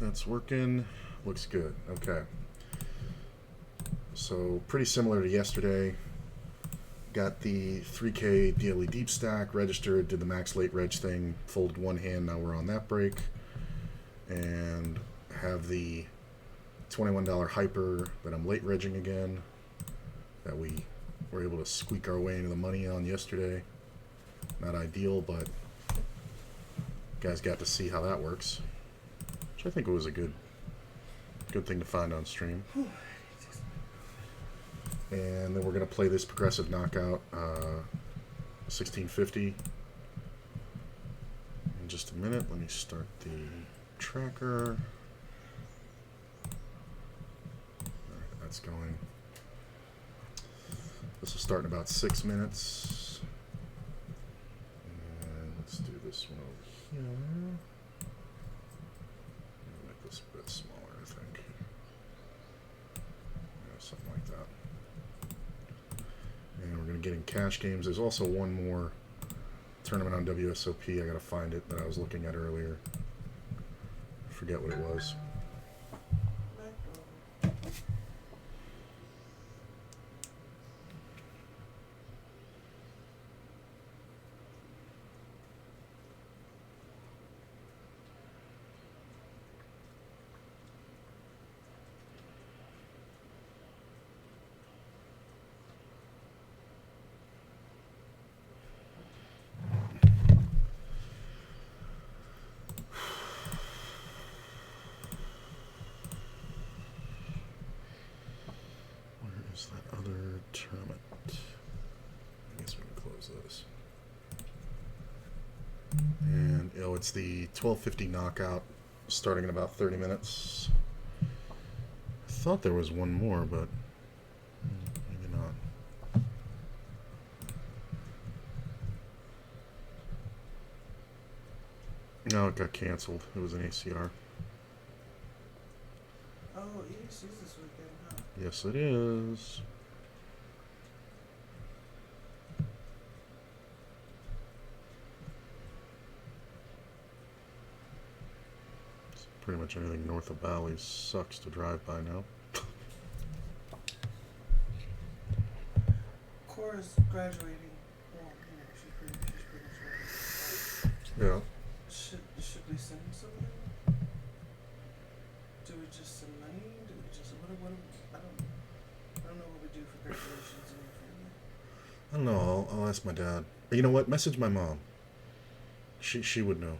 that's working. Looks good. Okay. So pretty similar to yesterday. Got the 3K DLE deep stack, registered, did the max late reg thing, folded one hand, now we're on that break. And have the $21 hyper that I'm late regging again, that we were able to squeak our way into the money on yesterday. Not ideal, but you guys got to see how that works, which I think it was a good thing to find on stream. And then we're going to play this progressive knockout, 1650. In just a minute, let me start the tracker. Alright, that's going. This will start in about 6 minutes. And let's do this one over here. Make this a bit smaller, I think. Yeah, something like that. And we're going to get in cash games. There's also one more tournament on WSOP. I got to find it that I was looking at earlier. I forget what it was. That other tournament. I guess we can close this. And it's the 1250 knockout starting in about 30 minutes. I thought there was one more, but maybe not. No, it got canceled. It was an ACR. Oh, ESC's this weekend, huh? Yes, it is. Pretty much anything north of Valley sucks to drive by now. Cora's graduating. Well, she's pretty much ready. Yeah. Should we send something? Do we just send money? Do we just what I don't know what we do for graduations in your family. I don't know. I'll ask my dad. You know what? Message my mom. She would know.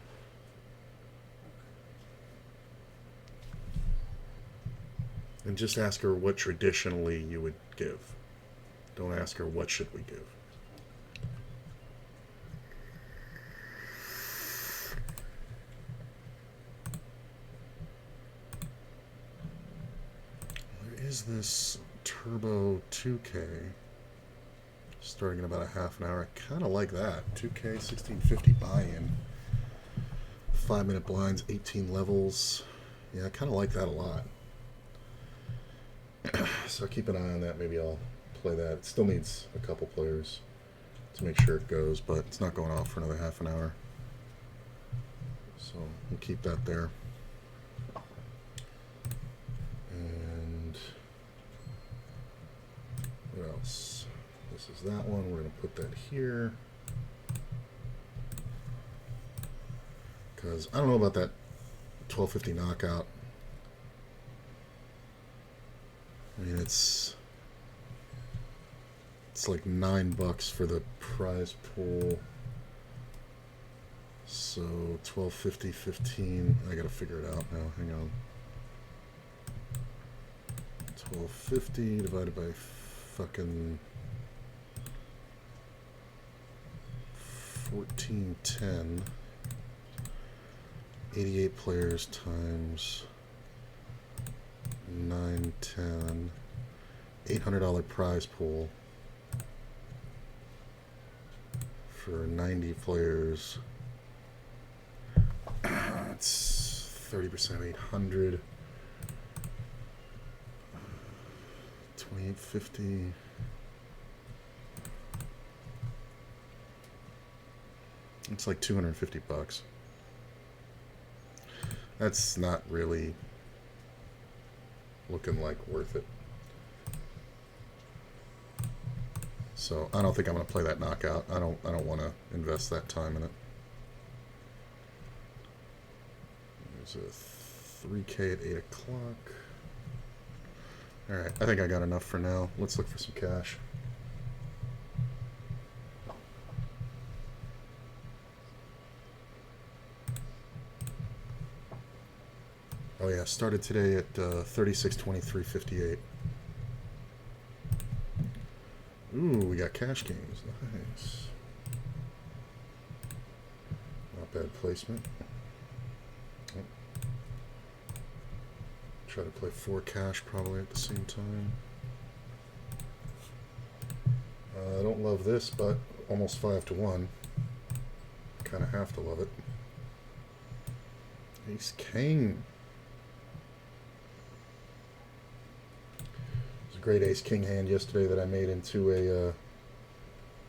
And just ask her what traditionally you would give. Don't ask her what should we give. Where is this Turbo 2K? Starting in about a half an hour. I kind of like that. 2K 1650 buy-in. 5-minute blinds, 18 levels. Yeah, I kind of like that a lot. So keep an eye on that. Maybe I'll play that. It still needs a couple players to make sure it goes, but it's not going off for another half an hour. So we'll keep that there. And what else? This is that one. We're going to put that here. Because I don't know about that 1250 knockout. I mean, it's like $9 for the prize pool. So 1250, 15. I gotta figure it out now. Hang on. 1250 divided by fucking 1410. 88 players times 910. $800 prize pool for 90 players. It's 30%, 800. 2850. It's like $250. That's not really looking like worth it. So I don't think I'm going to play that knockout. I don't want to invest that time in it. There's a 3K at 8 o'clock. Alright, I think I got enough for now. Let's look for some cash. Oh yeah, started today at 36.23.58. Ooh, we got cash games. Nice. Not bad placement. Oh. Try to play 4 cash probably at the same time. I don't love this, but almost 5 to 1. Kind of have to love it. Ace King. Great ace king hand yesterday that I made into a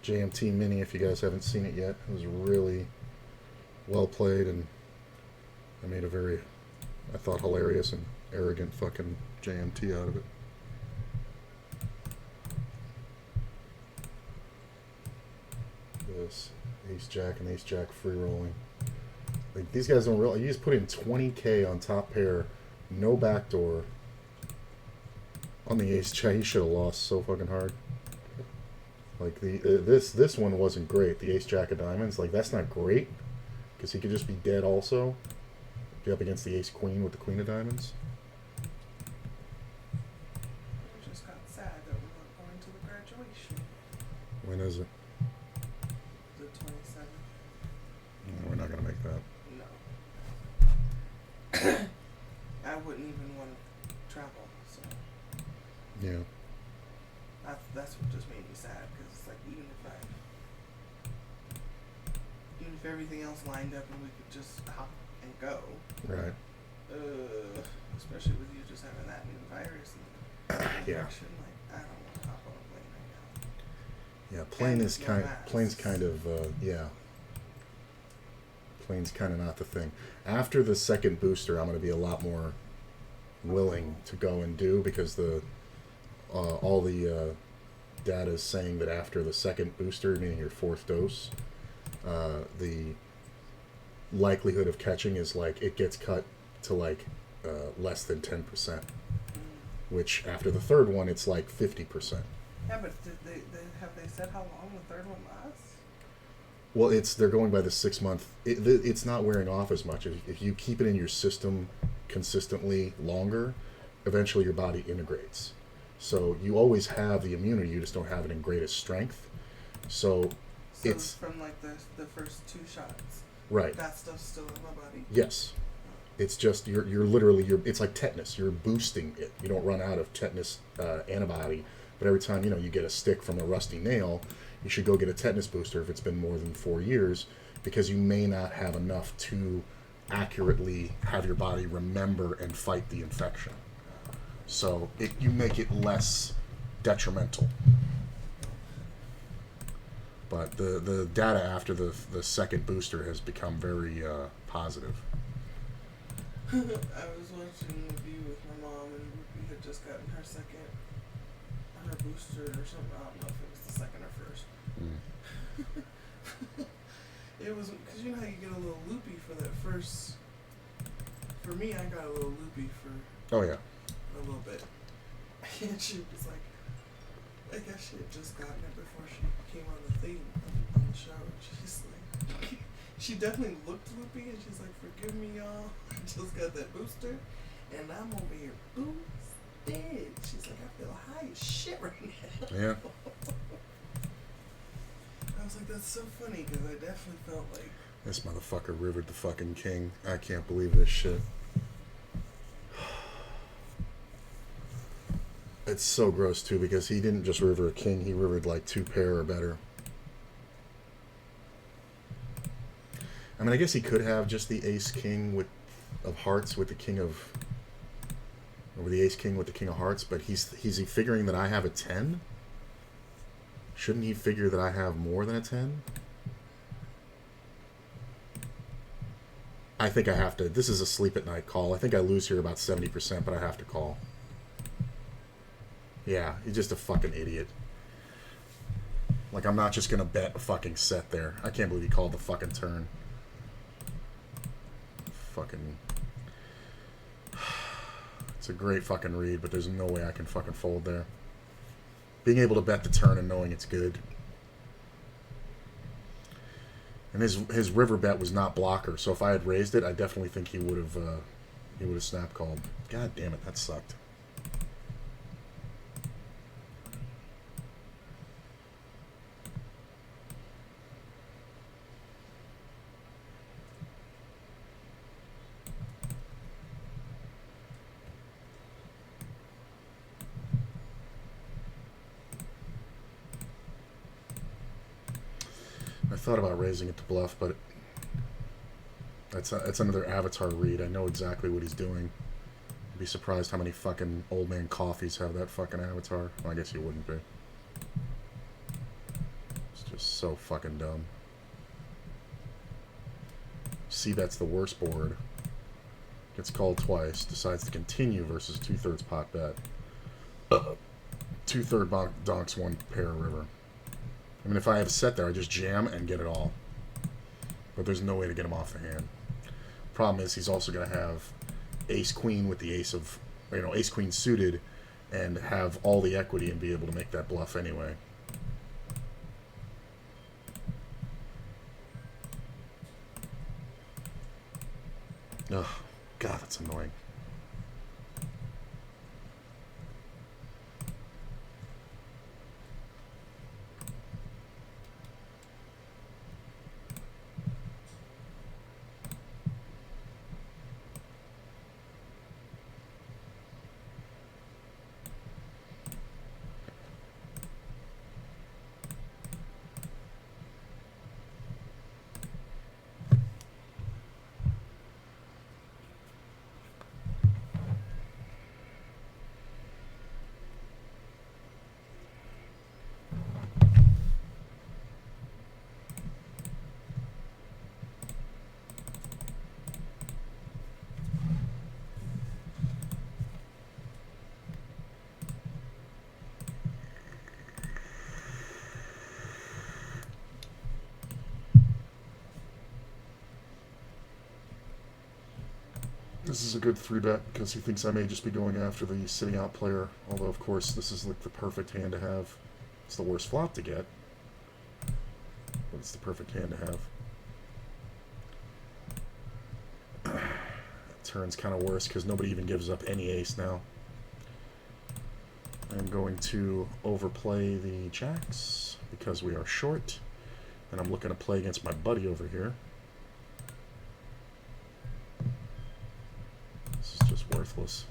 JMT mini. If you guys haven't seen it yet, it was really well played, and I made a very, I thought, hilarious and arrogant fucking JMT out of it. This ace jack and ace jack free rolling. Like, these guys don't realize, you just put in 20K on top pair, no backdoor. On the ace jack, he should have lost so fucking hard. Like this one wasn't great. The ace jack of diamonds, like, that's not great because he could just be dead. Also, be up against the ace queen with the queen of diamonds. I just got sad that we're not going to the graduation. When is it? The 27th. No, we're not gonna make that. No. I wouldn't even want to travel. So. Yeah. That's what just made me sad, because it's like, even if everything else lined up and we could just hop and go, Right. especially with you just having that new virus and Yeah. infection, like, I don't want to hop on a plane right now. Yeah. Plane's kind of yeah. Plane's kind of not the thing. After the second booster, I'm going to be a lot more willing to go and do, because all the data is saying that after the second booster, meaning your 4th dose, the likelihood of catching is like, it gets cut to like less than 10%, which after the 3rd one, it's like 50%. Yeah, but have they said how long the 3rd one lasts? Well, they're going by the 6-month. It's not wearing off as much. If you keep it in your system consistently longer, eventually your body integrates. So you always have the immunity, you just don't have it in greatest strength. So it's from like the first 2 shots. Right. That stuff's still in my body. Yes. It's just you're literally it's like tetanus. You're boosting it. You don't run out of tetanus antibody, but every time you get a stick from a rusty nail, you should go get a tetanus booster if it's been more than 4 years, because you may not have enough to accurately have your body remember and fight the infection. So you make it less detrimental. But the data after the second booster has become very positive. I was watching a view with my mom, and we had just gotten her booster or something. I don't know if it was the second or first. It was, because you know how you get a little loopy for that first. For me, I got a little loopy for. Oh yeah. A little bit. And she was like, I guess she had just gotten it before she came on the thing on the show. She's like, she definitely looked loopy, and she's like, forgive me, y'all. I just got that booster, and I'm over here boosted. She's like, I feel high as shit right now. Yeah. I was like, that's so funny, because I definitely felt like. This motherfucker rivered the fucking king. I can't believe this shit. It's so gross too, because he didn't just river a king, he rivered like 2 pair or better. I mean, I guess he could have just the ace king of hearts with the king of, or the ace king with the king of hearts, but he's figuring that I have a 10? Shouldn't he figure that I have more than a 10? I think I have to. This is a sleep at night call. I think I lose here about 70%, but I have to call. Yeah, he's just a fucking idiot. Like, I'm not just gonna bet a fucking set there. I can't believe he called the fucking turn. Fucking... It's a great fucking read, but there's no way I can fucking fold there. Being able to bet the turn and knowing it's good. And his river bet was not blocker, so if I had raised it, I definitely think he would have snap called. God damn it, that sucked. I thought about raising it to bluff, but that's another avatar read. I know exactly what he's doing. I'd be surprised how many fucking old man coffees have that fucking avatar. Well, I guess you wouldn't be. It's just so fucking dumb. See, that's the worst board. Gets called twice. Decides to continue versus 2/3 pot bet. 2/3 donks 1 pair river. I mean, if I have a set there, I just jam and get it all. But there's no way to get him off the hand. Problem is, he's also going to have ace-queen with the ace of... ace-queen suited and have all the equity and be able to make that bluff anyway. Ugh. God, that's annoying. This is a good 3-bet because he thinks I may just be going after the sitting out player. Although, of course, this is like the perfect hand to have. It's the worst flop to get, but it's the perfect hand to have. Turn's kind of worse because nobody even gives up any ace now. I'm going to overplay the jacks because we are short, and I'm looking to play against my buddy over here. This is just worthless.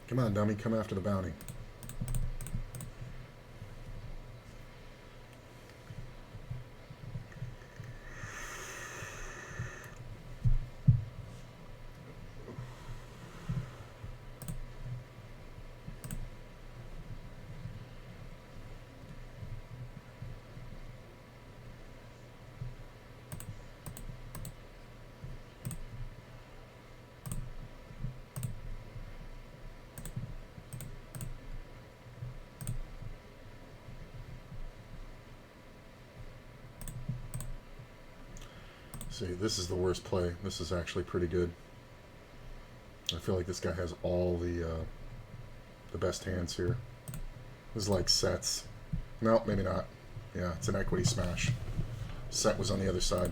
Come on, dummy, come after the bounty. See, this is the worst play. This is actually pretty good. I feel like this guy has all the best hands here. This is like sets. No, maybe not. Yeah, it's an equity smash. Set was on the other side.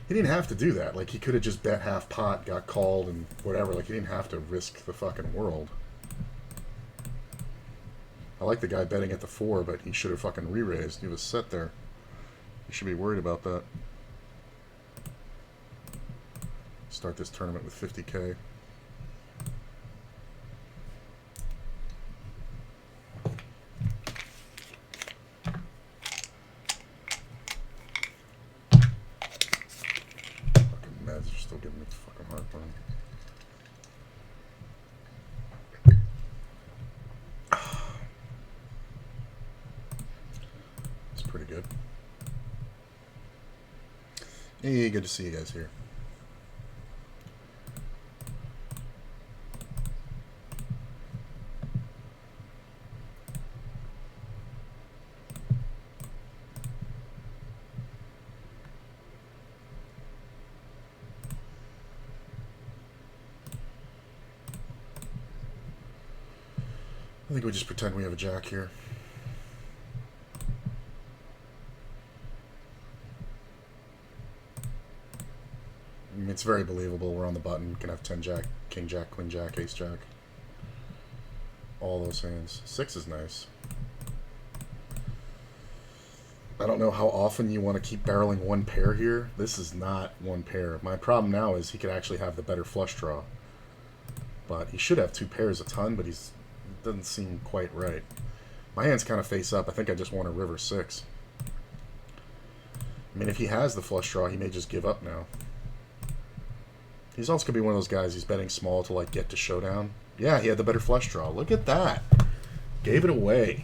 He didn't have to do that. Like, he could have just bet half pot, got called, and whatever. Like, he didn't have to risk the fucking world. I like the guy betting at the 4, but he should have fucking re-raised. He was set there. You should be worried about that. Start this tournament with 50K. Fucking meds are still giving me fucking heartburn. It's pretty good. Hey, good to see you guys here. I think we just pretend we have a jack here. I mean, it's very believable. We're on the button. We can have 10 jack, king jack, queen jack, ace jack. All those hands. 6 is nice. I don't know how often you want to keep barreling one pair here. This is not one pair. My problem now is he could actually have the better flush draw. But he should have 2 pairs a ton, but he's doesn't seem quite right. My hands kind of face up. I think I just want a river 6. I mean, if he has the flush draw, he may just give up now. He's also going to be one of those guys, he's betting small to, like, get to showdown. Yeah, he had the better flush draw. Look at that. Gave it away.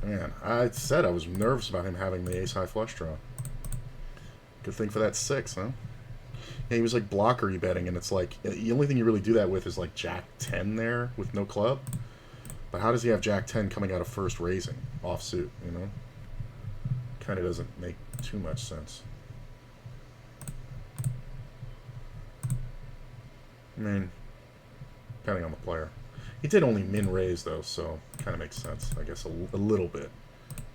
Man, I said I was nervous about him having the ace-high flush draw. Good thing for that 6, huh? Yeah, he was, like, blockery betting, and it's like, the only thing you really do that with is, like, jack 10 there with no club. But how does he have jack 10 coming out of first raising? Offsuit, you know? Kind of doesn't make too much sense. I mean, depending on the player. He did only min raise, though, so kind of makes sense, I guess, a little bit.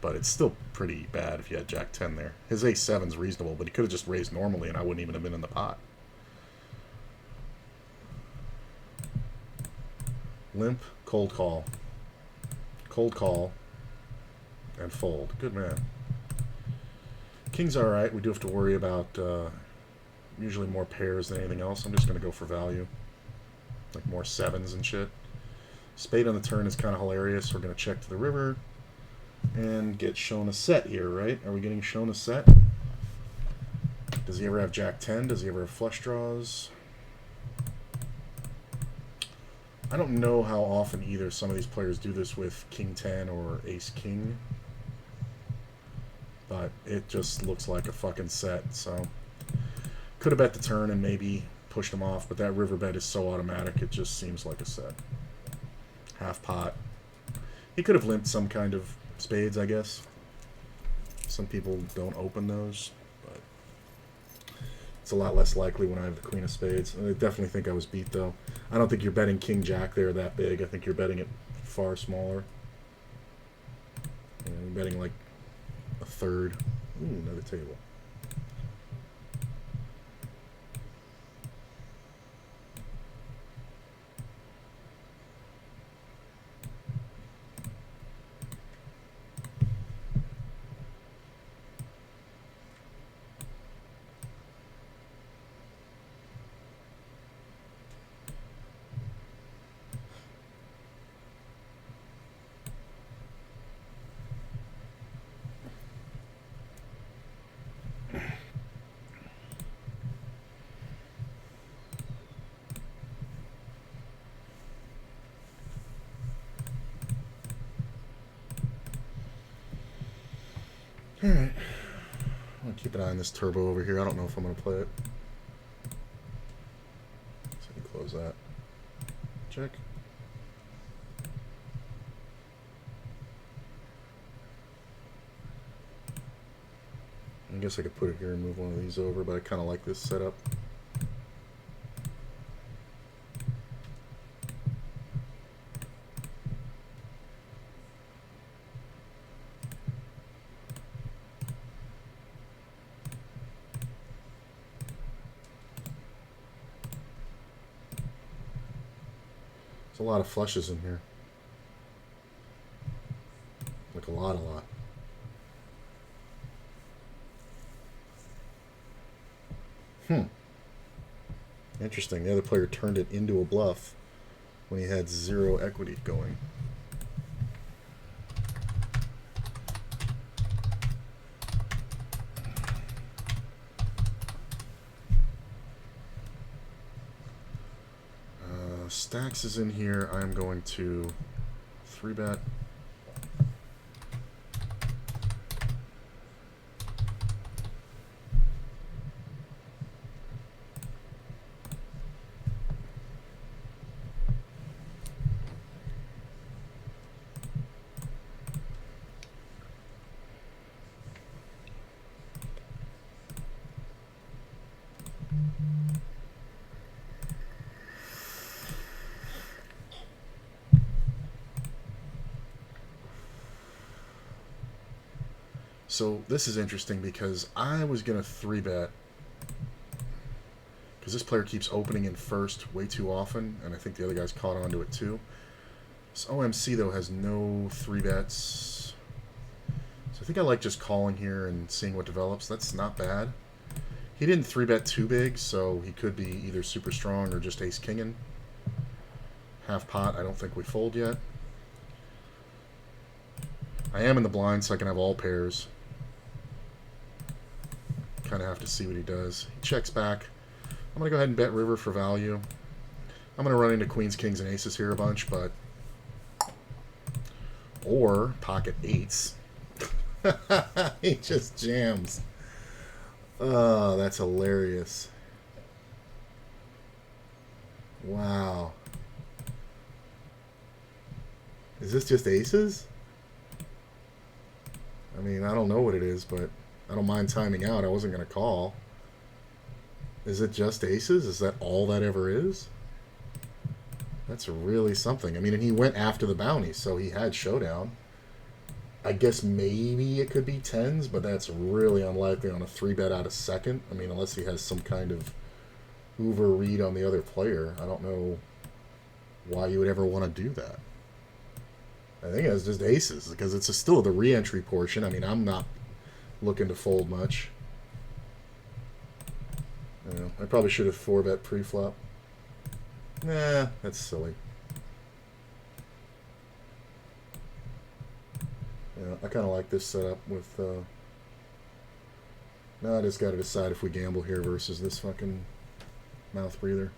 But it's still pretty bad if you had jack 10 there. His ace 7's reasonable, but he could have just raised normally, and I wouldn't even have been in the pot. Limp, cold call. Cold call, and fold. Good man. King's alright. We do have to worry about usually more pairs than anything else. I'm just going to go for value. Like more 7s and shit. Spade on the turn is kind of hilarious. We're going to check to the river and get shown a set here, right? Are we getting shown a set? Does he ever have jack 10? Does he ever have flush draws? I don't know how often either some of these players do this with king 10 or ace king. But it just looks like a fucking set, so could have bet the turn and maybe pushed him off, but that river bet is so automatic it just seems like a set. Half pot. He could have limped some kind of spades, I guess. Some people don't open those, but it's a lot less likely when I have the queen of spades. I definitely think I was beat, though. I don't think you're betting king jack there that big. I think you're betting it far smaller. You're betting like a third. Ooh, another table. Alright. I'm going to keep an eye on this turbo over here. I don't know if I'm going to play it. So you close that. Check. I guess I could put it here and move one of these over, but I kind of like this setup. There's a lot of flushes in here. Like a lot. Interesting. The other player turned it into a bluff when he had 0 equity going. Stacks is in here. I'm going to 3-bet. So this is interesting because I was going to 3-bet because this player keeps opening in first way too often, and I think the other guy's caught onto it too. This OMC, though, has no 3-bets. So I think I like just calling here and seeing what develops. That's not bad. He didn't 3-bet too big, so he could be either super strong or just ace-kinging. Half pot, I don't think we fold yet. I am in the blind, so I can have all pairs. Kind of have to see what he does. He checks back. I'm going to go ahead and bet river for value. I'm going to run into queens, kings, and aces here a bunch, but... Or pocket eights. He just jams. Oh, that's hilarious. Wow. Is this just aces? I mean, I don't know what it is, but I don't mind timing out. I wasn't going to call. Is it just aces? Is that all that ever is? That's really something. I mean, and he went after the bounty, so he had showdown. I guess maybe it could be tens, but that's really unlikely on a 3-bet out of second. I mean, unless he has some kind of Hoover read on the other player. I don't know why you would ever want to do that. I think it's just aces, because it's still the re-entry portion. I mean, I'm not looking to fold much. You know, I probably should have 4-bet pre-flop. Nah, that's silly. Yeah, I kind of like this setup with... now I just got to decide if we gamble here versus this fucking mouth breather.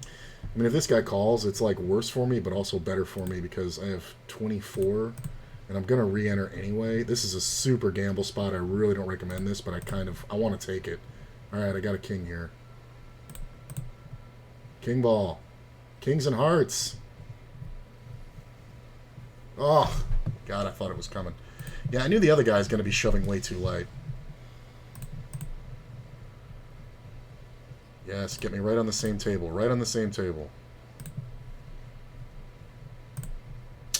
I mean, if this guy calls, it's like worse for me, but also better for me because I have 24, and I'm going to re-enter anyway. This is a super gamble spot. I really don't recommend this, but I want to take it. All right, I got a king here. King ball. Kings and hearts. Oh, God, I thought it was coming. Yeah, I knew the other guy's going to be shoving way too light. Yes, get me right on the same table. Right on the same table.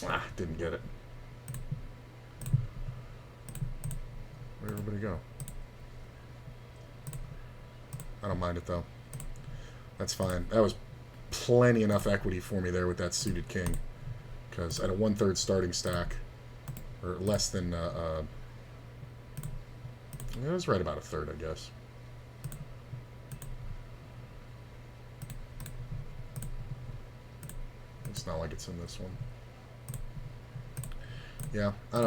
Ah, didn't get it. Where'd everybody go? I don't mind it, though. That's fine. That was plenty enough equity for me there with that suited king. Because at a 1/3 starting stack, or less than, it was right about a third, I guess. It's not like it's in this one. Yeah, I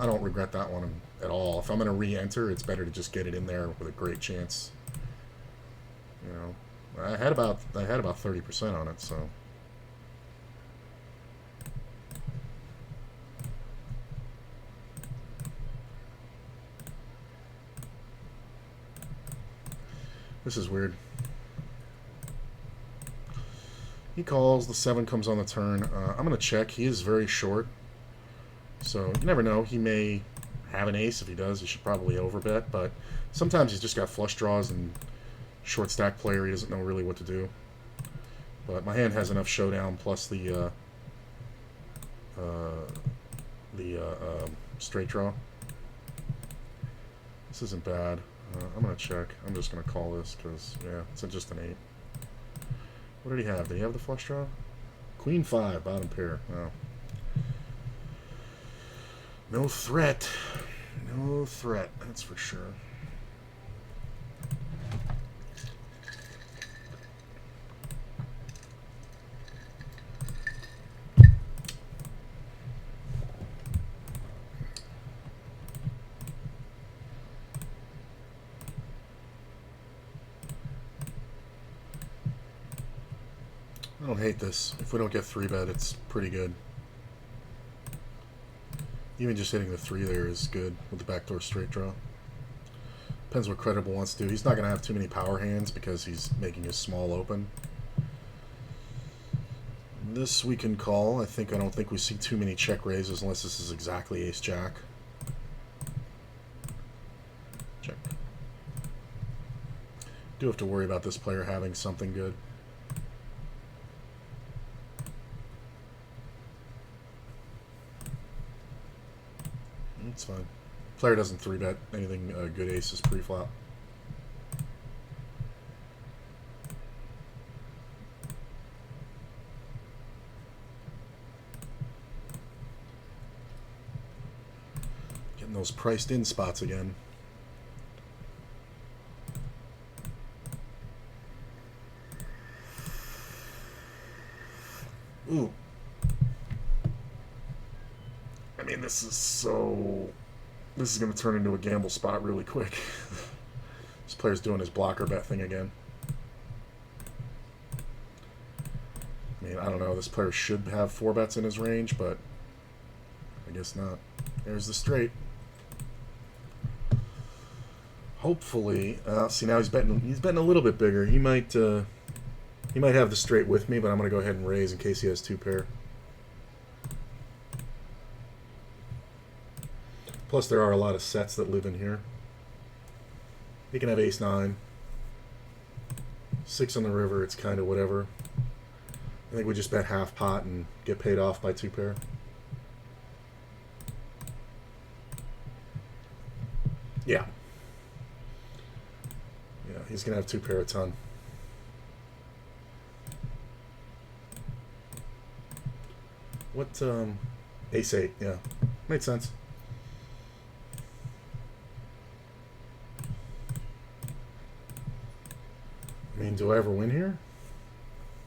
don't regret that one at all. If I'm going to re-enter, it's better to just get it in there with a great chance. You know, I had about 30% on it, so. This is weird. He calls, the 7 comes on the turn. I'm going to check. He is very short. So you never know. He may have an ace. If he does, he should probably overbet. But sometimes he's just got flush draws and short stack player. He doesn't know really what to do. But my hand has enough showdown plus the straight draw. This isn't bad. I'm going to check. I'm just going to call this because, yeah, it's just an 8. What did he have? Did he have the flush draw? Queen 5, bottom pair. Oh. No threat. No threat, that's for sure. I don't hate this. If we don't get 3-bet, it's pretty good. Even just hitting the 3 there is good with the backdoor straight draw. Depends what Credible wants to do. He's not going to have too many power hands because he's making his small open. This we can call. I don't think we see too many check raises unless this is exactly ace-jack. Check. Do have to worry about this player having something good. It's fine. Player doesn't 3-bet anything good aces pre-flop. Getting those priced in spots again. Ooh. I mean, this is going to turn into a gamble spot really quick. This player's doing his blocker bet thing again. I mean, I don't know. This player should have 4 bets in his range, but I guess not. There's the straight. Hopefully, see now he's betting a little bit bigger. He might have the straight with me, but I'm going to go ahead and raise in case he has 2 pair. Plus, there are a lot of sets that live in here. He can have ace-9. 6 on the river, it's kind of whatever. I think we just bet half pot and get paid off by 2 pair. Yeah. Yeah, he's going to have 2 pair a ton. What, ace-8, yeah. Made sense. I mean, do I ever win here?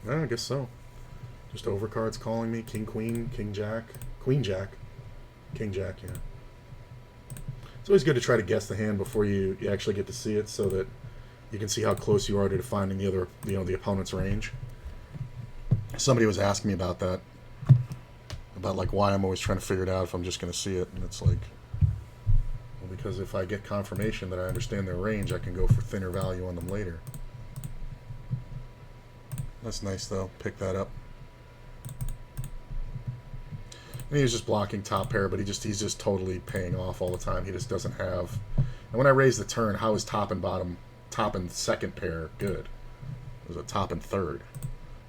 Yeah, I guess so. Just overcards calling me. King, queen, king, jack. Queen, jack. King, jack, yeah. It's always good to try to guess the hand before you actually get to see it so that you can see how close you are to defining the other, the opponent's range. Somebody was asking me about that. About, like, why I'm always trying to figure it out if I'm just going to see it. And it's like, well, because if I get confirmation that I understand their range, I can go for thinner value on them later. That's nice, though. Pick that up. And he was just blocking top pair, but he's just totally paying off all the time. He just doesn't have... And when I raise the turn, how is top and bottom, top and second pair good? It was a top and third.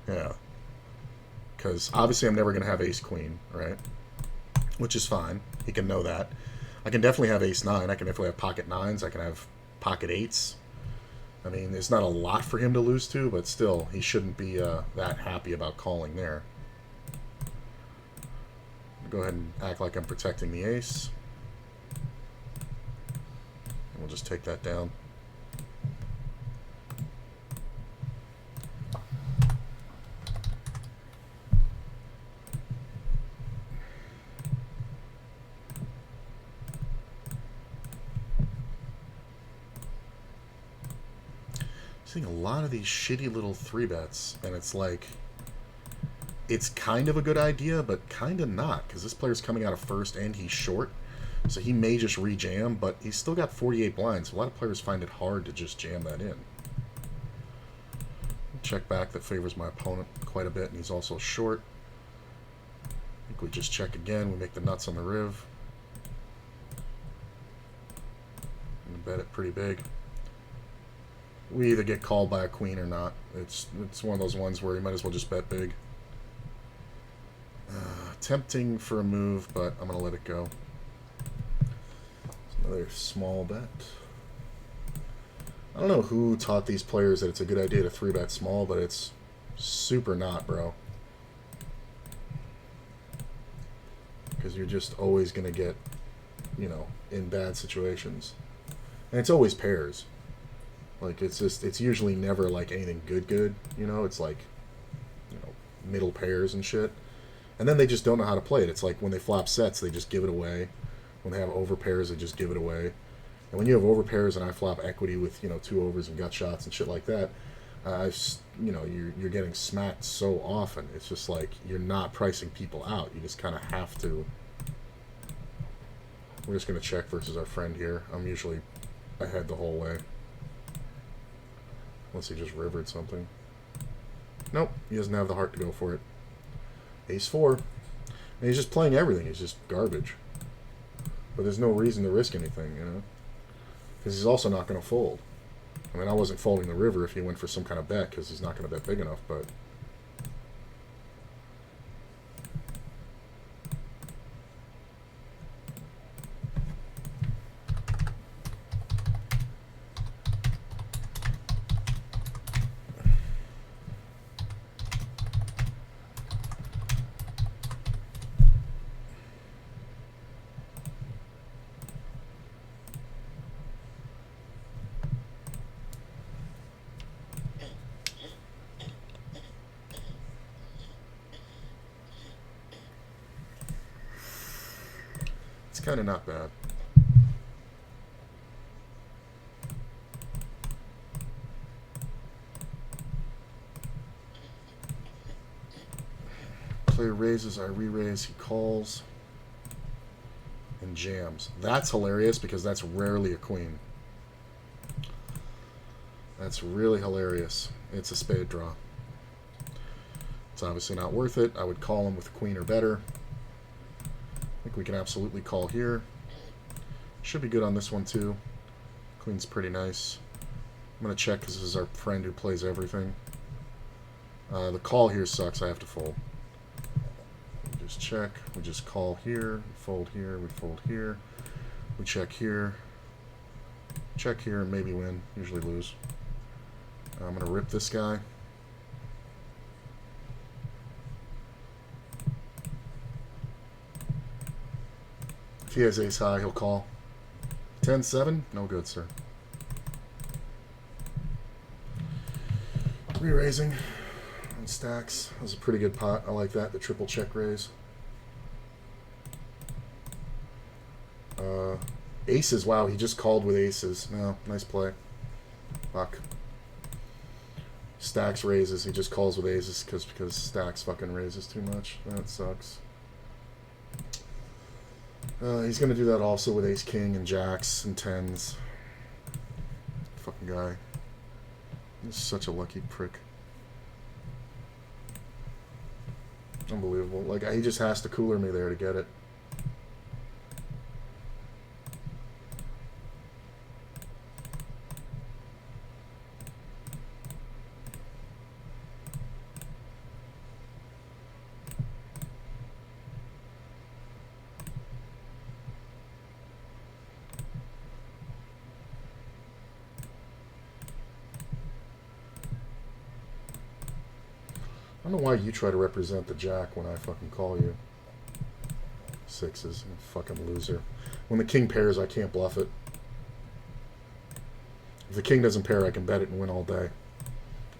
Yeah. Because obviously I'm never going to have ace-queen, right? Which is fine. He can know that. I can definitely have ace-9. I can definitely have pocket 9s. I can have pocket 8s. I mean, there's not a lot for him to lose to, but still, he shouldn't be that happy about calling there. Go ahead and act like I'm protecting the ace. And we'll just take that down. Seeing a lot of these shitty little 3-bets, and it's like, it's kind of a good idea, but kind of not, because this player's coming out of first and he's short, so he may just re-jam, but he's still got 48 blinds. A lot of players find it hard to just jam that in. Check back, that favors my opponent quite a bit, and he's also short. I think we just check again, we make the nuts on the riv. And bet it pretty big. We either get called by a queen or not. It's one of those ones where you might as well just bet big. Tempting for a move, but I'm going to let it go. It's another small bet. I don't know who taught these players that it's a good idea to 3-bet small, but it's super not, bro. Because you're just always going to get, in bad situations. And it's always pairs. Like, it's usually never, like, anything good, It's like, middle pairs and shit. And then they just don't know how to play it. It's like when they flop sets, they just give it away. When they have over pairs, they just give it away. And when you have over pairs and I flop equity with, 2 overs and gut shots and shit like that, you're getting smacked so often. It's just like you're not pricing people out. You just kind of have to. We're just going to check versus our friend here. I'm usually ahead the whole way. Unless he just rivered something. Nope, he doesn't have the heart to go for it. Ace-4. And he's just playing everything. He's just garbage. But there's no reason to risk anything, Because he's also not going to fold. I mean, I wasn't folding the river if he went for some kind of bet, because he's not going to bet big enough, but... It's kind of not bad. Player raises, I re-raise, he calls, and jams. That's hilarious because that's rarely a queen. That's really hilarious. It's a spade draw. It's obviously not worth it. I would call him with a queen or better. I think we can absolutely call here. Should be good on this one too. Queen's pretty nice. I'm going to check because this is our friend who plays everything. The call here sucks. I have to fold. We just check. We just call here. We fold here. We fold here. We check here. Check here and maybe win. Usually lose. I'm going to rip this guy. If he has ace high, he'll call. 10-7? No good, sir. Re-raising on stacks. That was a pretty good pot. I like that, the triple check raise. Aces. Wow, he just called with aces. No, nice play. Fuck. Stacks raises. He just calls with aces because stacks fucking raises too much. That sucks. He's going to do that also with ace-king and jacks and tens. Fucking guy. He's such a lucky prick. Unbelievable. Like, he just has to cooler me there to get it. I don't know why you try to represent the jack when I fucking call you. Sixes, you fucking loser. When the king pairs, I can't bluff it. If the king doesn't pair, I can bet it and win all day.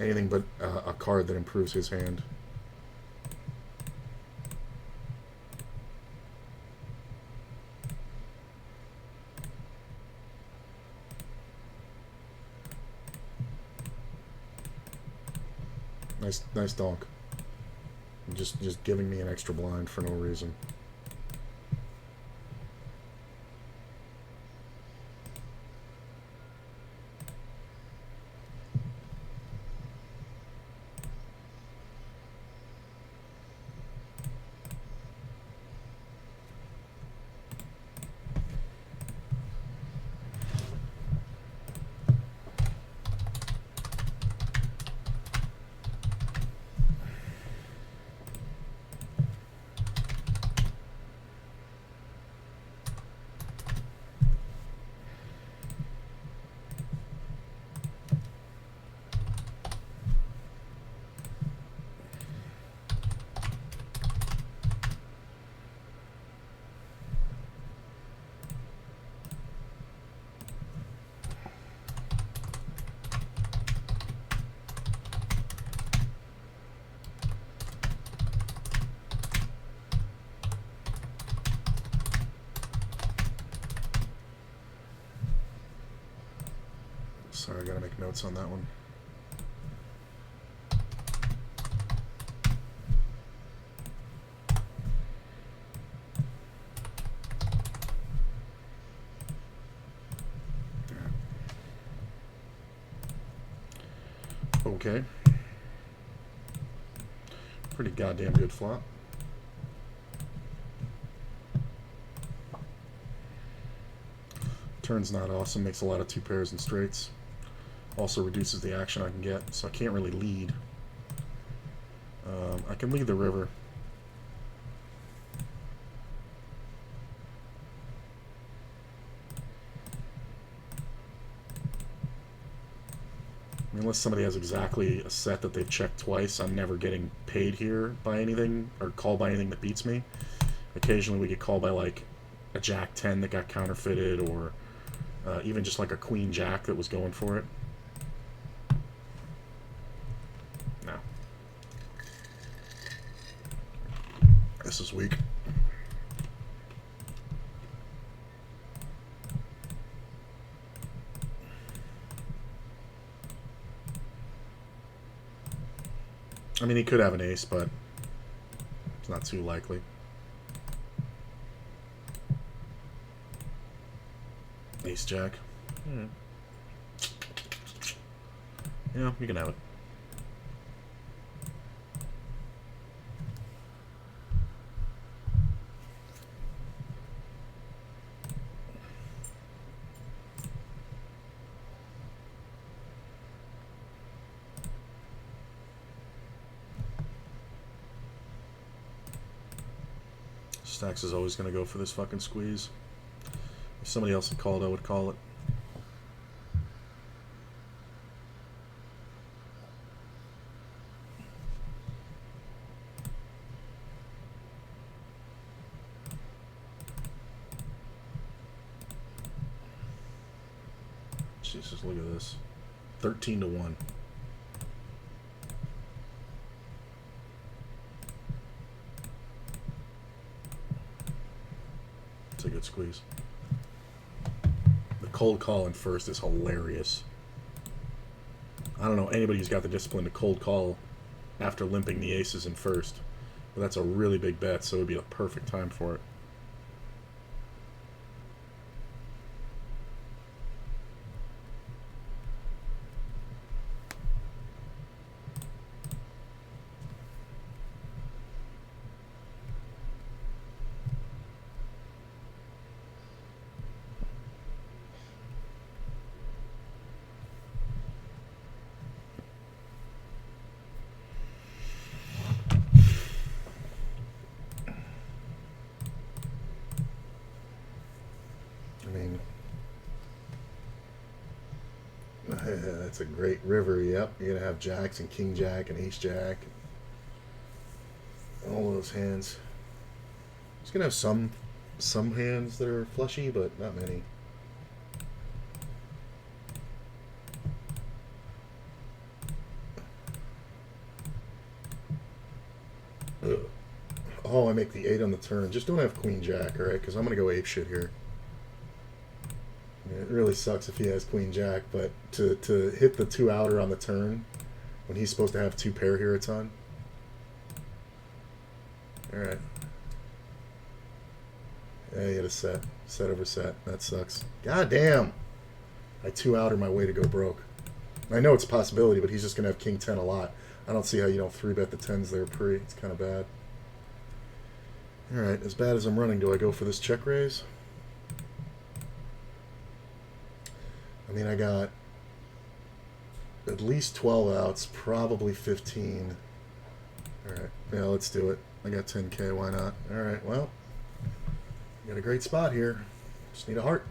Anything but a card that improves his hand. Nice donk. Just giving me an extra blind for no reason. Sorry, I gotta make notes on that one. Okay. Pretty goddamn good flop. Turn's not awesome, makes a lot of two pairs and straights. Also reduces the action I can get, so I can't really lead. I can lead the river. I mean, unless somebody has exactly a set that they've checked twice, I'm never getting paid here by anything, or called by anything that beats me. Occasionally we get called by like a jack 10 that got counterfeited, or even just like a queen jack that was going for it. No. This is weak. I mean, he could have an ace, but it's not too likely. Ace jack. Yeah, you can have it. Stacks is always going to go for this fucking squeeze. If somebody else had called, I would call it. Jesus, look at this. 13-1. It's a good squeeze. The cold call in first is hilarious. I don't know anybody who's got the discipline to cold call after limping the aces in first. But that's a really big bet, so it would be a perfect time for it. I mean, that's a great river. Yep, you're gonna have jacks and king jack and ace jack, and all those hands. He's gonna have some hands that are flushy, but not many. Ugh. Oh, I make the 8 on the turn. Just don't have queen jack, alright? Because I'm gonna go ape shit here. It really sucks if he has queen jack, but to hit the 2 outer on the turn when he's supposed to have 2 pair here a ton. Alright. Yeah, you had a set. Set over set. That sucks. God damn! I 2 outer my way to go broke. I know it's a possibility, but he's just going to have king 10 a lot. I don't see how you don't 3-bet the 10s there pre. It's kind of bad. Alright, as bad as I'm running, do I go for this check raise? I mean, I got at least 12 outs, probably 15. Alright, yeah, let's do it. I got 10K, why not? Alright, well, got a great spot here. Just need a heart.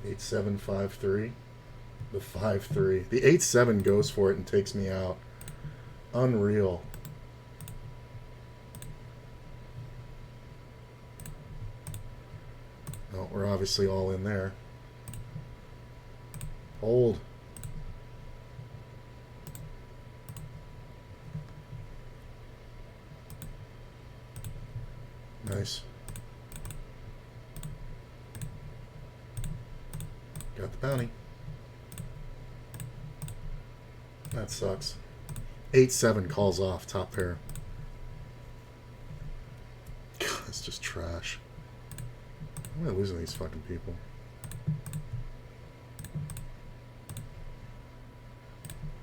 8-7-5-3. The 5-3. The 8-7 goes for it and takes me out. Unreal. Oh, we're obviously all in there. Hold. Nice. Got the bounty. That sucks. 8-7 calls off top pair. God, it's just trash. Why am I losing these fucking people?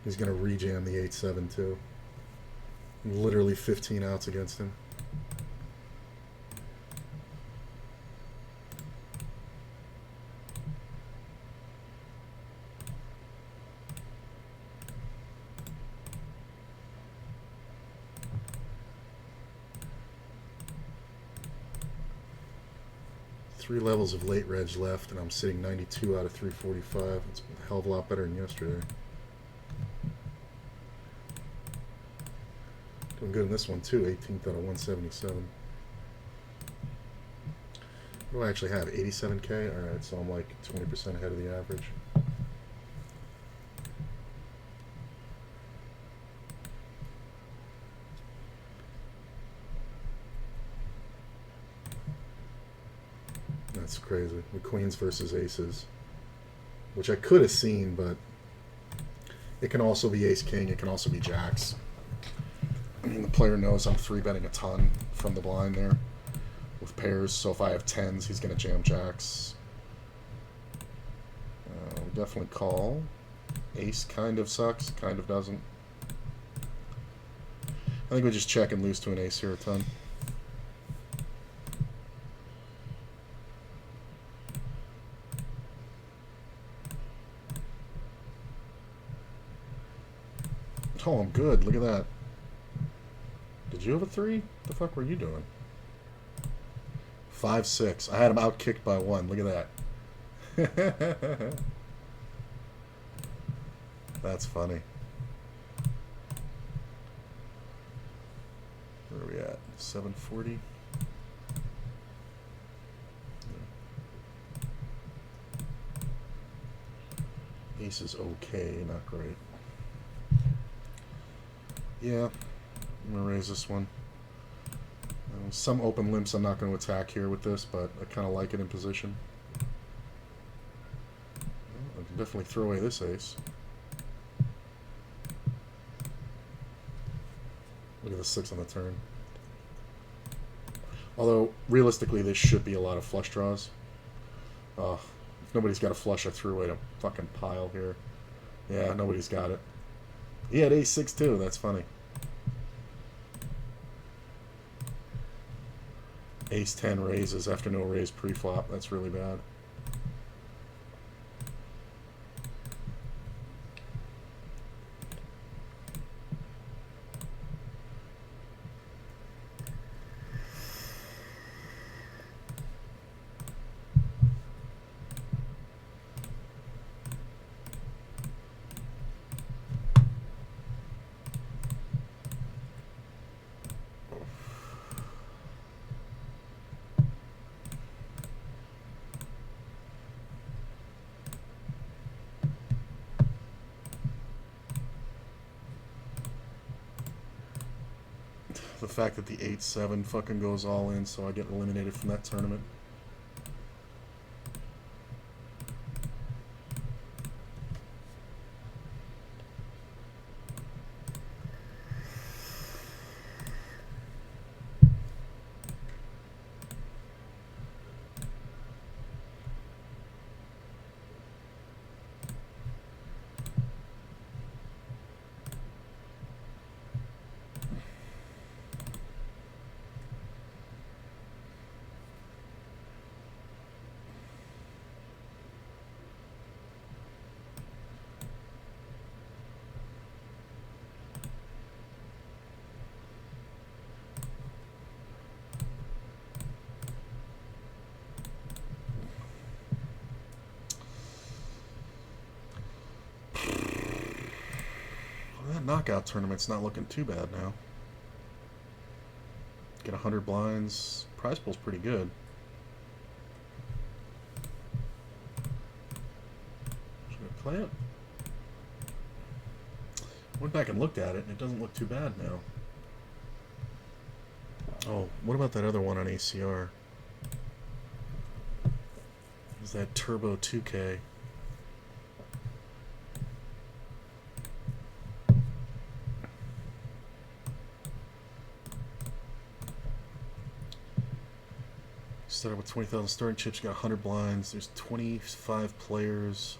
He's gonna rejam the 8-7 too. Literally 15 outs against him. Three levels of late reg left, and I'm sitting 92 out of 345. It's a hell of a lot better than yesterday. Doing good in this one too, 18th out of 177. What do I actually have? 87K? Alright, so I'm like 20% ahead of the average. That's crazy. The queens versus aces. Which I could have seen, but It can also be ace king. It can also be jacks. I mean, the player knows I'm 3-betting a ton from the blind there with pairs. So if I have tens, he's going to jam jacks. We definitely call. Ace kind of sucks, kind of doesn't. I think we just check and lose to an ace here a ton. Oh, I'm good. Look at that. Did you have a 3? The fuck were you doing? 5-6. I had him outkicked by 1. Look at that. That's funny. Where are we at? 740? Ace is okay, not great. Yeah, I'm going to raise this one. Some open limps I'm not going to attack here with this, but I kind of like it in position. I can definitely throw away this ace. Look at the 6 on the turn. Although, realistically, this should be a lot of flush draws. If nobody's got a flush, I threw away a fucking pile here. Yeah, nobody's got it. He had ace-6 too, that's funny. Ace-10 raises after no raise pre-flop, that's really bad. The fact that the 8-7 fucking goes all in, so I get eliminated from that tournament. That knockout tournament's not looking too bad now. Get 100 blinds. Prize pool's pretty good. Should I play it? Went back and looked at it, and it doesn't look too bad now. Oh, what about that other one on ACR? Is that Turbo 2K? Started with 20,000 starting chips, got 100 blinds. There's 25 players.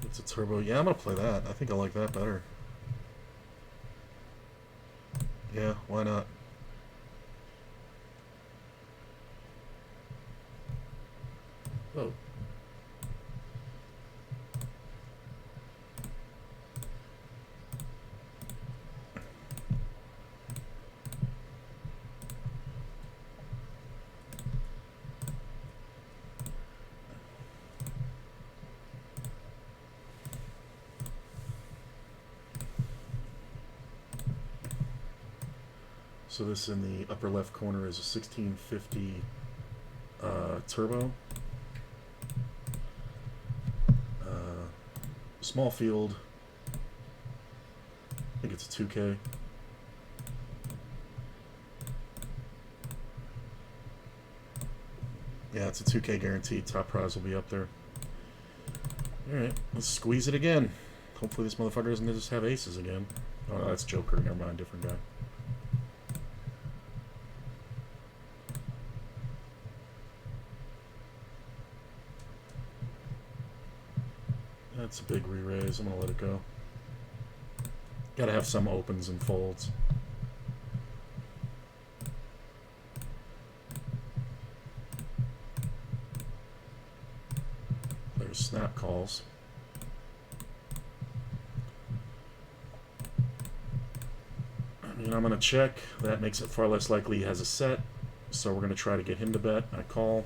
It's a turbo. Yeah, I'm going to play that. I think I like that better. Yeah, why not? Oh. So this in the upper left corner is a 1650 turbo. Small field. I think it's a 2K. Yeah, it's a 2K guaranteed. Top prize will be up there. Alright, let's squeeze it again. Hopefully this motherfucker doesn't just have aces again. Oh, no, that's Joker. Never mind, different guy. That's a big re-raise. I'm going to let it go. Gotta have some opens and folds. There's snap calls. And I'm going to check. That makes it far less likely he has a set. So we're going to try to get him to bet. I call.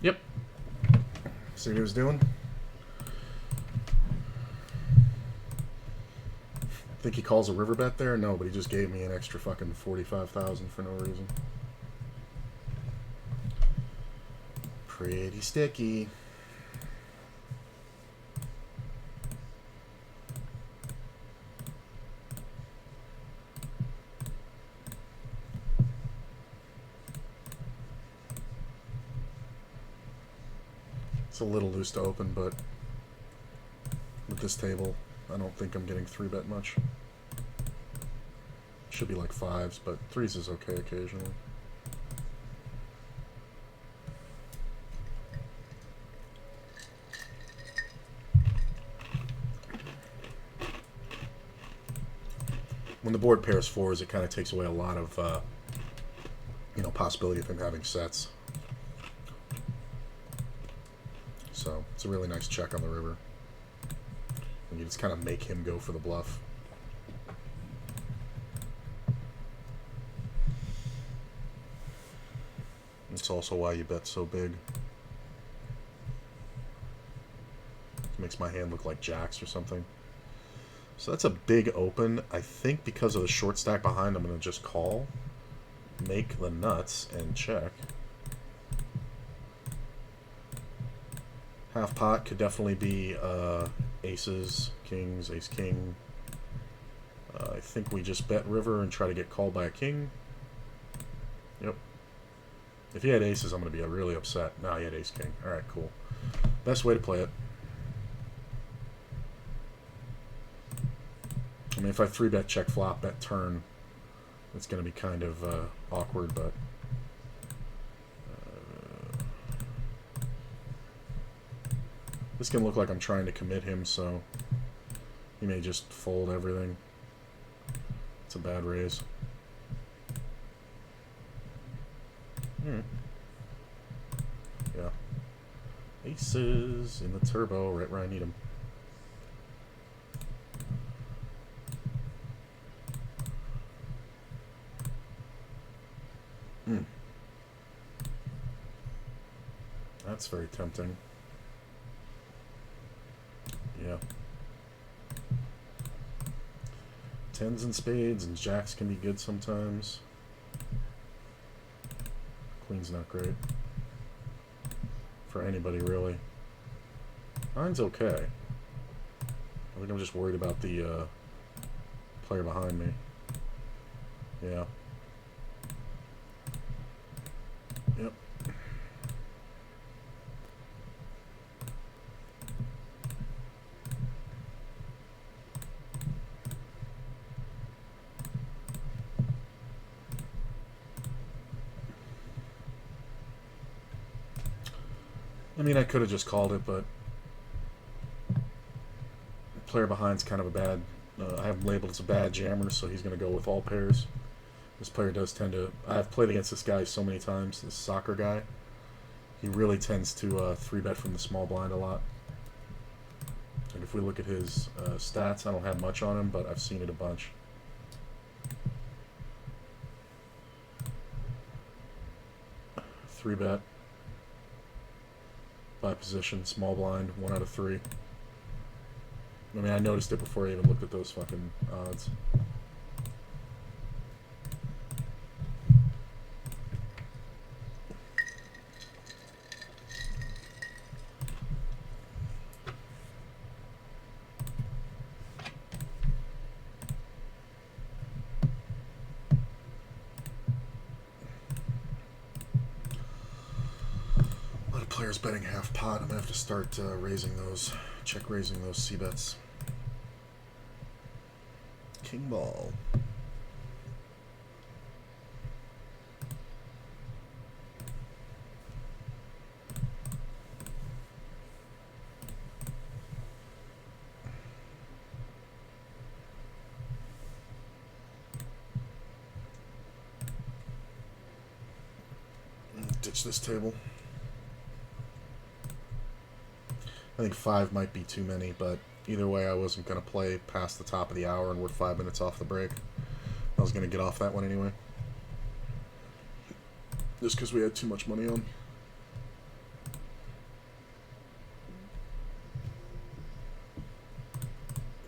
Yep. See what he was doing? Think he calls a river bet there? No, but he just gave me an extra fucking 45,000 for no reason. Pretty sticky. It's a little loose to open, but with this table, I don't think I'm getting 3-bet much. Should be like 5s, but 3s is okay occasionally. When the board pairs 4s, it kind of takes away a lot of, possibility of him having sets. So it's a really nice check on the river. And you just kind of make him go for the bluff. It's also why you bet so big. It makes my hand look like jacks or something. So that's a big open. I think because of the short stack behind, I'm going to just call, make the nuts, and check. Half pot could definitely be aces, kings, ace, king. I think we just bet river and try to get called by a king. Yep. If he had aces, I'm going to be really upset. No, he had ace, king. Alright, cool. Best way to play it. I mean, if I 3-bet check flop, bet turn, it's going to be kind of awkward, but... this can look like I'm trying to commit him, so he may just fold everything. It's a bad raise. Yeah. Aces in the turbo, right where I need them. That's very tempting. Yeah. Tens and spades and jacks can be good sometimes. Queen's not great. For anybody, really. Nine's okay. I think I'm just worried about the player behind me. Yeah. Yep. I mean, I could have just called it, but the player behind's kind of a bad... I have him labeled as a bad jammer, so he's going to go with all pairs. This player does tend to... I've played against this guy so many times, this soccer guy. He really tends to 3-bet from the small blind a lot. And if we look at his stats, I don't have much on him, but I've seen it a bunch. Three bet. By position, small blind, 1 out of 3. I mean, I noticed it before I even looked at those fucking odds. Players betting half pot. I'm gonna have to start raising those Check raising those C-bets. King ball. Ditch this table. I think 5 might be too many, but either way, I wasn't going to play past the top of the hour, and we're 5 minutes off the break. I was going to get off that one anyway. Just because we had too much money on.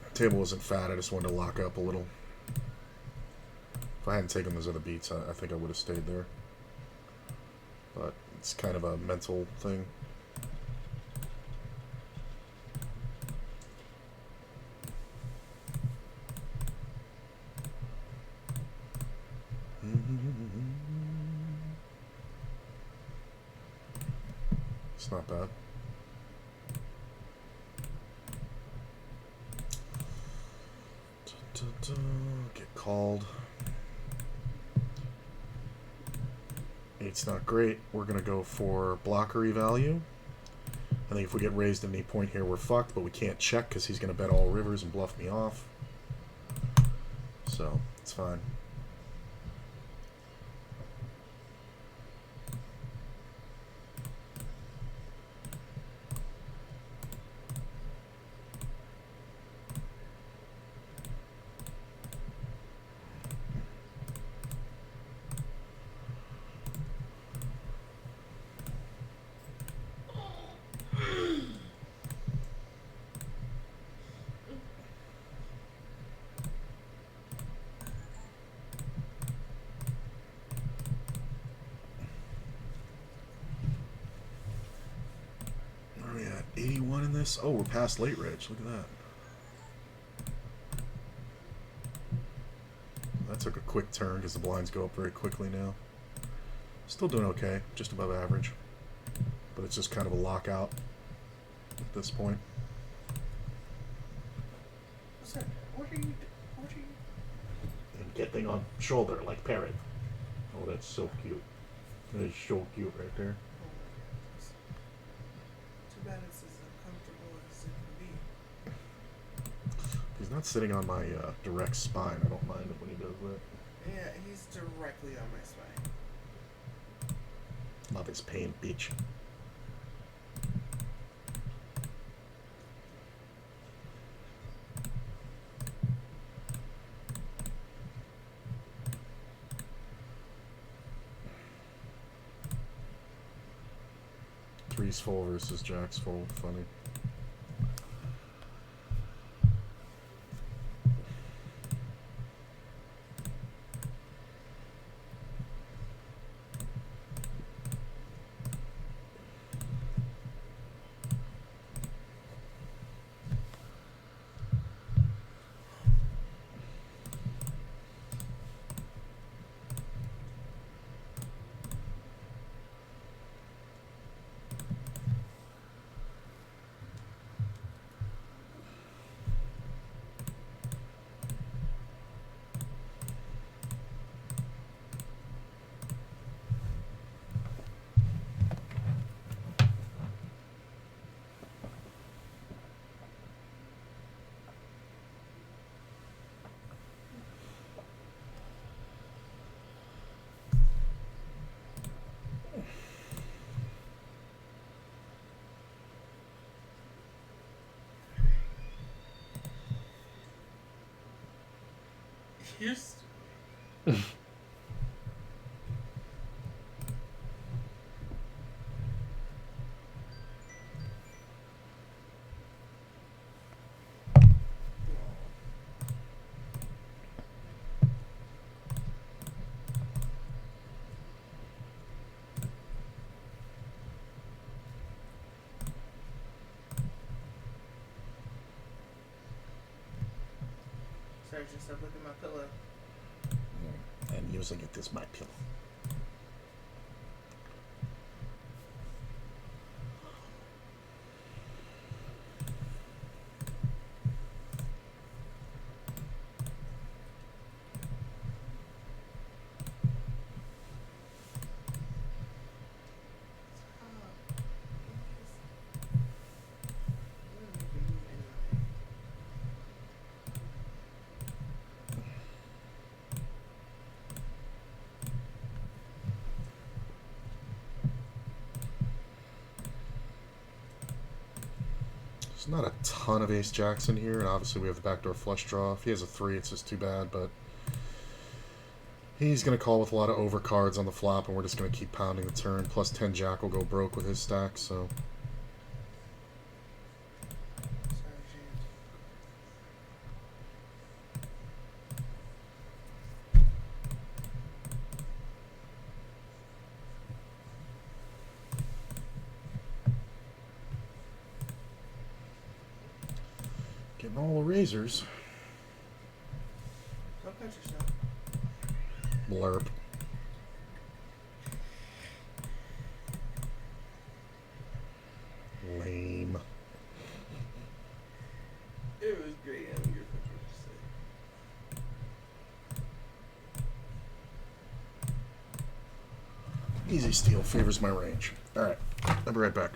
The table wasn't fat, I just wanted to lock up a little. If I hadn't taken those other beats, I think I would have stayed there. But it's kind of a mental thing. It's not bad. Get called. 8's not great. We're going to go for blockery value. I think if we get raised at any point here, we're fucked, but we can't check because he's going to bet all rivers and bluff me off. So, it's fine. Where are we at? 81 in this? Oh, we're past late reg. Look at that. That took a quick turn because the blinds go up very quickly now. Still doing okay, just above average. But it's just kind of a lockout at this point. Sir, what are you? And getting on shoulder like parrot. Oh, that's so cute. That is so cute right there. Too bad it's as uncomfortable as it can be. He's not sitting on my direct spine. I don't mind it when he does that. Yeah, he's directly on my spine. Love his pain, bitch. Three's full versus Jack's full. Funny. You're Sorry, just stop looking at my pillow. And using it as my pillow. So not a ton of ace jacks in here, and obviously we have the backdoor flush draw. If he has a 3, it's just too bad, but he's going to call with a lot of overcards on the flop, and we're just going to keep pounding the turn. Plus 10 jack will go broke with his stack, so... Sorry, James. Getting all the razors. Don't cut yourself. Blurp. Lame. It was great having your picture to say. Easy steal favors my range. Alright, I'll be right back.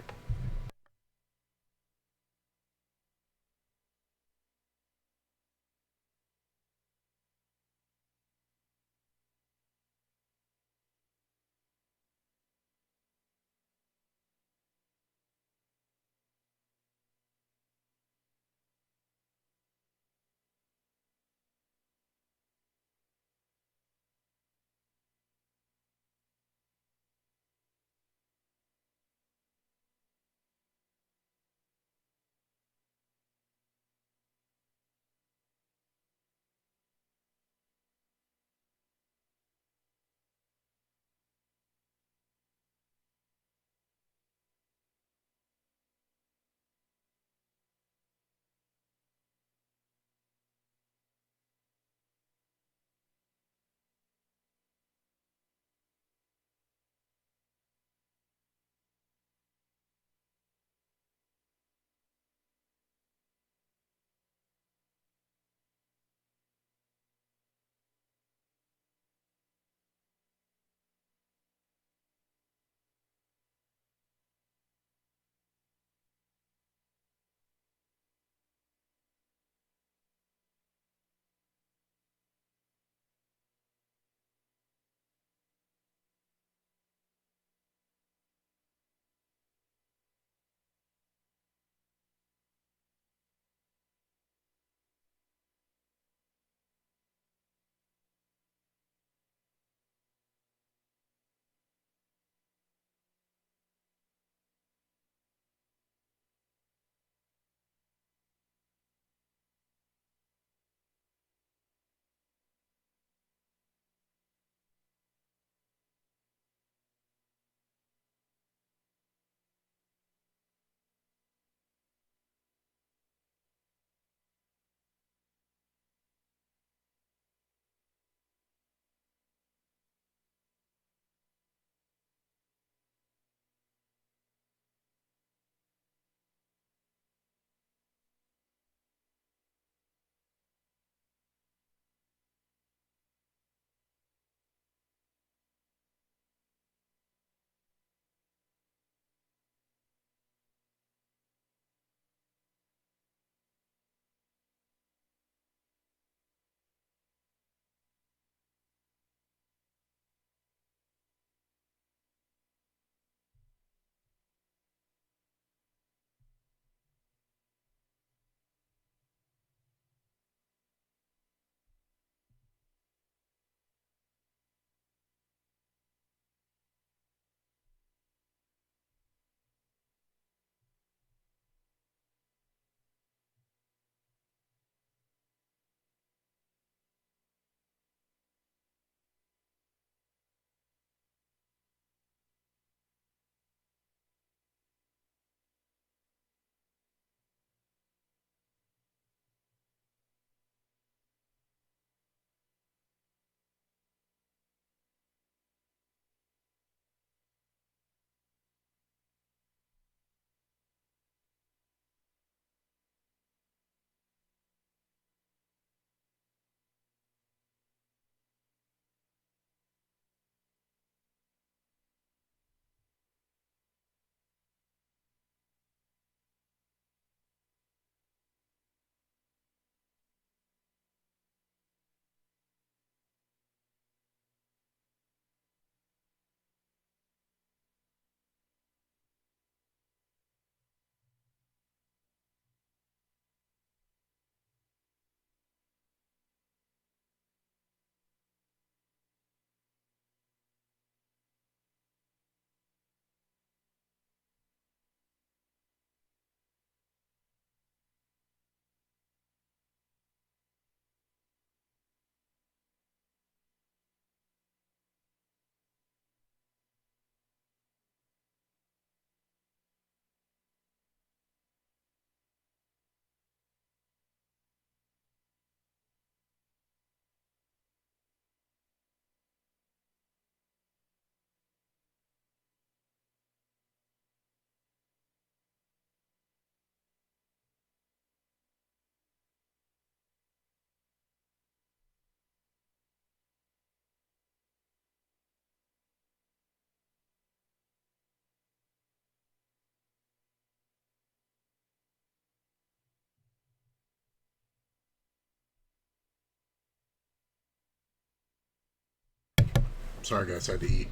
Sorry, guys, I had to eat.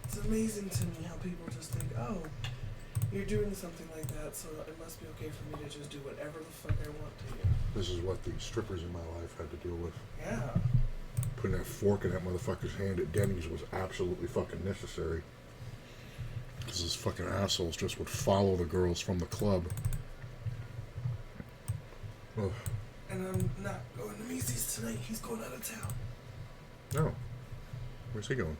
It's amazing to me how people just think, oh, you're doing something like that, so it must be okay for me to just do whatever the fuck I want to do. This is what the strippers in my life had to deal with. Yeah. Putting that fork in that motherfucker's hand at Denny's was absolutely fucking necessary. Because those fucking assholes just would follow the girls from the club. Ugh. And I'm not going to Macy's tonight. He's going out of town. No. Where's he going?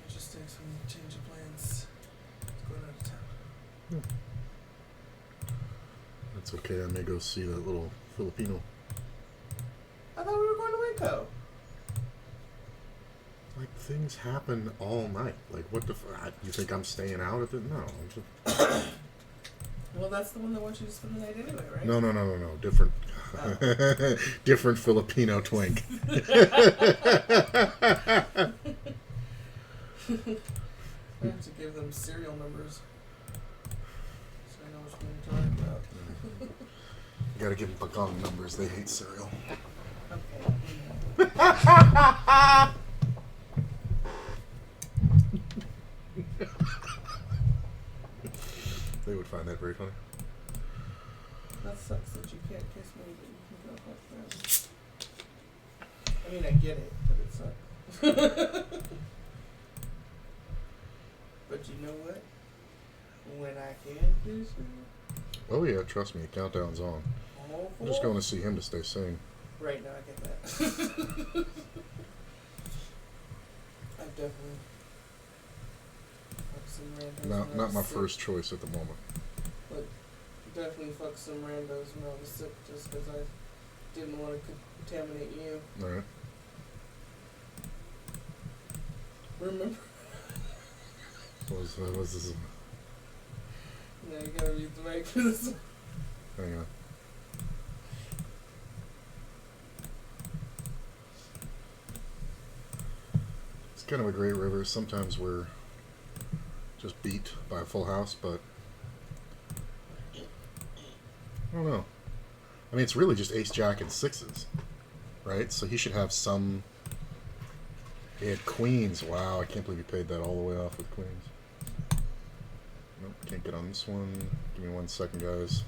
Interesting. Some change of plans. He's going out of town. Yeah. That's okay. I may go see that little Filipino. I thought we were going to Waco. Like, things happen all night. Like, what the fuck? You think I'm staying out at the... No. I'm just... Well, that's the one that wants you to spend the night anyway, right? No. Different. Oh. Different Filipino twink. I have to give them serial numbers. So I know which one you're talking about. You gotta give them Pagong numbers. They hate cereal. Okay. They would find that very funny. That sucks that you can't kiss me, but you can go fuck them. I mean, I get it, but it sucks. But you know what? When I can kiss you, Oh yeah, trust me, countdown's on. all I'm just for going to see him to stay sane. Right now, I get that. I've definitely fucked some randos. Not my first choice at the moment. But definitely fucked some randos when I was sick, just because I didn't want to contaminate you. All right. Remember? What's this? No, you gotta read the mic for this one. Hang on. It's kind of a great river. Sometimes we're just beat by a full house, but I don't know. I mean, it's really just ace, jack, and sixes, right? So he should have some. He had queens. Wow, I can't believe he paid that all the way off with queens. Nope, can't get on this one. Give me 1 second, guys.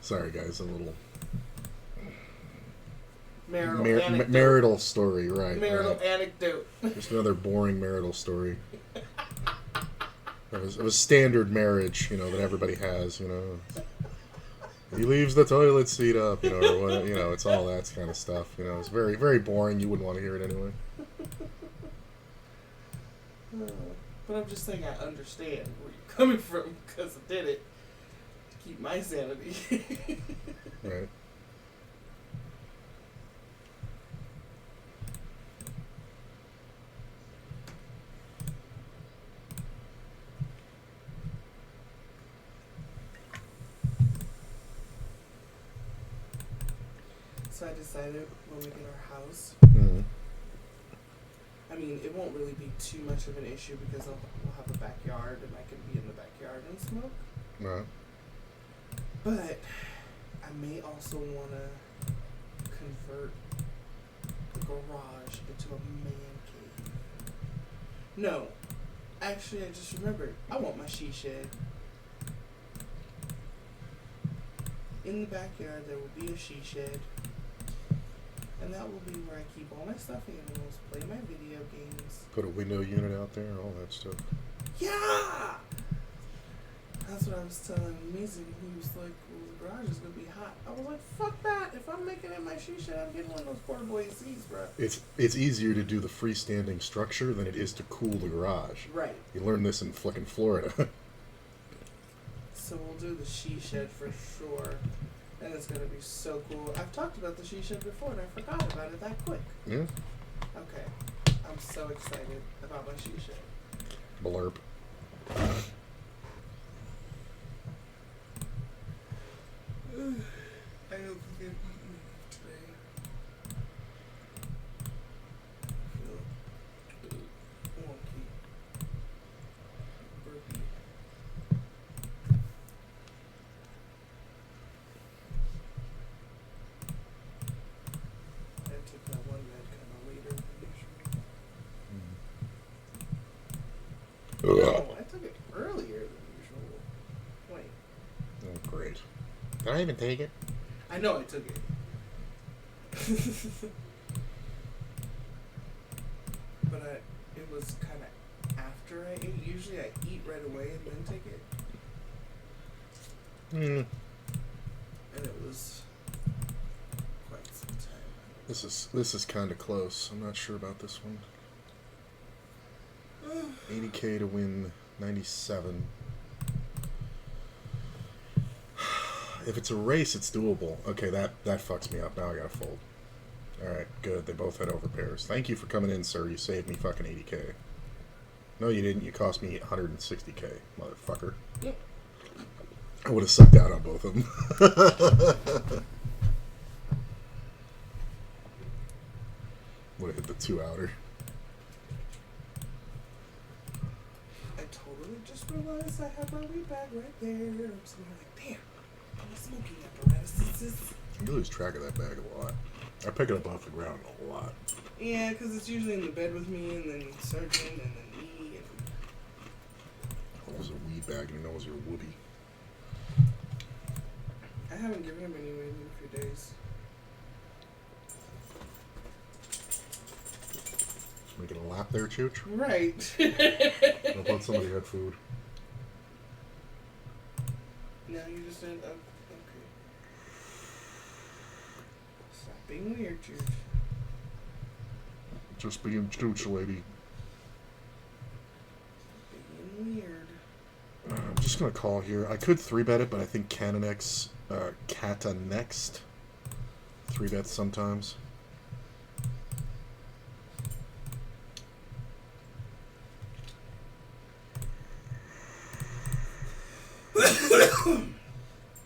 Sorry, guys, a little marital story, right? Marital right. anecdote. Just another boring marital story. It was standard marriage, that everybody has, He leaves the toilet seat up, or what, it's all that kind of stuff, It's very, very boring. You wouldn't want to hear it anyway. But I'm just saying I understand where you're coming from because I did it to keep my sanity. Right. So I decided when we get our house, Mm-hmm. I mean, it won't really be too much of an issue because we'll have a backyard and I can be in the backyard and smoke. Right. But I may also want to convert the garage into a man cave. No, actually, I just remembered. I want my she shed. In the backyard, there will be a she shed. And that will be where I keep all my stuffed animals, play my video games. Put a window unit out there, all that stuff. Yeah! That's what I was telling Mizzy. He was like, well, the garage is going to be hot. I was like, fuck that. If I'm making it in my she shed, I'm getting one of those portable ACs, bro. It's easier to do the freestanding structure than it is to cool the garage. Right. You learned this in fucking Florida. So we'll do the she shed for sure. And it's going to be so cool. I've talked about the she shed before and I forgot about it that quick. Yeah. Okay. I'm so excited about my she shed. Blurp. I hope we get eaten today. I feel wonky. Burpy. I took that one med kind of later than usual. Oh, I took it earlier than usual. Wait. Oh, great. Did I even take it? I know I took it. But it was kind of after I ate. Usually I eat right away and then take it. Hmm. And it was quite some time. This is kind of close. I'm not sure about this one. 80K to win 97. If it's a race, it's doable. Okay, that fucks me up. Now I gotta fold. Alright, good. They both had overpairs. Thank you for coming in, sir. You saved me fucking 80K. No, you didn't. You cost me 160K, motherfucker. Yep. I would have sucked out on both of them. Would have hit the 2-outer. I totally just realized I have my weed bag right there. I'm sitting here like, damn, all the smoking apparatuses. You lose track of that bag a lot. I pick it up off the ground a lot. Yeah, because it's usually in the bed with me, and then Surgeon, and then me, and... What was a weed bag and knows your whoopee? I haven't given him any weed in a few days. Just making a lap there, Chooch? Right. I thought somebody had food. No, you just said, oh, okay. Stop being weird, Jude. Just being Chooch, lady. Being weird. I'm just going to call here. I could 3-bet it, but I think Cananex, Kata next. 3-bet sometimes.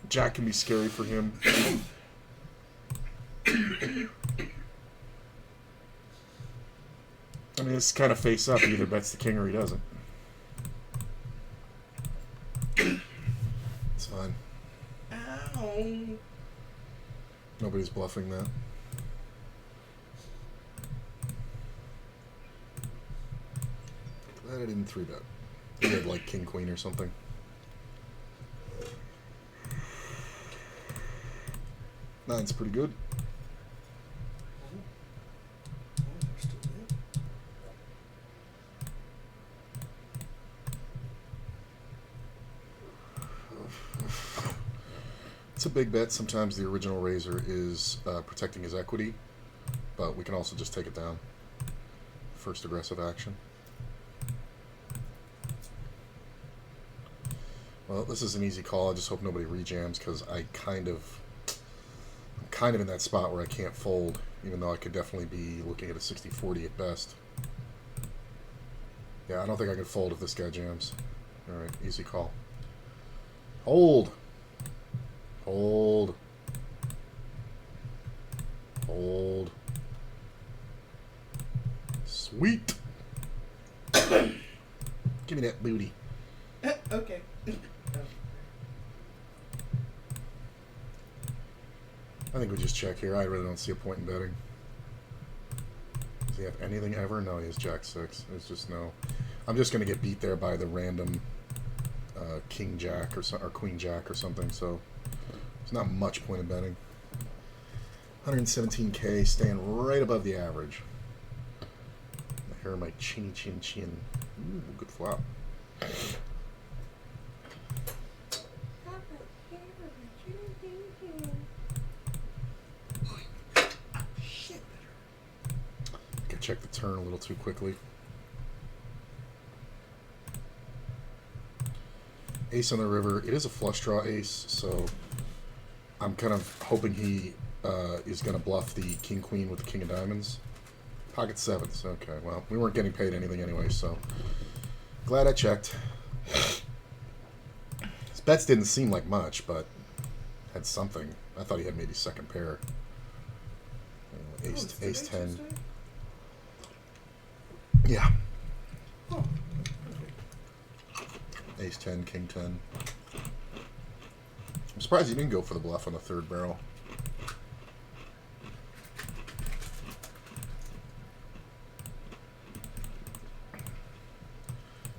Jack can be scary for him. I mean, it's kind of face up. He either bets the king or he doesn't. It's fine. Ow. Nobody's bluffing that. Glad I didn't 3-bet. He had like king queen or something. Nine's pretty good. It's a big bet. Sometimes the original raiser is protecting his equity, but we can also just take it down. First aggressive action. Well, this is an easy call. I just hope nobody rejams because I'm kind of in that spot where I can't fold, even though I could definitely be looking at a 60-40 at best. Yeah, I don't think I can fold if this guy jams. All right, easy call. Hold. Hold. Hold. Sweet. Give me that booty. Okay. I think we just check here. I really don't see a point in betting. Does he have anything ever? No, he has Jack-6. It's just no. I'm just going to get beat there by the random King-Jack or Queen-Jack or something, so there's not much point in betting. 117K, staying right above the average. The hair of my chinny chin chin. Ooh, good flop. I check the turn a little too quickly. Ace on the river. It is a flush draw ace, so I'm kind of hoping he is going to bluff the king queen with the king of diamonds. Pocket sevens. Okay, well, we weren't getting paid anything anyway, so glad I checked. His bets didn't seem like much, but had something. I thought he had maybe second pair. Ace, Oh, ace 10. Tuesday? Yeah. Oh, Ace 10, king 10. I'm surprised he didn't go for the bluff on the third barrel.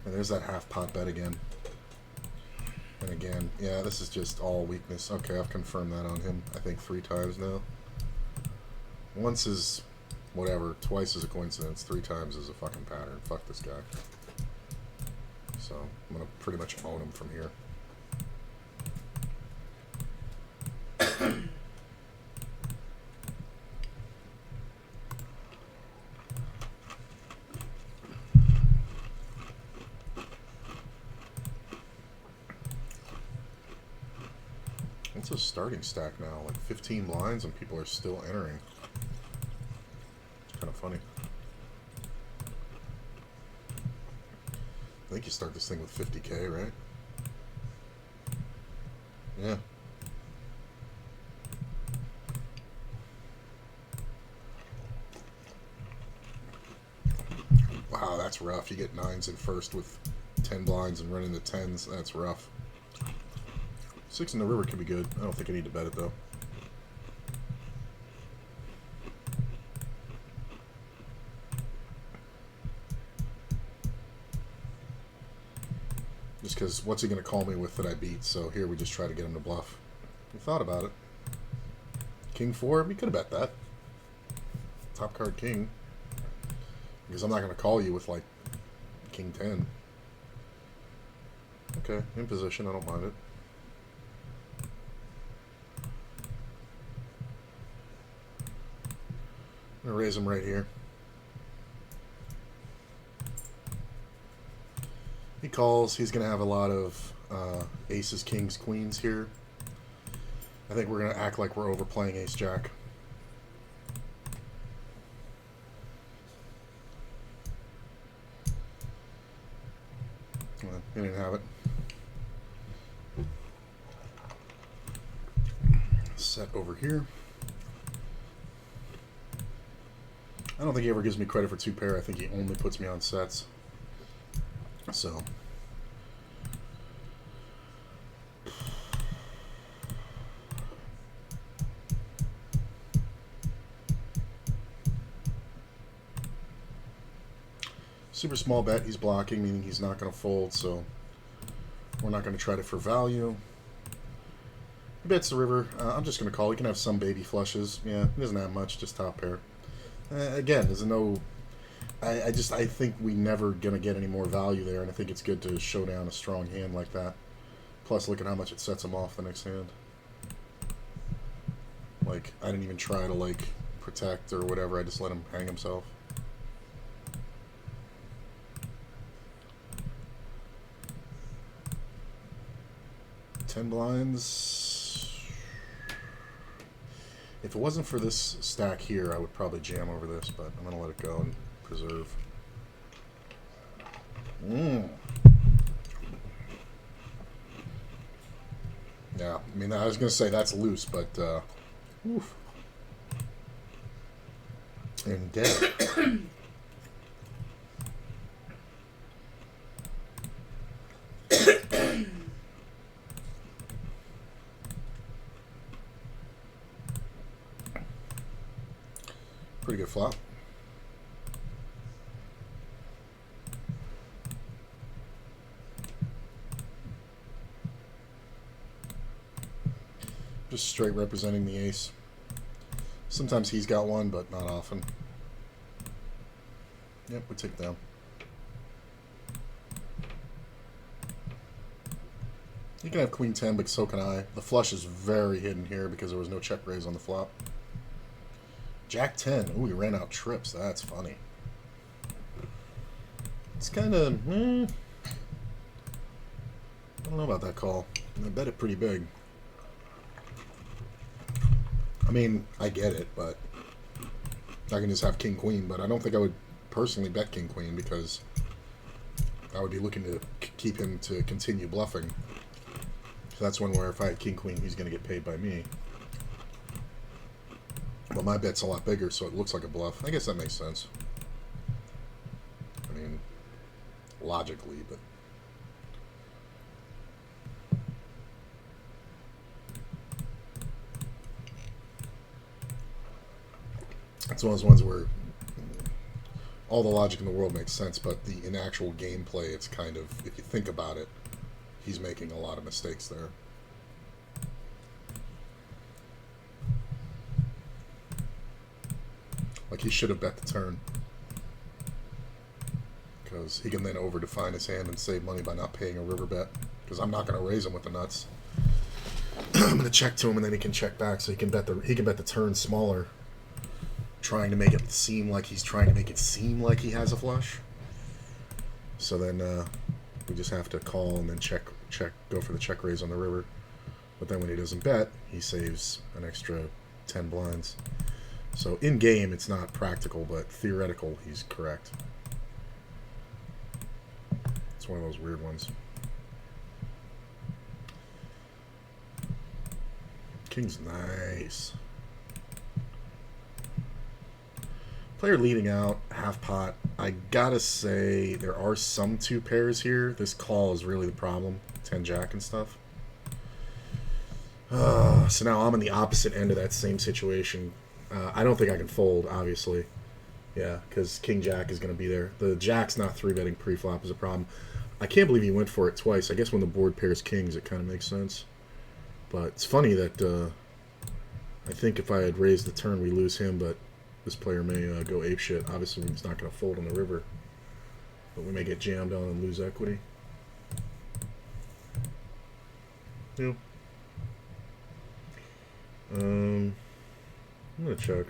And there's that half pot bet again. And again, yeah, this is just all weakness. Okay, I've confirmed that on him, I think 3 times now. Once is whatever, twice is a coincidence, 3 times is a fucking pattern. Fuck this guy. So I'm gonna pretty much own him from here. What's a starting stack now? Like 15 blinds and people are still entering. It's kind of funny. I think you start this thing with 50K, right? Yeah. Wow, that's rough. You get 9s in first with 10 blinds and running the 10s. That's rough. 6 in the river could be good. I don't think I need to bet it, though. Just because what's he going to call me with that I beat? So here we just try to get him to bluff. We thought about it. King 4, we could have bet that. Top card king. Because I'm not going to call you with, like, king 10. Okay, in position, I don't mind it. I'm going to raise him right here. He calls. He's going to have a lot of aces, kings, queens here. I think we're going to act like we're overplaying ace-jack. He didn't have it. Set over here. I don't think he ever gives me credit for 2 pair. I think he only puts me on sets. So. Super small bet. He's blocking, meaning he's not going to fold, so we're not going to try to for value. He bets the river. I'm just going to call. He can have some baby flushes. Yeah, he doesn't have much, just top pair. Again, there's no... I think we never going to get any more value there, and I think it's good to show down a strong hand like that. Plus, look at how much it sets him off the next hand. Like, I didn't even try to, like, protect or whatever. I just let him hang himself. Ten blinds. If it wasn't for this stack here, I would probably jam over this, but I'm going to let it go and preserve. Yeah, I mean, I was going to say that's loose, but oof. And dead. Pretty good flop. Just straight representing the ace. Sometimes he's got one, but not often. Yep, we take down. You can have queen 10, but so can I. The flush is very hidden here because there was no check raise on the flop. Jack 10. Ooh, he ran out trips. That's funny. It's kind of... I don't know about that call. I bet it pretty big. I mean, I get it, but I can just have king queen, but I don't think I would personally bet king queen because I would be looking to keep him to continue bluffing. So that's one where if I had king queen, he's going to get paid by me. But my bet's a lot bigger, so it looks like a bluff. I guess that makes sense. I mean, logically, but... It's one of those ones where all the logic in the world makes sense, but in actual gameplay, it's kind of, if you think about it, he's making a lot of mistakes there. Like, he should have bet the turn. Because he can then over-define his hand and save money by not paying a river bet. Because I'm not going to raise him with the nuts. I'm going to check to him, and then he can check back, so he can bet the turn smaller. Trying to make it seem like he's trying to make it seem like he has a flush. So then we just have to call and then go for the check raise on the river. But then when he doesn't bet, he saves an extra 10 blinds. So in game, it's not practical, but theoretical, he's correct. It's one of those weird ones. King's nice. Player leading out, half pot. I gotta say, there are some two pairs here. This call is really the problem. 10 jack and stuff. So now I'm on the opposite end of that same situation. I don't think I can fold, obviously. Yeah, because king jack is going to be there. The jack's not 3-betting pre-flop is a problem. I can't believe he went for it twice. I guess when the board pairs kings, it kind of makes sense. But it's funny that I think if I had raised the turn, we lose him, but this player may go apeshit. Obviously, he's not going to fold on the river. But we may get jammed on and lose equity. Yep. I'm going to check.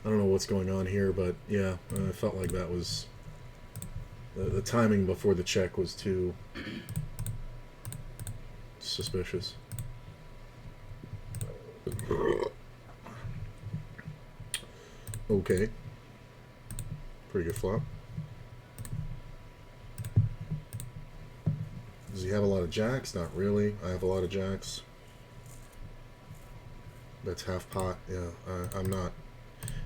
I don't know what's going on here, but yeah, I felt like that was... The timing before the check was too suspicious. Okay. Pretty good flop. Does he have a lot of jacks? Not really. I have a lot of jacks. That's half pot. Yeah, I'm not.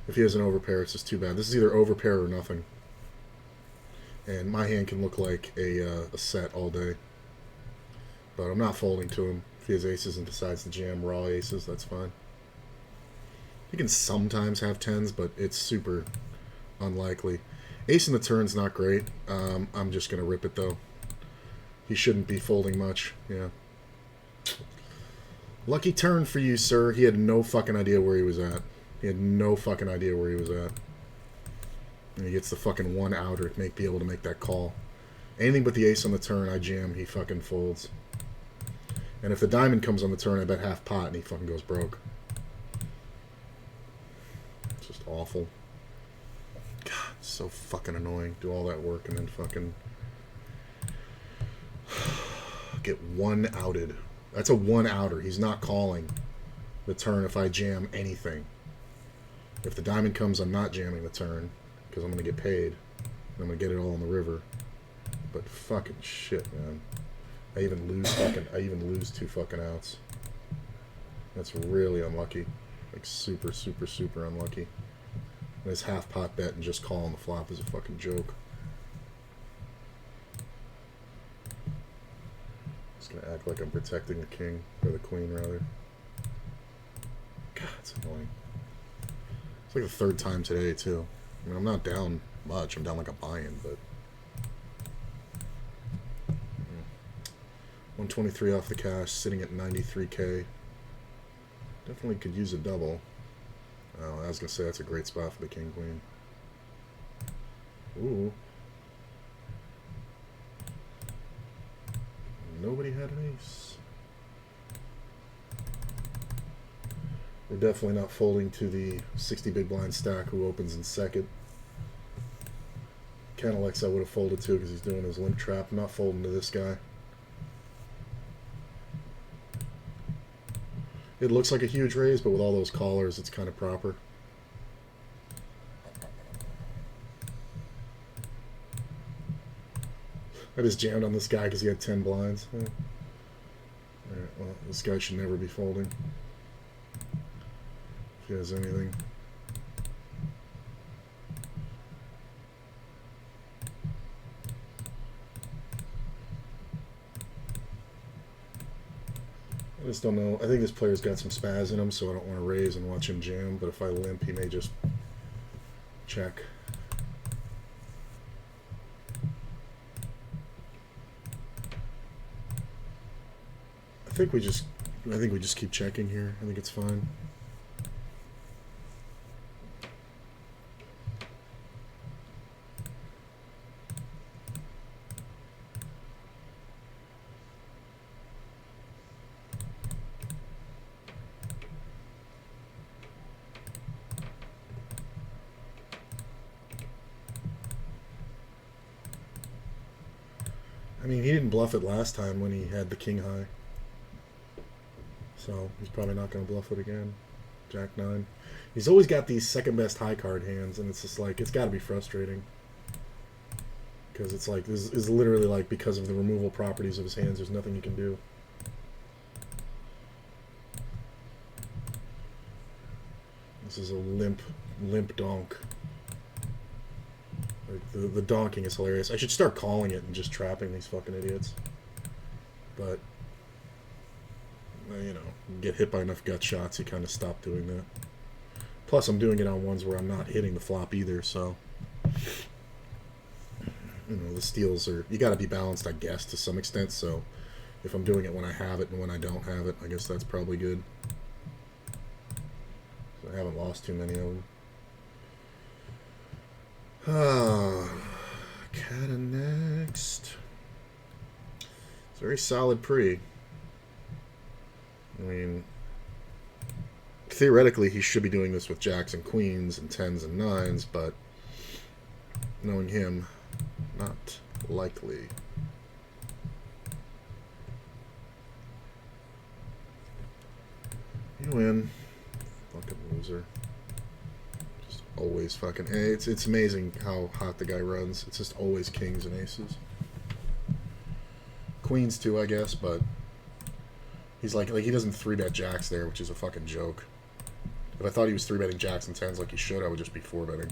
If he has an overpair, it's just too bad. This is either overpair or nothing. And my hand can look like a set all day. But I'm not folding to him. If he has aces and decides to jam raw aces, that's fine. He can sometimes have tens, but it's super unlikely. Ace in the turn's not great. I'm just going to rip it, though. He shouldn't be folding much. Yeah. Lucky turn for you, sir. He had no fucking idea where he was at. He had no fucking idea where he was at. And he gets the fucking one outer to be able to make that call. Anything but the ace on the turn, I jam, he fucking folds. And if the diamond comes on the turn, I bet half pot and he fucking goes broke. It's just awful. God, it's so fucking annoying. Do all that work and then fucking get one outed. That's a one outer. He's not calling the turn if I jam anything. If the diamond comes, I'm not jamming the turn because I'm going to get paid. And I'm going to get it all on the river. But fucking shit, man. I even lose two fucking outs. That's really unlucky. Like super, super, super unlucky. And this half pot bet and just call on the flop is a fucking joke. Just gonna act like I'm protecting the king, or the queen rather. God, it's annoying. It's like the third time today too. I mean, I'm not down much. I'm down like a buy-in, but 123 off the cash, sitting at 93K. Definitely could use a double. Oh, I was going to say that's a great spot for the king queen. Ooh. Nobody had an ace. We're definitely not folding to the 60 big blind stack who opens in second. Cadillacs I would have folded to because he's doing his limp trap. I'm not folding to this guy. It looks like a huge raise, but with all those callers, it's kind of proper. I just jammed on this guy because he had 10 blinds. Alright, well, this guy should never be folding. If he has anything. I just don't know. I think this player's got some spaz in him, so I don't want to raise and watch him jam. But if I limp, he may just check. I think we just keep checking here. I think it's fine. I mean, he didn't bluff it last time when he had the king high. So he's probably not going to bluff it again. Jack 9. He's always got these second best high card hands, and it's just like, it's got to be frustrating. Because it's like, this is literally like, because of the removal properties of his hands, there's nothing you can do. This is a limp donk. Like the donking is hilarious. I should start calling it and just trapping these fucking idiots. But, you know, get hit by enough gut shots, you kind of stop doing that. Plus, I'm doing it on ones where I'm not hitting the flop either, so... You know, the steals are... You gotta be balanced, I guess, to some extent, so... If I'm doing it when I have it and when I don't have it, I guess that's probably good. So I haven't lost too many of them. Cata next. It's a very solid pre. I mean, theoretically, he should be doing this with jacks and queens and tens and nines, but knowing him, not likely. You win. Fucking loser. Just always fucking... It's amazing how hot the guy runs. It's just always kings and aces. Queens too, I guess, but... He's like he doesn't 3-bet jacks there, which is a fucking joke. If I thought he was 3-betting jacks and tens like he should, I would just be 4-betting.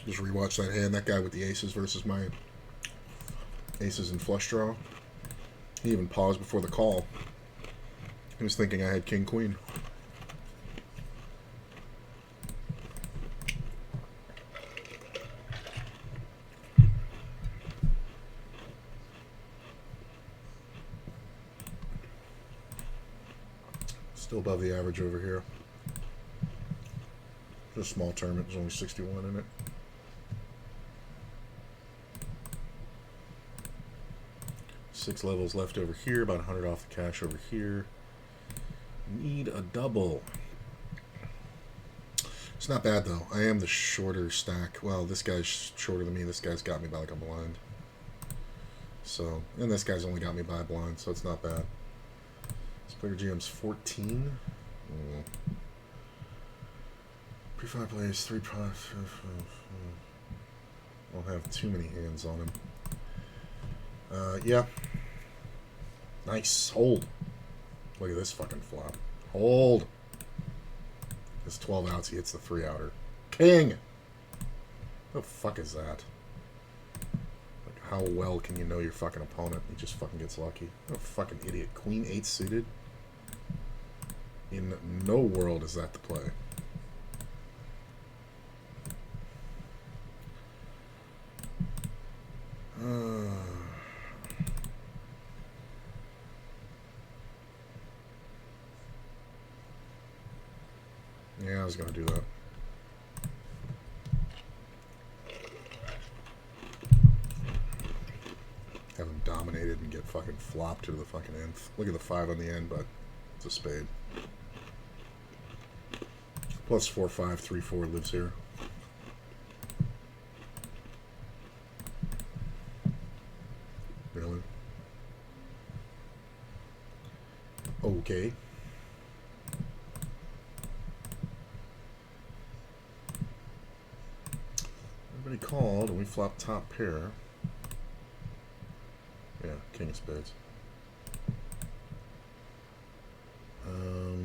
Just rewatch that hand. That guy with the aces versus my aces and flush draw. He even paused before the call. He was thinking I had king queen. Still above the average over here. It's a small tournament. There's only 61 in it. Six levels left over here, about 100 off the cash over here. Need a double. It's not bad though. I am the shorter stack. Well, this guy's shorter than me. This guy's got me by like a blind. So, and this guy's only got me by a blind, so it's not bad. This player GM's 14. Pre-5 plays 3 5. I'll have too many hands on him. Yeah. Nice. Hold. Look at this fucking flop. Hold. This 12 outs, he hits the 3 outer. King! What the fuck is that? Like, how well can you know your fucking opponent? He just fucking gets lucky. What a fucking idiot. Queen 8 suited? In no world is that the play. Yeah, I was gonna do that. Have him dominated and get fucking flopped to the fucking nth. Look at the 5 on the end, but it's a spade. Plus 4-5, 3-4 lives here. Really? Okay. Everybody called, and we flopped top pair. Yeah, king of spades.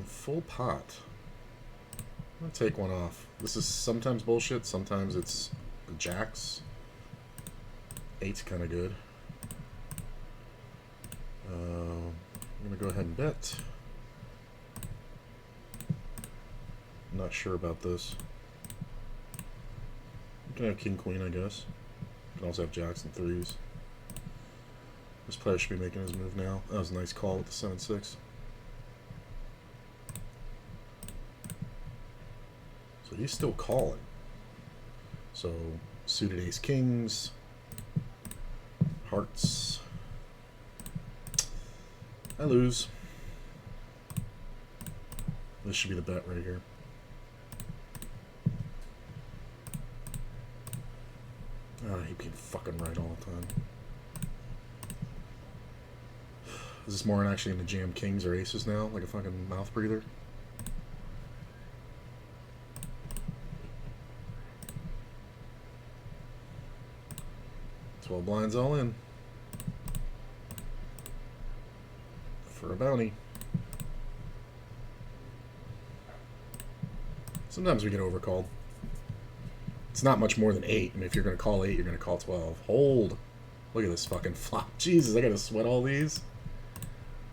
Full pot. I'm gonna take one off. This is sometimes bullshit, sometimes it's jacks. 8's kind of good. I'm gonna go ahead and bet. Not sure about this. You can have king queen, I guess. You can also have jacks and 3s. This player should be making his move now. That was a nice call with the 7-6. So he's still calling. So suited ace kings, hearts. I lose. This should be the bet right here. Oh, I hate being fucking right all the time. Is this more actually into jam kings or aces now? Like a fucking mouth breather? Well, blinds all in. For a bounty. Sometimes we get overcalled. It's not much more than 8. I mean, if you're going to call 8, you're going to call 12. Hold. Look at this fucking flop. Jesus, I got to sweat all these.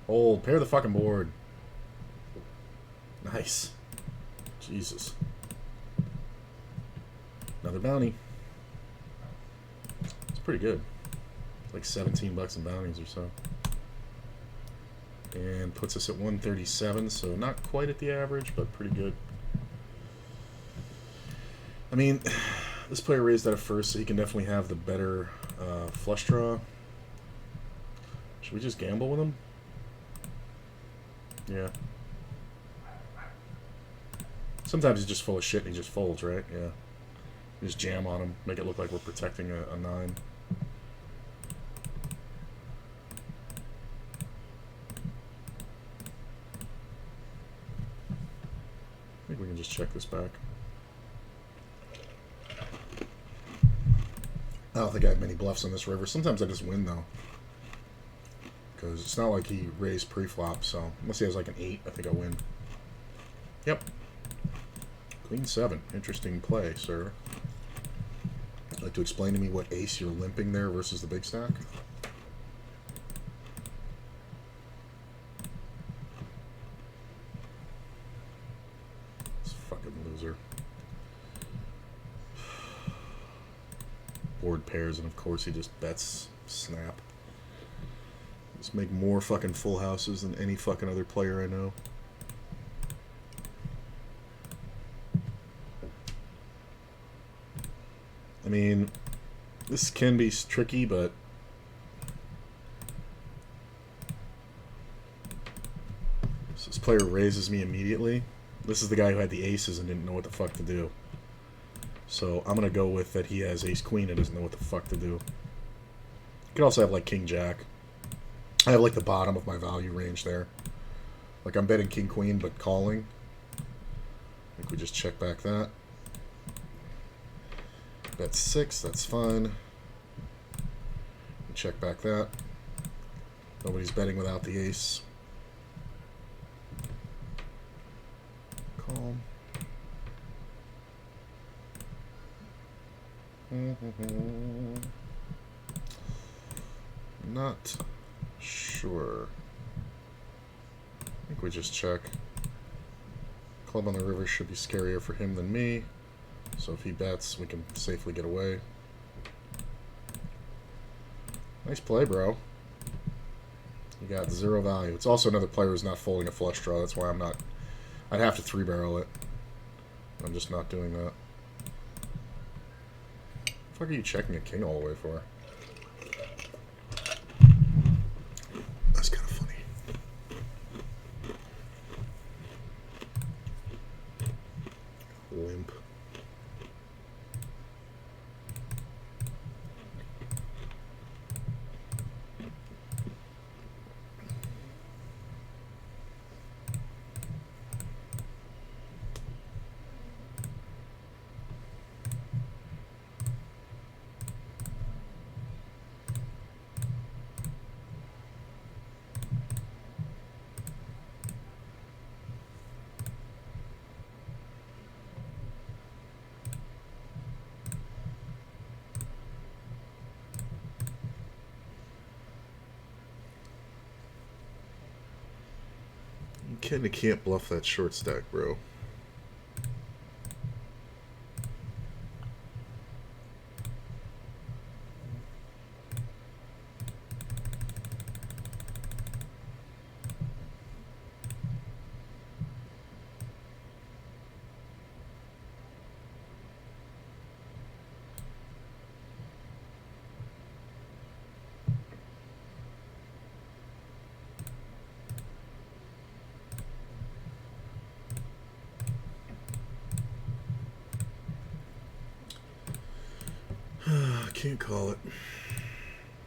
Hold. Pair the fucking board. Nice. Jesus. Another bounty. It's pretty good. It's like 17 bucks in bounties or so. And puts us at 137, so not quite at the average, but pretty good. I mean, this player raised out of first, so he can definitely have the better flush draw. Should we just gamble with him? Yeah. Sometimes he's just full of shit and he just folds, right? Yeah. We just jam on him, make it look like we're protecting a 9. I think we can just check this back. I don't think I have many bluffs on this river. Sometimes I just win, though. Because it's not like he raised pre-flop, so unless he has like an 8, I think I win. Yep. Queen 7. Interesting play, sir. Would you like to explain to me what ace you're limping there versus the big stack? This fucking loser. Board pairs, and of course he just bets snap. Just make more fucking full houses than any fucking other player I know. I mean, this can be tricky, but so this player raises me immediately. This is the guy who had the aces and didn't know what the fuck to do. So I'm going to go with that he has ace-queen and doesn't know what the fuck to do. You could also have like king-jack. I have like the bottom of my value range there. Like I'm betting king-queen but calling. I think we just check back that. Bet 6, that's fine. We check back that. Nobody's betting without the ace. Call. Not sure. I think we just check. Club on the river should be scarier for him than me. So if he bets, we can safely get away. Nice play, bro. You got 0 value. It's also another player who's not folding a flush draw. That's why I'm not... I'd have to 3-barrel it. I'm just not doing that. What the fuck are you checking a king all the way for? That's kind of funny. Limp. You can't bluff that short stack, bro. Can't call it.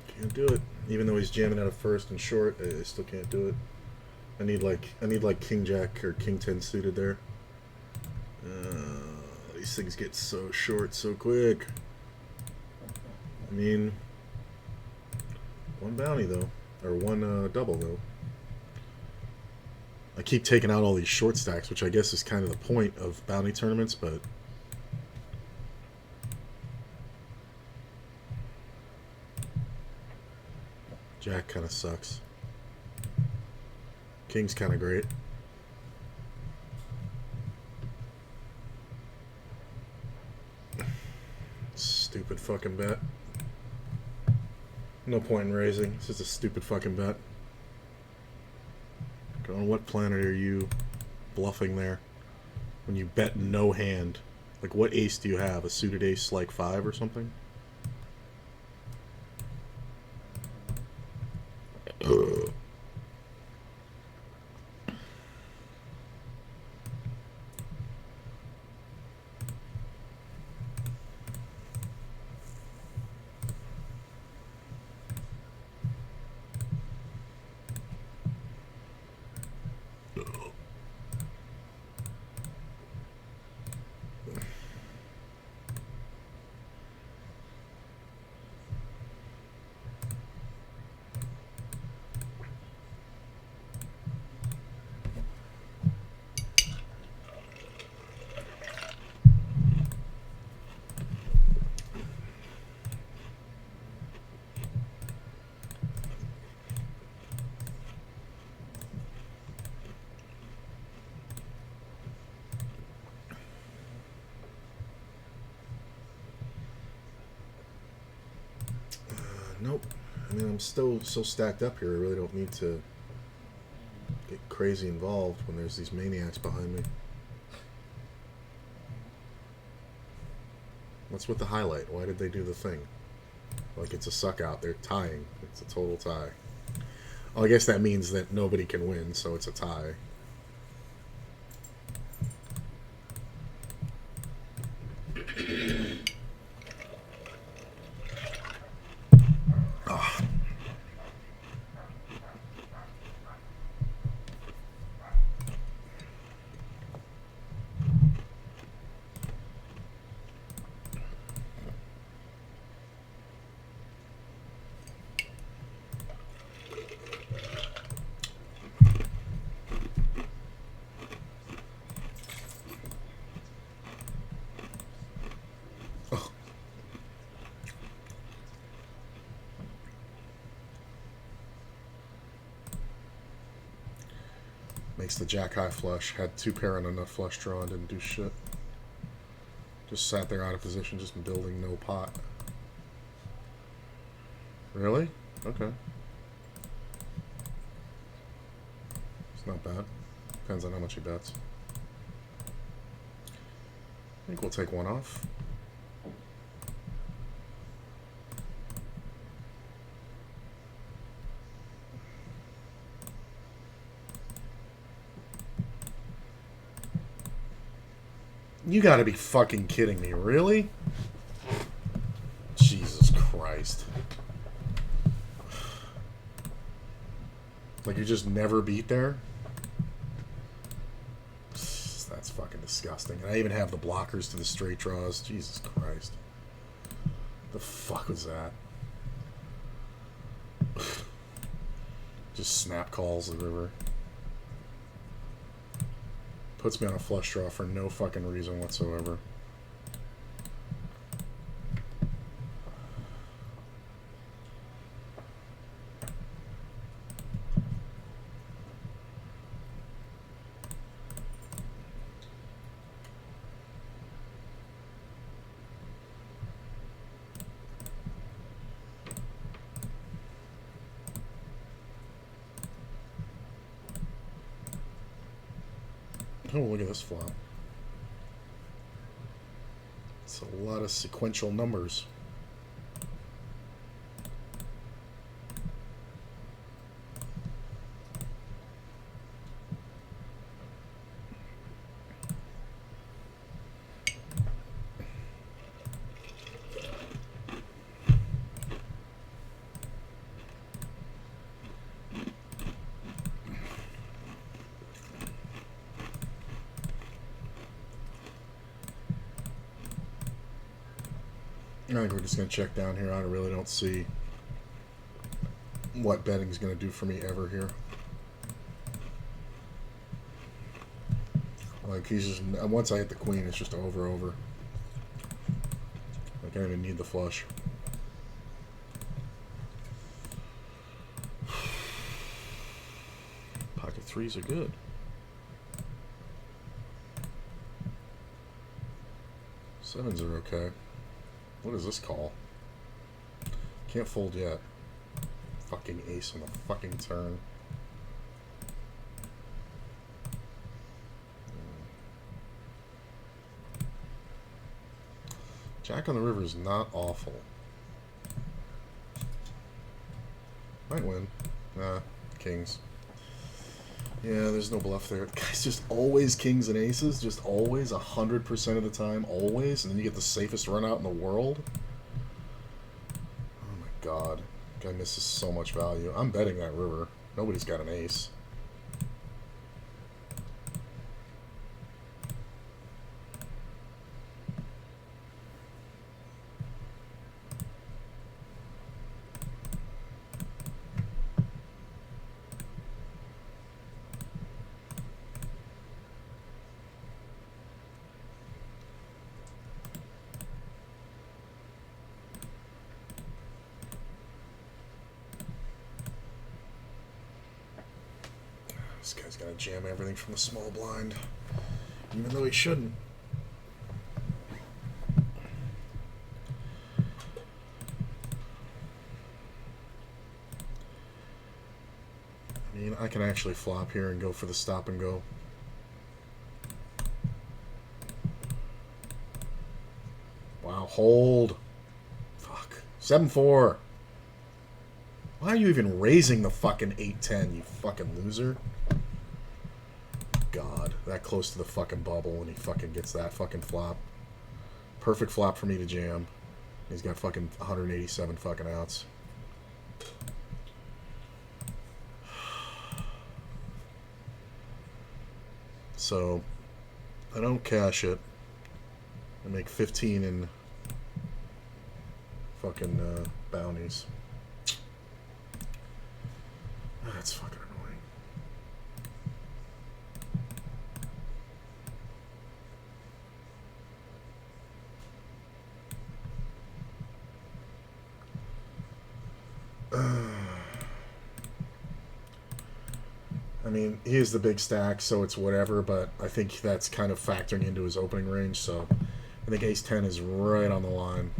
Can't do it. Even though he's jamming out of first and short, I still can't do it. I need like King Jack or King 10 suited there. These things get so short so quick. I mean, one bounty though, or one double though. I keep taking out all these short stacks, which I guess is kind of the point of bounty tournaments, but. Jack kind of sucks. King's kind of great. Stupid fucking bet. No point in raising. It's just a stupid fucking bet. On what planet are you bluffing there? When you bet no hand. Like, what ace do you have? A suited ace like 5 or something? Nope. I mean, I'm still so stacked up here, I really don't need to get crazy involved when there's these maniacs behind me. What's with the highlight? Why did they do the thing? Like it's a suck out. They're tying. It's a total tie. Well, I guess that means that nobody can win, so it's a tie. makes the jack high flush. Had 2 pair on a nut flush draw and didn't do shit. Just sat there out of position, just building no pot. Really? Okay. It's not bad. Depends on how much he bets. I think we'll take one off. You gotta be fucking kidding me, really? Jesus Christ. Like you just never beat there? That's fucking disgusting. And I even have the blockers to the straight draws. Jesus Christ. The fuck was that? Just snap calls the river. Puts me on a flush draw for no fucking reason whatsoever. Oh, look at this flop. It's a lot of sequential numbers. I think we're just going to check down here. I really don't see what betting is going to do for me ever here. Like, he's just... Once I hit the queen, it's just over. Like, I don't even need the flush. Pocket threes are good. Sevens are okay. What is this call? Can't fold yet. Fucking ace on the fucking turn. Jack on the river is not awful. Might win. Nah, kings. Yeah, there's no bluff there. Guys, just always kings and aces. Just always, 100% of the time. Always. And then you get the safest run out in the world. Oh my god. Guy misses so much value. I'm betting that river. Nobody's got an ace. This guy's gonna jam everything from the small blind, even though he shouldn't. I mean, I can actually flop here and go for the stop and go. Wow, hold. Fuck. 7-4. Why are you even raising the fucking 8-10, you fucking loser? God, that close to the fucking bubble, and he fucking gets that fucking flop. Perfect flop for me to jam. He's got fucking 187 fucking outs. So, I don't cash it. I make 15 in fucking bounties. That's fucking annoying. I mean, he is the big stack, so it's whatever, but I think that's kind of factoring into his opening range, so I think ace-10 is right on the line.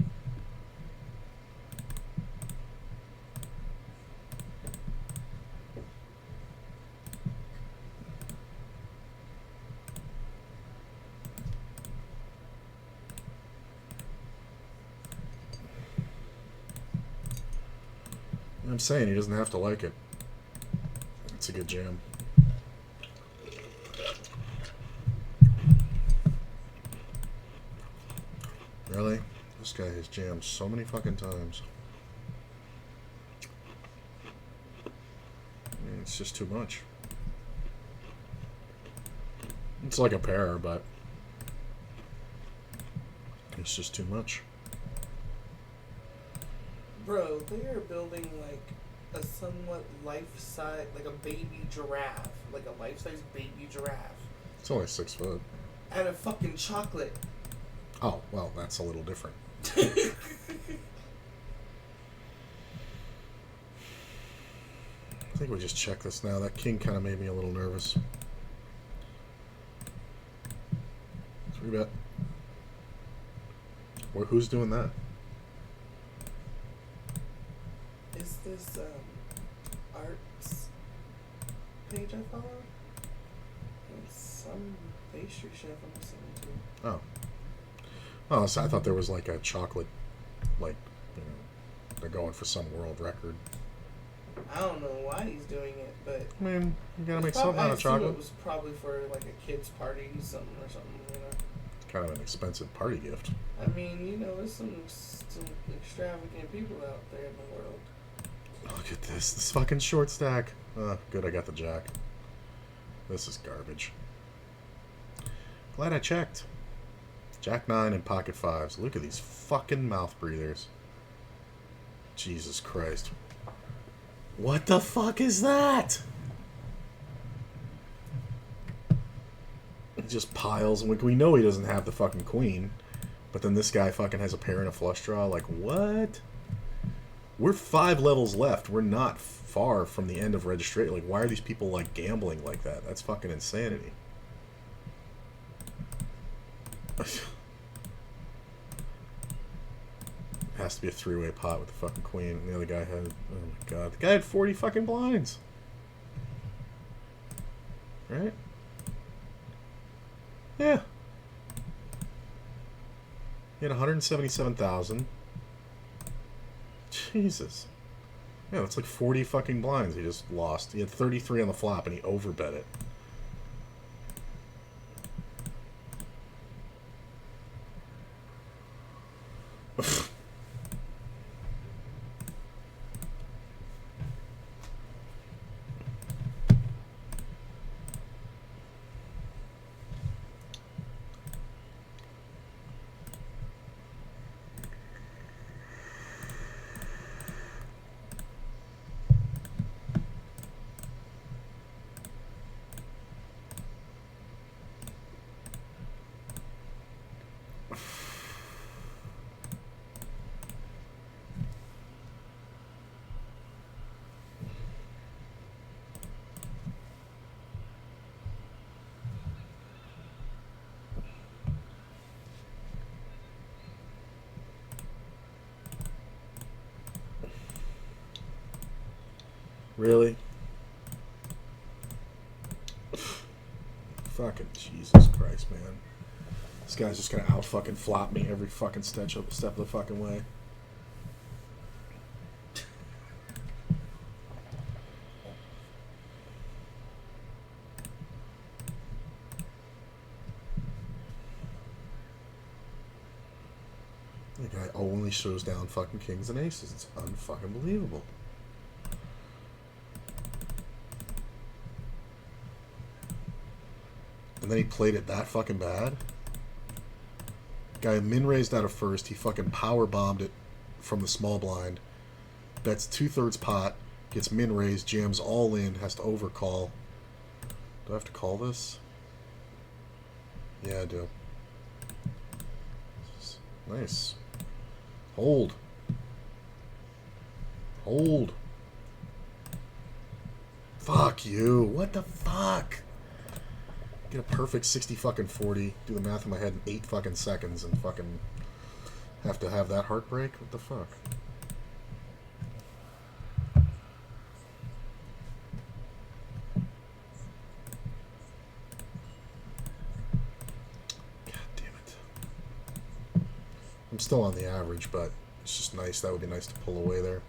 I'm saying he doesn't have to like it. It's a good jam. Really? This guy has jammed so many fucking times. I mean, it's just too much. It's like a pair, but it's just too much. Bro, they are building like a somewhat life-size, like a baby giraffe, like a life-size baby giraffe. It's only 6 foot. Out of fucking chocolate. Oh, well, that's a little different. I think we just check this now. That king kind of made me a little nervous. 3-bet. Well, who's doing that? Is this arts page I follow? It's some pastry chef I'm listening to. Oh. Oh, so I thought there was like a chocolate, like, you know, they're going for some world record. I don't know why he's doing it, but I mean, you gotta make something out of chocolate. It was probably for like a kid's party, something, you know. It's kind of an expensive party gift. I mean, you know, there's some extravagant people out there in the world. Look at this fucking short stack. Good, I got the jack. This is garbage. Glad I checked. Jack 9 and pocket 5s. Look at these fucking mouth breathers. Jesus Christ. What the fuck is that? He just piles, and we know he doesn't have the fucking queen, but then this guy fucking has a pair and a flush draw. Like, what? We're 5 levels left. We're not far from the end of registration. Like, why are these people, like, gambling like that? That's fucking insanity. Has to be a 3-way pot with the fucking queen. And the other guy had, oh my god, the guy had 40 fucking blinds. Right? Yeah. He had 177,000. Jesus. Yeah, that's like 40 fucking blinds he just lost. He had 33 on the flop and he overbet it. Really? Fucking Jesus Christ, man. This guy's just gonna out fucking flop me every fucking step of the fucking way. The guy only shows down fucking kings and aces. It's unfucking believable. And then he played it that fucking bad. Guy min-raised out of first. He fucking power bombed it from the small blind. Bets 2/3 pot. Gets min-raised. Jams all in. Has to overcall. Do I have to call this? Yeah, I do. Nice. Hold. Hold. Fuck you. What the fuck? Get a perfect 60 fucking 40. Do the math in my head in 8 fucking seconds and fucking have to have that heartbreak? What the fuck? God damn it. I'm still on the average, but it's just nice. That would be nice to pull away there.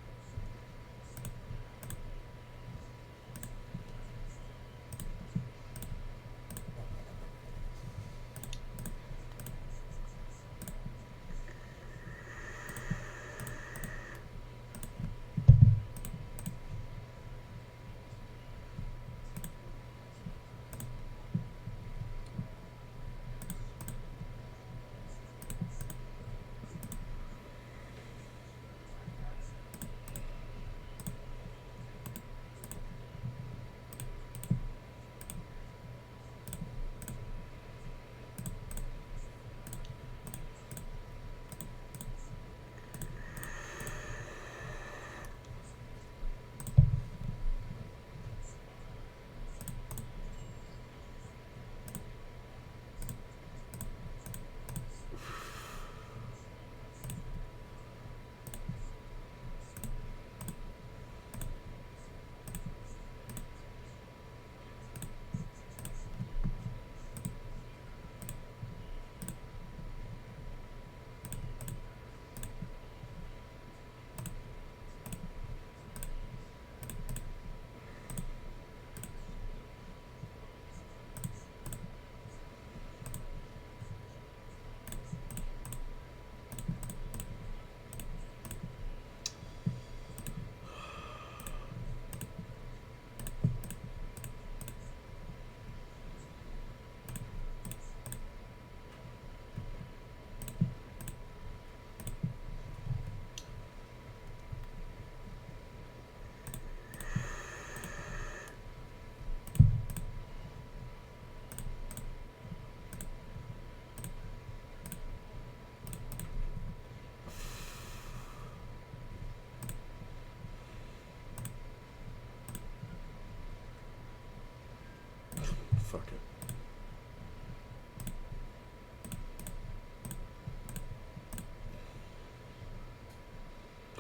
Fuck it.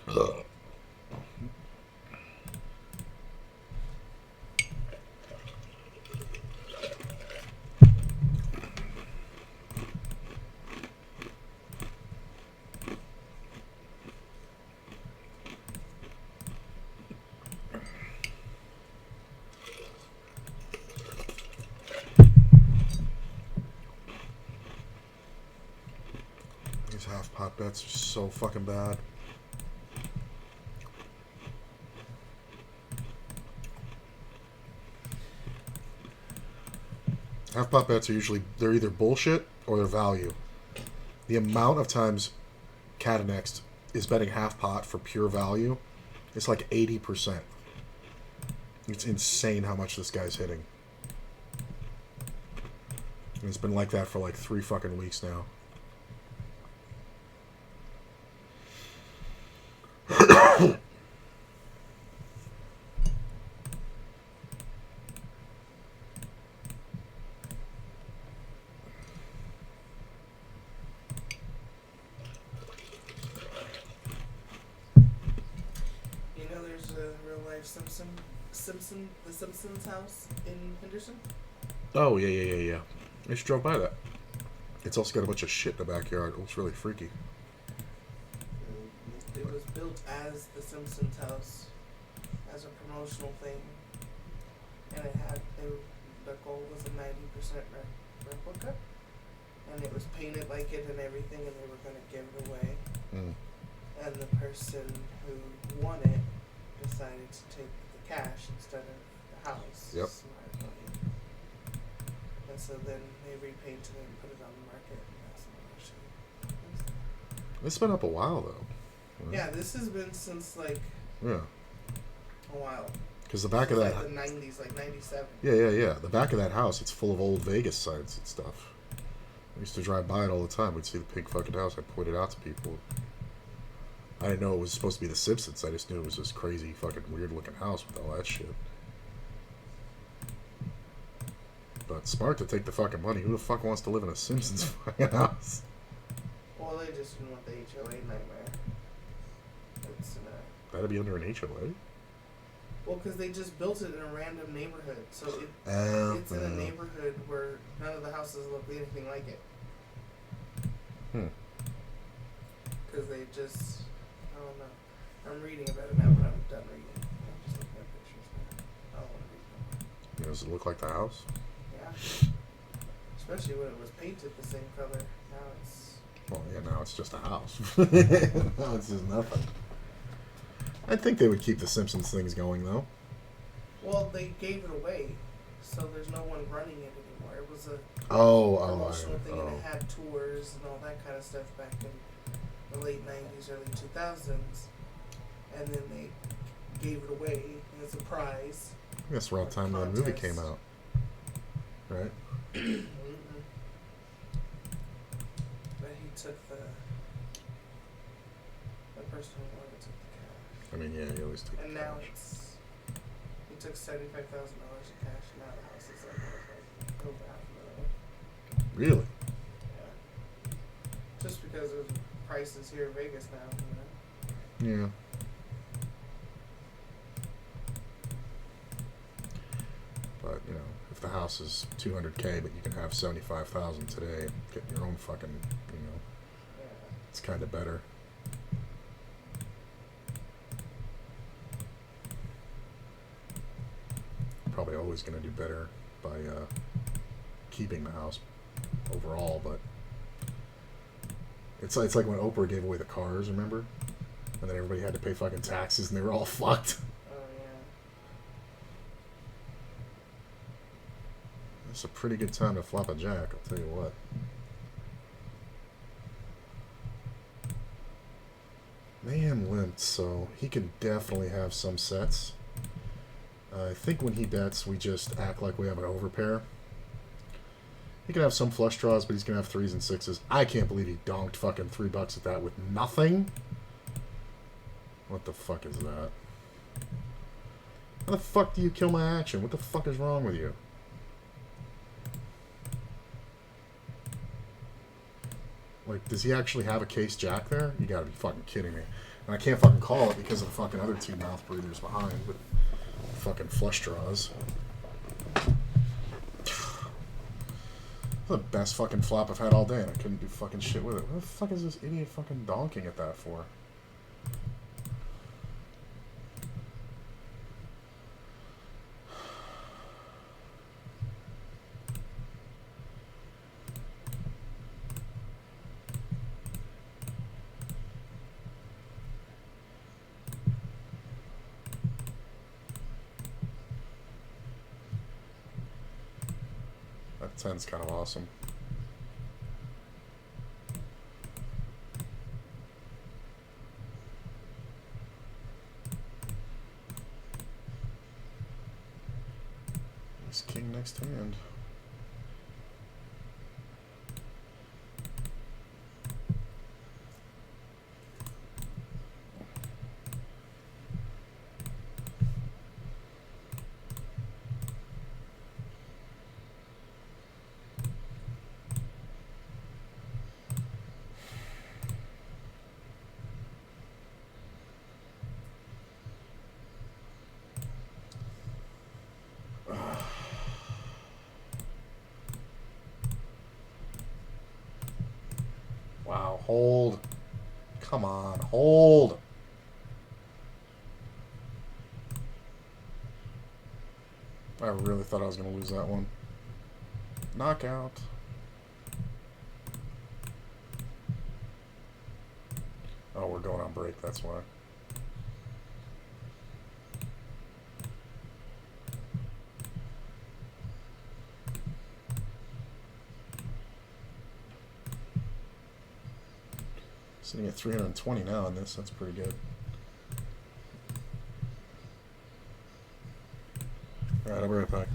Ugh. These half pot bets are so fucking bad. Half pot bets are usually, they're either bullshit or they're value. The amount of times Catanext is betting half pot for pure value, it's like 80%. It's insane how much this guy's hitting. And it's been like that for like 3 fucking weeks now. The Simpsons house in Henderson. Oh, yeah. I just drove by that. It's also got a bunch of shit in the backyard. It looks really freaky. It was built as the Simpsons house, as a promotional thing. And the goal was a 90% replica. And it was painted like it and everything, and they were going to give it away. Mm. And the person who won it decided to take the cash instead of the house. Yep. Smart money. And so then they repainted it and put it on the market. And that's some other shit. It's been up a while, though. Right? Yeah, this has been since, like, Yeah. a while. Because the back of that... like the 90s, like 97. Yeah. The back of that house, it's full of old Vegas signs and stuff. I used to drive by it all the time. We'd see the pink fucking house. I'd point it out to people. I didn't know it was supposed to be the Simpsons. I just knew it was this crazy fucking weird looking house with all that shit. But smart to take the fucking money. Who the fuck wants to live in a Simpsons fucking house? Well, they just didn't want the HOA nightmare. It's That'd be under an HOA? well, because they just built it in a random neighborhood, so it's in a neighborhood where none of the houses look anything like it. Because they just, I don't know. I'm reading about it now, but I'm done reading. I'm just looking at pictures now. I don't want to read them. Does it look like the house? Yeah. Especially when it was painted the same color. Now it's... Well, yeah, now it's just a house. Now it's just nothing. I think they would keep the Simpsons things going, though. Well, they gave it away, so there's no one running it anymore. It was a promotional thing, and it had tours and all that kind of stuff back in the late 90s, early 2000s. And then they gave it away as a prize. I guess around the time the movie came out. Right? Mm-hmm. But he took the person who wanted to took the cash. I mean, yeah, he always took And the now cash. he took $75,000 in cash, and now the house is like over $500,000. Really? Yeah. Just because of prices here in Vegas now, Yeah. But, you know, if the house is $200K, but you can have $75,000 today, getting your own fucking, you know, it's kind of better. Probably always going to do better by keeping the house overall, but it's like when Oprah gave away the cars, remember? And then everybody had to pay fucking taxes and they were all fucked. It's a pretty good time to flop a jack, I'll tell you what. Mayhem limped, so he can definitely have some sets. I think when he bets, we just act like we have an overpair. He can have some flush draws, but he's going to have 3s and 6s. I can't believe he donked fucking $3 at that with nothing. What the fuck is that? How the fuck do you kill my action? What the fuck is wrong with you? Like, does he actually have a case jack there? You gotta be fucking kidding me. And I can't fucking call it because of the fucking other 2 mouth breathers behind, but fucking flush draws. The best fucking flop I've had all day, and I couldn't do fucking shit with it. What the fuck is this idiot fucking donking at that for? That 10's kind of awesome. Ace king next hand. Wow, hold. Come on, hold. I really thought I was going to lose that one. Knockout. Oh, we're going on break, that's why. Sitting at 320 now on this, that's pretty good. Alright, I'll be right back.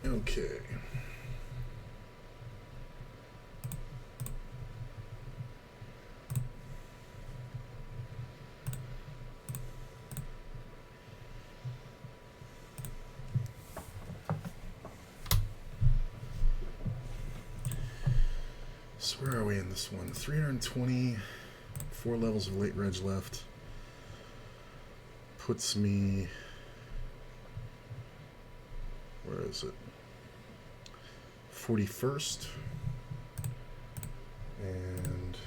Okay. So where are we in this one? 320, 4 levels of late reg left. Puts me, where is it? 41st. And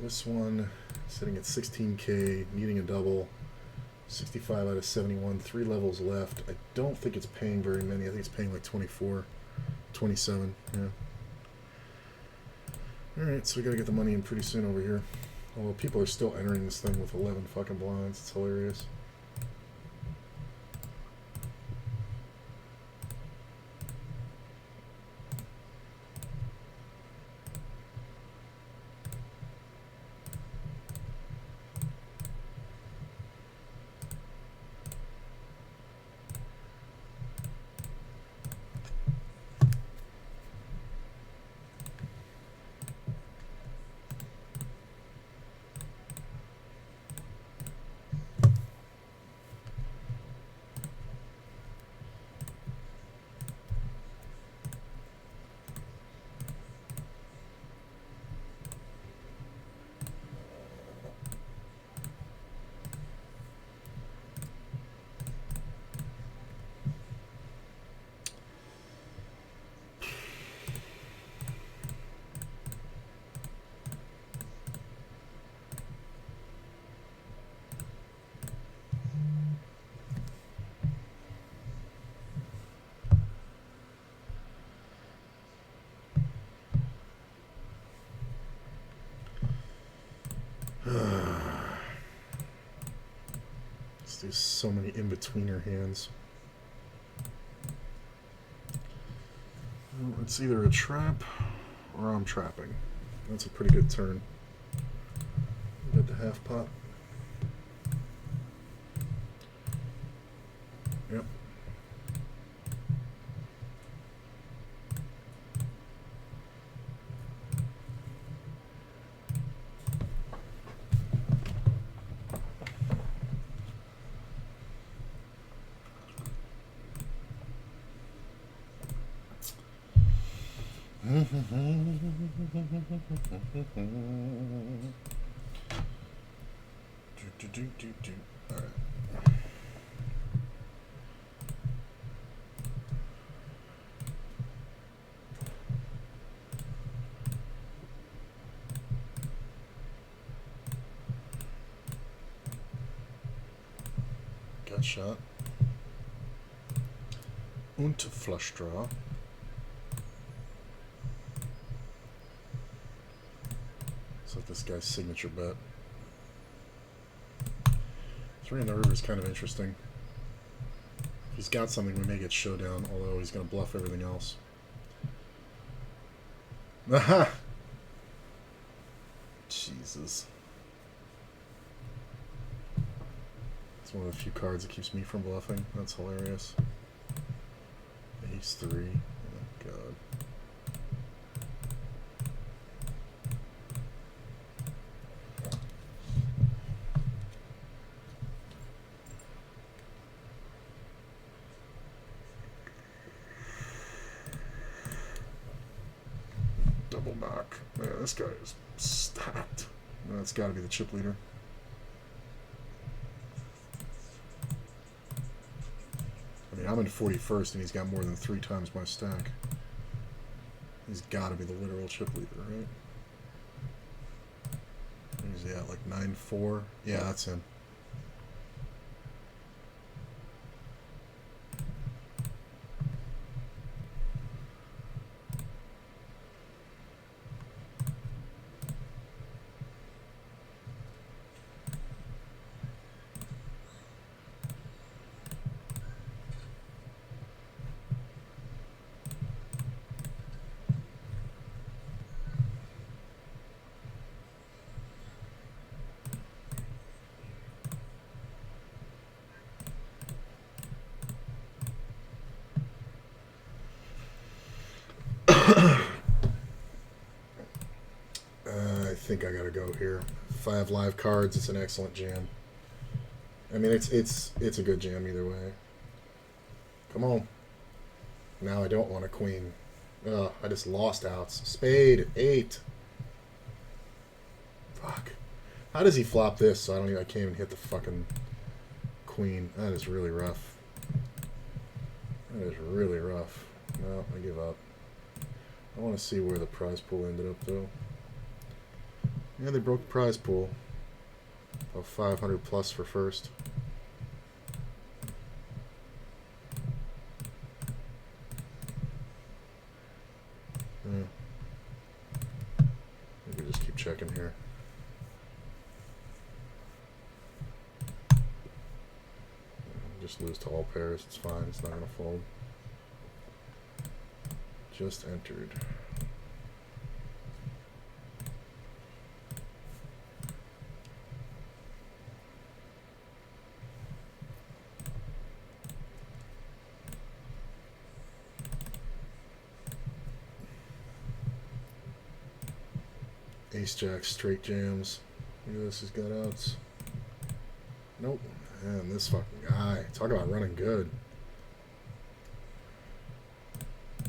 this one sitting at 16K, needing a double. 65 out of 71, 3 levels left. I don't think it's paying very many. I think it's paying like 24, 27, yeah. Alright, so we gotta get the money in pretty soon over here. Although people are still entering this thing with 11 fucking blinds. It's hilarious. There's so many in-betweener hands. Well, it's either a trap or I'm trapping. That's a pretty good turn. Got the half pot. Yep. All right. Got shot. Und flush draw. So this guy's signature bet. 3 on the river is kind of interesting. If he's got something, we may get showdown, although he's going to bluff everything else. Aha! Jesus. It's one of the few cards that keeps me from bluffing. That's hilarious. Ace 3. Oh, God. Double knock. Man, this guy is stacked. That's got to be the chip leader. I mean, I'm in 41st and he's got more than 3 times my stack. He's got to be the literal chip leader, right? Who's he at, like 9-4? Yeah, that's him. I think I gotta go here. If I have live cards, it's an excellent jam. I mean, it's a good jam either way. Come on. Now I don't want a queen. Ugh, I just lost outs. Spade, 8. Fuck. How does he flop this so I can't even hit the fucking queen? That is really rough. That is really rough. No, I give up. I want to see where the prize pool ended up, though. Yeah, they broke the prize pool. About 500 plus for first. Yeah. We can just keep checking here. Just lose to all pairs. It's fine. It's not going to fold. Just entered. Ace Jack straight jams. Look at this, he's got outs. Nope. Man, this fucking guy. Talk about running good.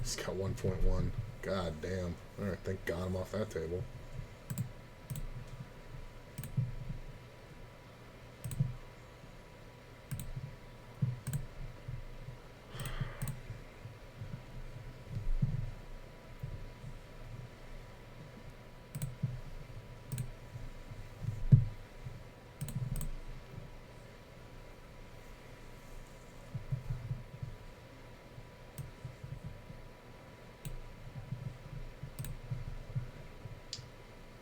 He's got 1.1. God damn. Alright, thank God I'm off that table.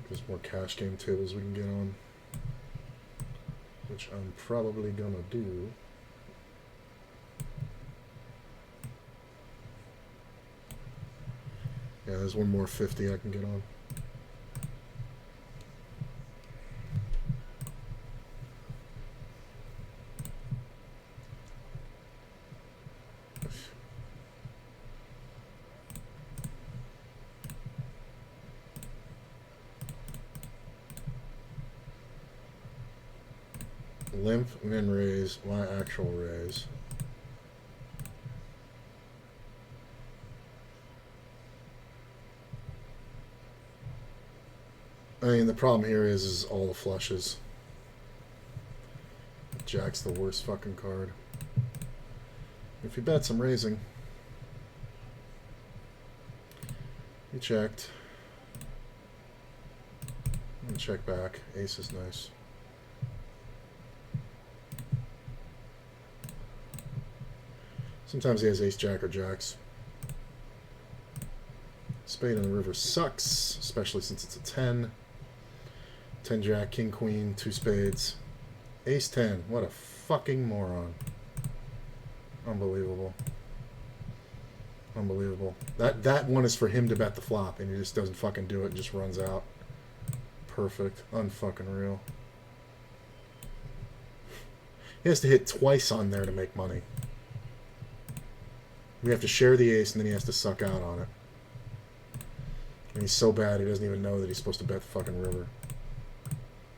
There's more cash game tables we can get on, which I'm probably gonna do. Yeah, there's one more 50 I can get on. Limp, min raise, why actual raise? I mean, the problem here is all the flushes. Jack's the worst fucking card. If he bets, I'm raising. He checked. I'm gonna check back. Ace is nice. Sometimes he has ace jack or jacks. Spade on the river sucks, especially since it's a 10. 10 jack, king queen, 2 spades. Ace 10. What a fucking moron. Unbelievable. Unbelievable. That one is for him to bet the flop, and he just doesn't fucking do it and just runs out. Perfect. Unfucking real. He has to hit twice on there to make money. We have to share the ace, and then he has to suck out on it. And he's so bad, he doesn't even know that he's supposed to bet the fucking river.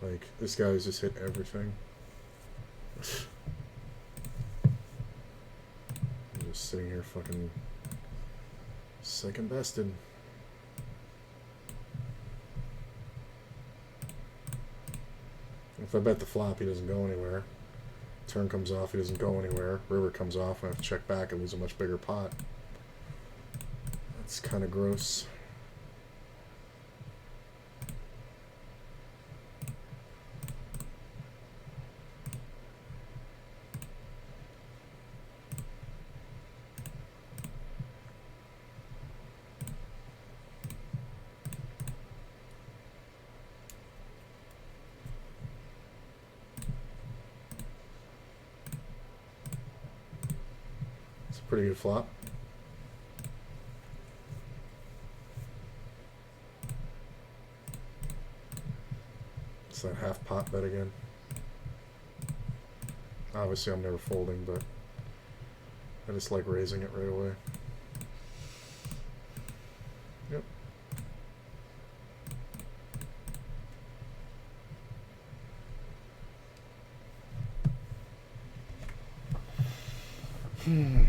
Like, this guy's just hit everything. I'm just sitting here fucking second bested. If I bet the flop, he doesn't go anywhere. Turn comes off, he doesn't go anywhere. River comes off, I have to check back and lose a much bigger pot. That's kind of gross. Pretty good flop. It's that half pot bet again. Obviously I'm never folding, but I just like raising it right away. Because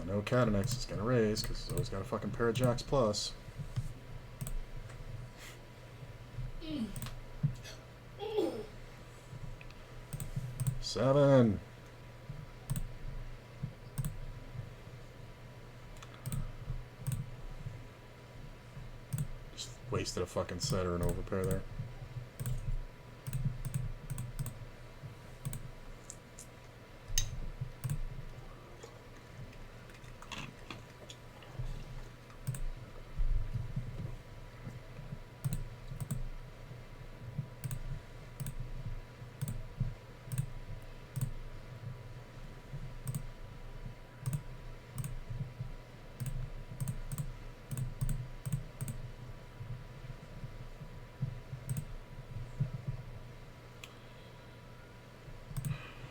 I know Catanex is going to raise, because he's always got a fucking pair of jacks plus. Seven. Just wasted a fucking set or an overpair there.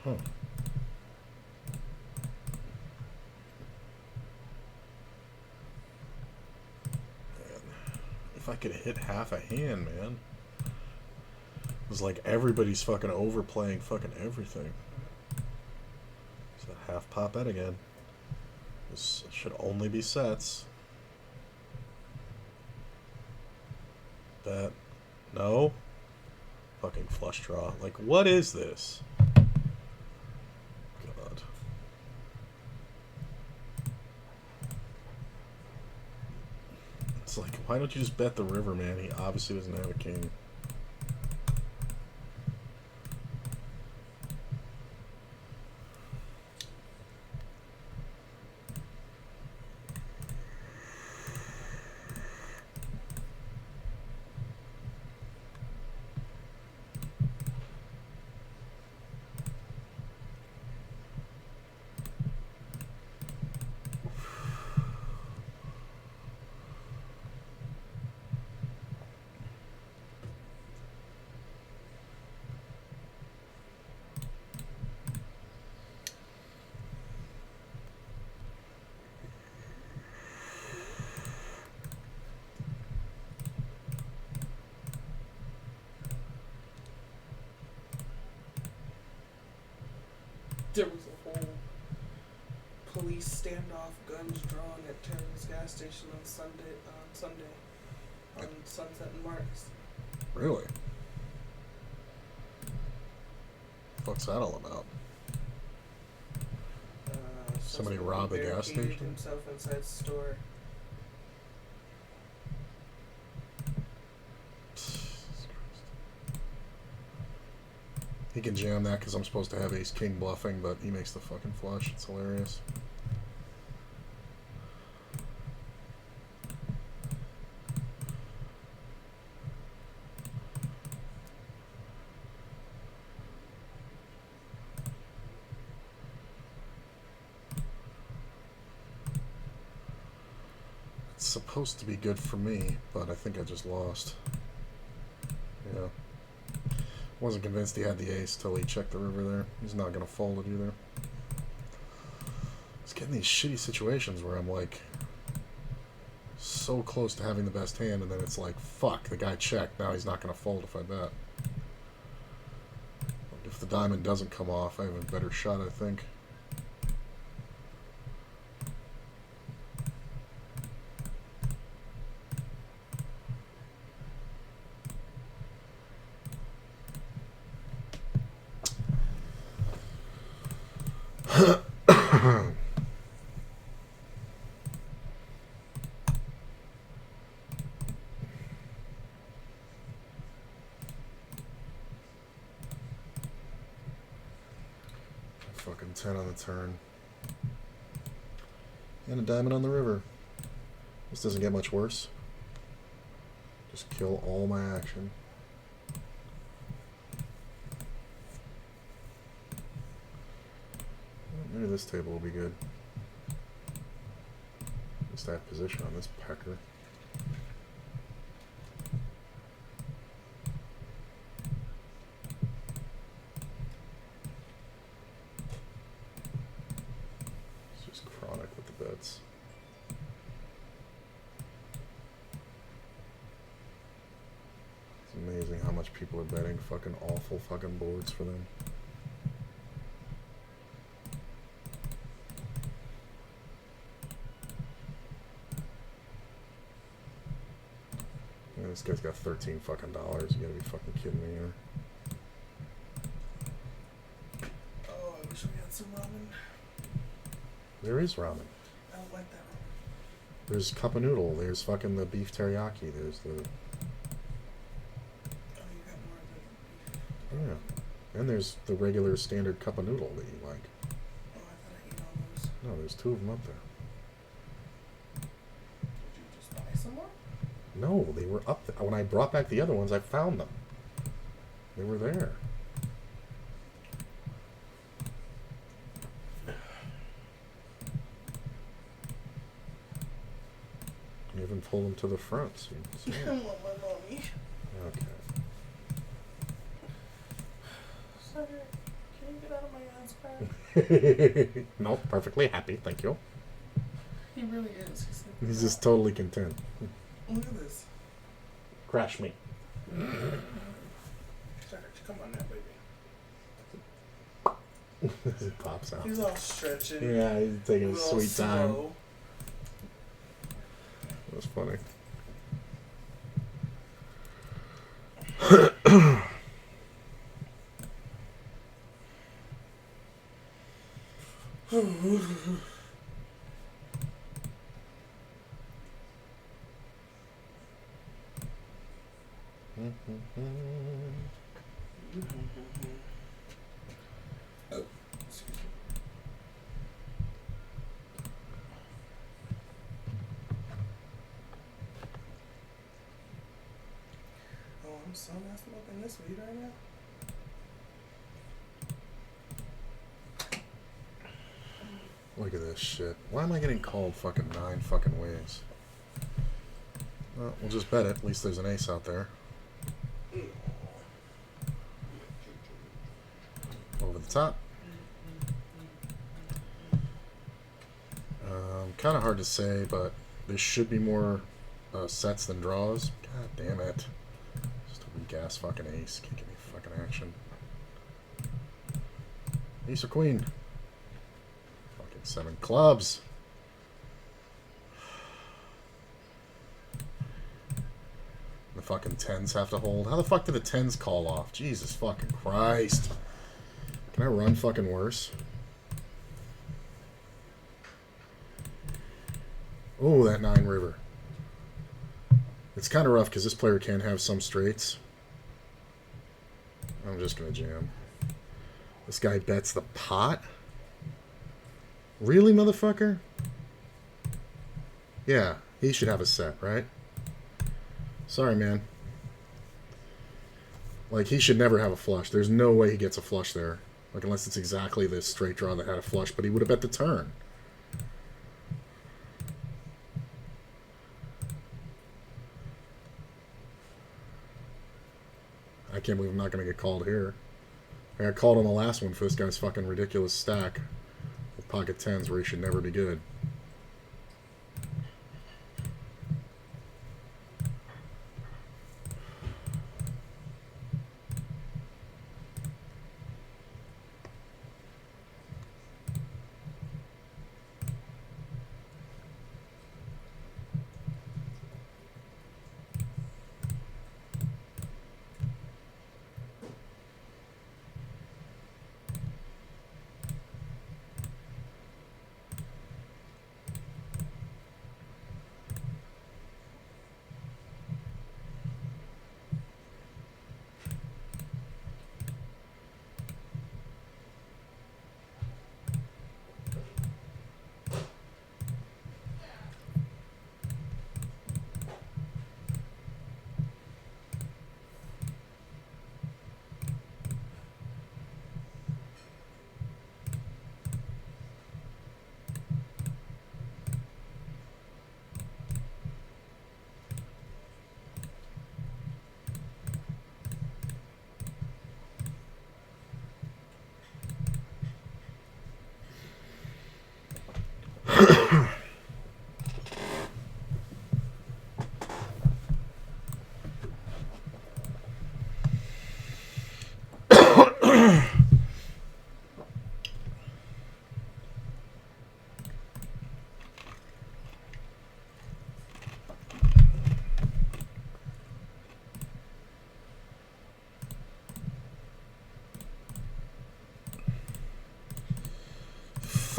Huh. If I could hit half a hand, man. It was like everybody's fucking overplaying fucking everything. It's that half pop bet again. This should only be sets. Bet. No. Fucking flush draw. Like, what is this? God. It's like, why don't you just bet the river, man? He obviously doesn't have a king. There was a whole police standoff, guns drawn at Tourney's gas station on Sunday, on Sunset and Marks. Really? What's that all about? Somebody robbed the gas station? Himself inside the store. He can jam that because I'm supposed to have ace king bluffing, but he makes the fucking flush. It's hilarious. It's supposed to be good for me, but I think I just lost. Yeah. Wasn't convinced he had the ace till he checked the river there. He's not going to fold it either. It's getting these shitty situations where I'm like so close to having the best hand, and then it's like, fuck, the guy checked. Now he's not going to fold if I bet. If the diamond doesn't come off, I have a better shot, I think. Fucking 10 on the turn. And a diamond on the river. This doesn't get much worse. Just kill all my action. Maybe this table will be good. Just have position on this pecker. Bets. It's amazing how much people are betting fucking awful fucking boards for them. Yeah, this guy's got 13 fucking dollars. You gotta be fucking kidding me here. Oh, I wish we had some ramen. There is ramen. I don't like that ramen. There's cup of noodle. There's fucking the beef teriyaki. There's the... Oh, you got more of the beef. Yeah. And there's the regular standard cup of noodle that you like. Oh, I thought I ate all those. No, there's 2 of them up there. Did you just buy some more? No, they were up there. When I brought back the other ones, I found them. They were there. You even pulled them to the front. So you can see I them. want my mommy. Okay. Sorry, can you get out of my ass crack? Nope, perfectly happy, thank you. He really is. He's just totally content. Look at this. Crash me. Sorry, come on now, baby. It pops out. He's all stretching. Yeah, he's taking He's his all sweet time. slow. That was funny. Oh, excuse me. Oh, I'm so not smoking this weed right now. Look at this shit. Why am I getting called fucking 9 fucking ways? Well, we'll just bet it. At least there's an ace out there. Over the top. Kind of hard to say, but there should be more sets than draws. God damn it. Just a weak ass fucking ace. Can't give me fucking action. Ace or queen? Fucking 7 clubs. The fucking 10s have to hold. How the fuck did the 10s call off? Jesus fucking Christ. Can I run fucking worse? Oh, that 9 river. It's kind of rough because this player can have some straights. I'm just going to jam. This guy bets the pot? Really, motherfucker? Yeah, he should have a set, right? Sorry, man. Like, he should never have a flush. There's no way he gets a flush there. Like, unless it's exactly this straight draw that had a flush, but he would have bet the turn. I can't believe I'm not going to get called here. I got called on the last one for this guy's fucking ridiculous stack with pocket 10s where he should never be good.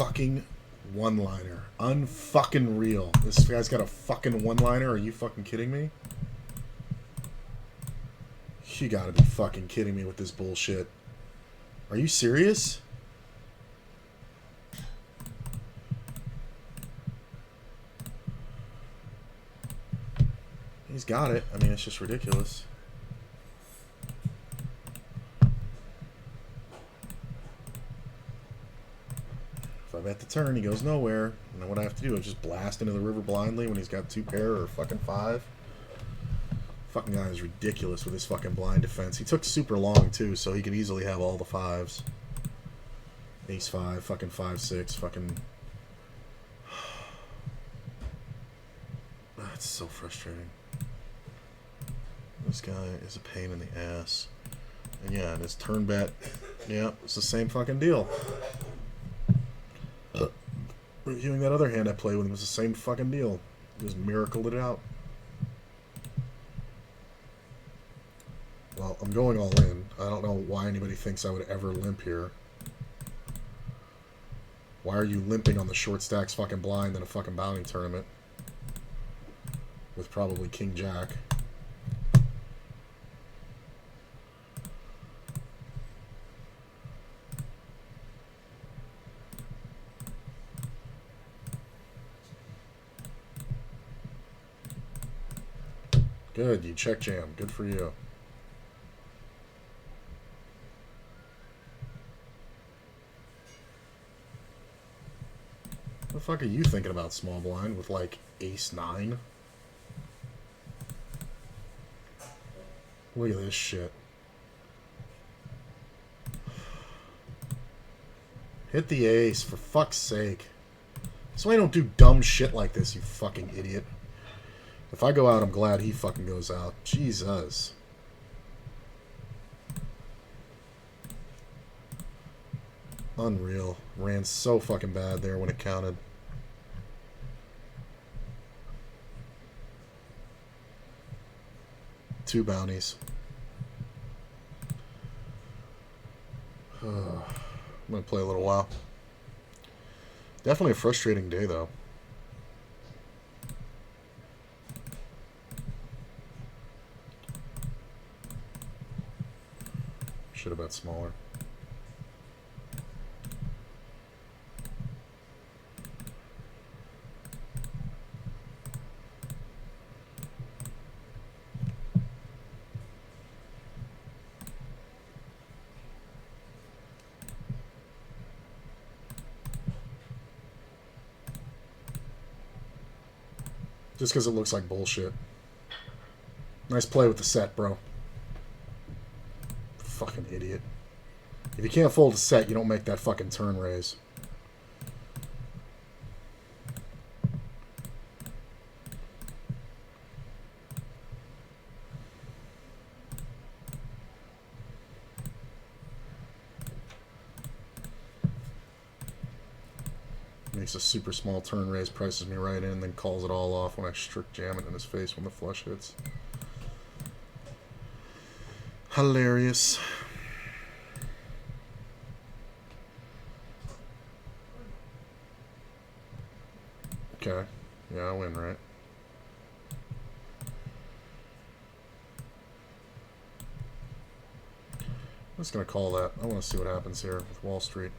fucking one-liner. Unfucking real. This guy's got a fucking one-liner. Are you fucking kidding me? You gotta be fucking kidding me with this bullshit. Are you serious? He's got it. I mean, it's just ridiculous. If I bet the turn, he goes nowhere. And then what I have to do is just blast into the river blindly when he's got 2 pair or fucking 5. Fucking guy is ridiculous with his fucking blind defense. He took super long, too, so he could easily have all the 5s. Ace 5, fucking 5, 6, fucking... That's so frustrating. This guy is a pain in the ass. And yeah, and his turn bet, yeah, it's the same fucking deal. Reviewing that other hand I played with him was the same fucking deal. Just miracled it out. Well, I'm going all in. I don't know why anybody thinks I would ever limp here. Why are you limping on the short stacks fucking blind in a fucking bounty tournament? With probably King Jack. Good, you check jam. Good for you. What the fuck are you thinking about small blind with like ace 9? Look at this shit. Hit the ace, for fuck's sake. That's why I don't do dumb shit like this, you fucking idiot. If I go out, I'm glad he fucking goes out. Jesus. Unreal. Ran so fucking bad there when it counted. Two bounties. I'm gonna play a little while. Definitely a frustrating day, though. Should have bet smaller. Just because it looks like bullshit. Nice play with the set, bro. Fucking idiot. If you can't fold a set, you don't make that fucking turn raise. Makes a super small turn raise, prices me right in, then calls it all off when I strict jam it in his face when the flush hits. Hilarious. Okay. Yeah, I win, right? I'm just going to call that. I want to see what happens here with Wall Street.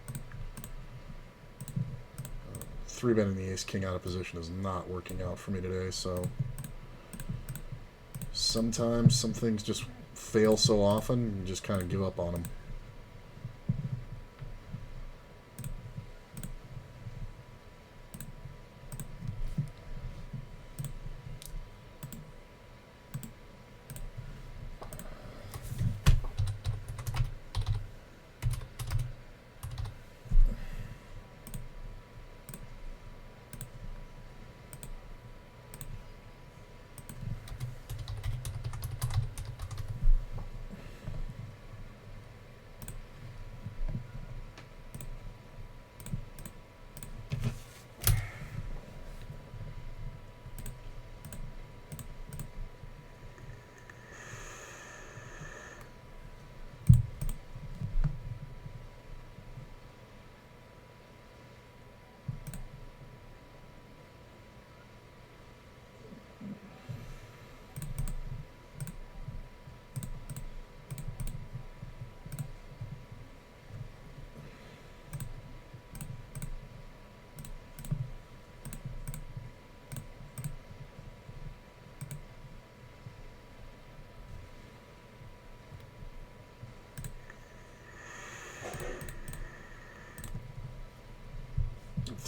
3-betting the ace-king out of position is not working out for me today, so... Sometimes some things just fail so often, you just kind of give up on them.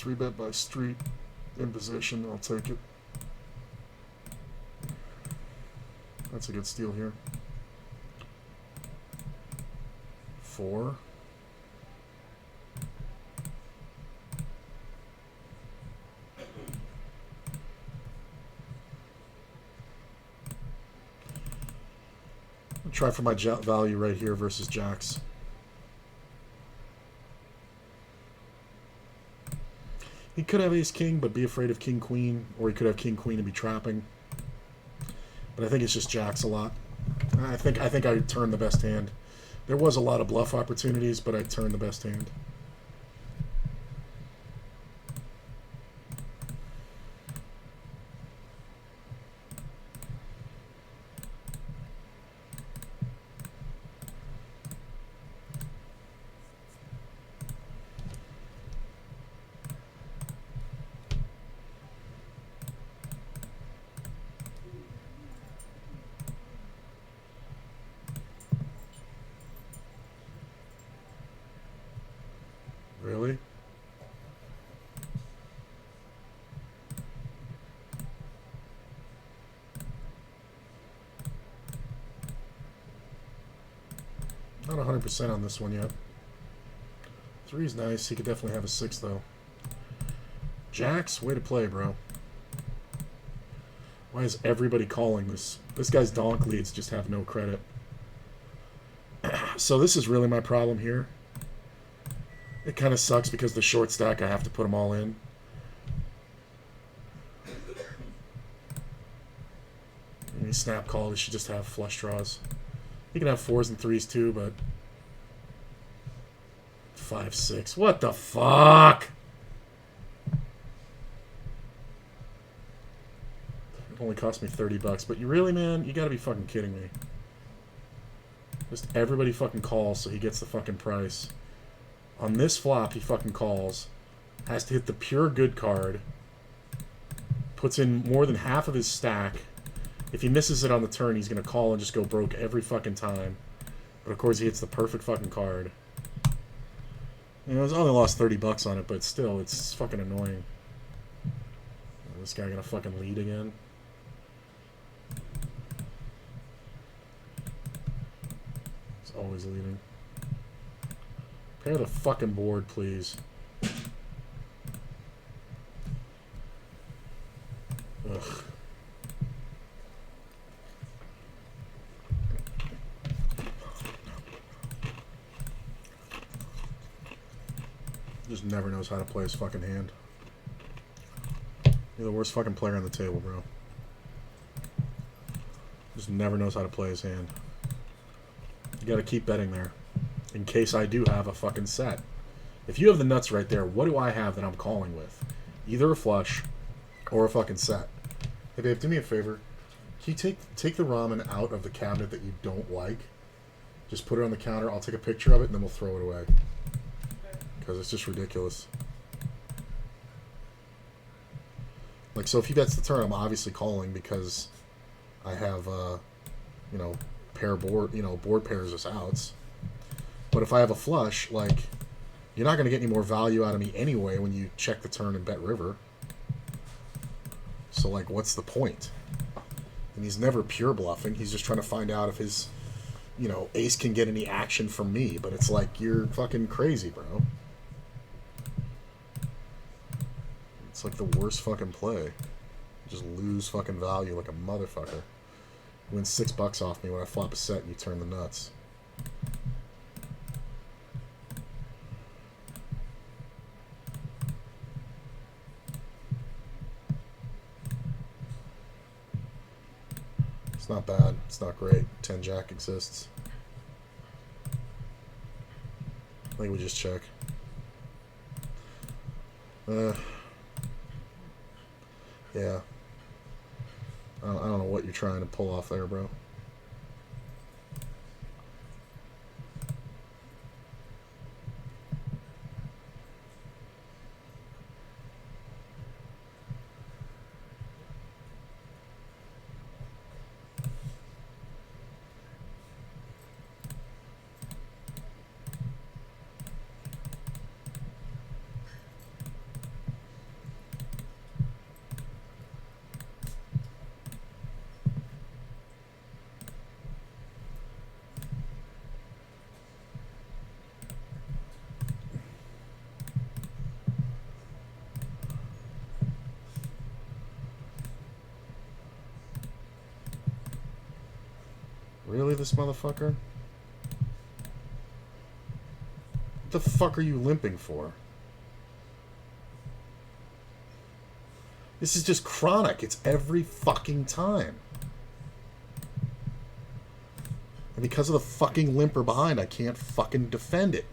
3-bet by street in position. I'll take it. That's a good steal here. 4. I'll try for my value right here versus jacks. He could have ace-king, but be afraid of king-queen, or he could have king-queen and be trapping. But I think it's just jacks a lot. I think I turned the best hand. There was a lot of bluff opportunities, but I turned the best hand. Really? Not 100% on this one yet. 3's nice. He could definitely have a 6 though. Jacks, way to play, bro. Why is everybody calling this? This guy's donk leads just have no credit. So this is really my problem here. It kind of sucks because the short stack, I have to put them all in. And he snap called, he should just have flush draws. He can have 4s and 3s too, but 5, 6. What the fuck? It only cost me 30 bucks, but you really, man? You gotta be fucking kidding me. Just everybody fucking calls so he gets the fucking price. On this flop, he fucking calls. Has to hit the pure good card. Puts in more than half of his stack. If he misses it on the turn, he's going to call and just go broke every fucking time. But of course, he hits the perfect fucking card. You know, I only lost 30 bucks on it, but still, it's fucking annoying. This guy going to fucking lead again. He's always leading. Pair the fucking board, please. Ugh. Just never knows how to play his fucking hand. You're the worst fucking player on the table, bro. Just never knows how to play his hand. You gotta keep betting there. In case I do have a fucking set. If you have the nuts right there, what do I have that I'm calling with? Either a flush or a fucking set. Hey babe, do me a favor. Can you take the ramen out of the cabinet that you don't like? Just put it on the counter. I'll take a picture of it and then we'll throw it away. Because it's just ridiculous. Like, so if he bets the turn, I'm obviously calling because I have, you know, board pairs as outs. But if I have a flush, like, you're not going to get any more value out of me anyway when you check the turn and bet river. So, like, what's the point? And he's never pure bluffing. He's just trying to find out if his, you know, ace can get any action from me. But it's like, you're fucking crazy, bro. It's like the worst fucking play. You just lose fucking value like a motherfucker. You win $6 off me when I flop a set and you turn the nuts. It's not bad. It's not great. 10 jack exists. I think we just check. Yeah. I don't know what you're trying to pull off there, bro. Really, this motherfucker? What the fuck are you limping for? This is just chronic. It's every fucking time. And because of the fucking limper behind, I can't fucking defend it.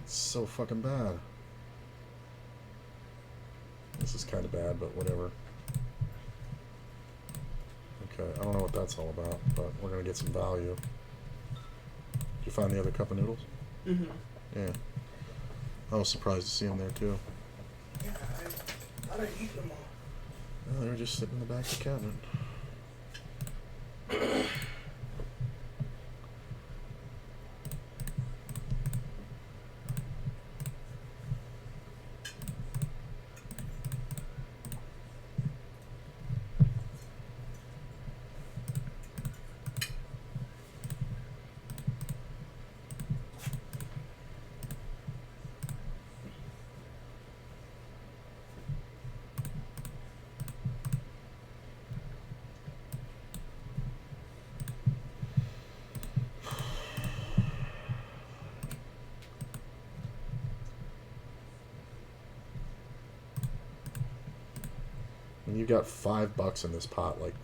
It's so fucking bad. This is kind of bad, but whatever. Okay, I don't know what that's all about, but we're gonna get some value. Did you find the other cup of noodles? Mm-hmm. Yeah. I was surprised to see them there too. Yeah, I thought I'd eaten them all. No, they were just sitting in the back of the cabinet. And you've got $5 in this pot. Like,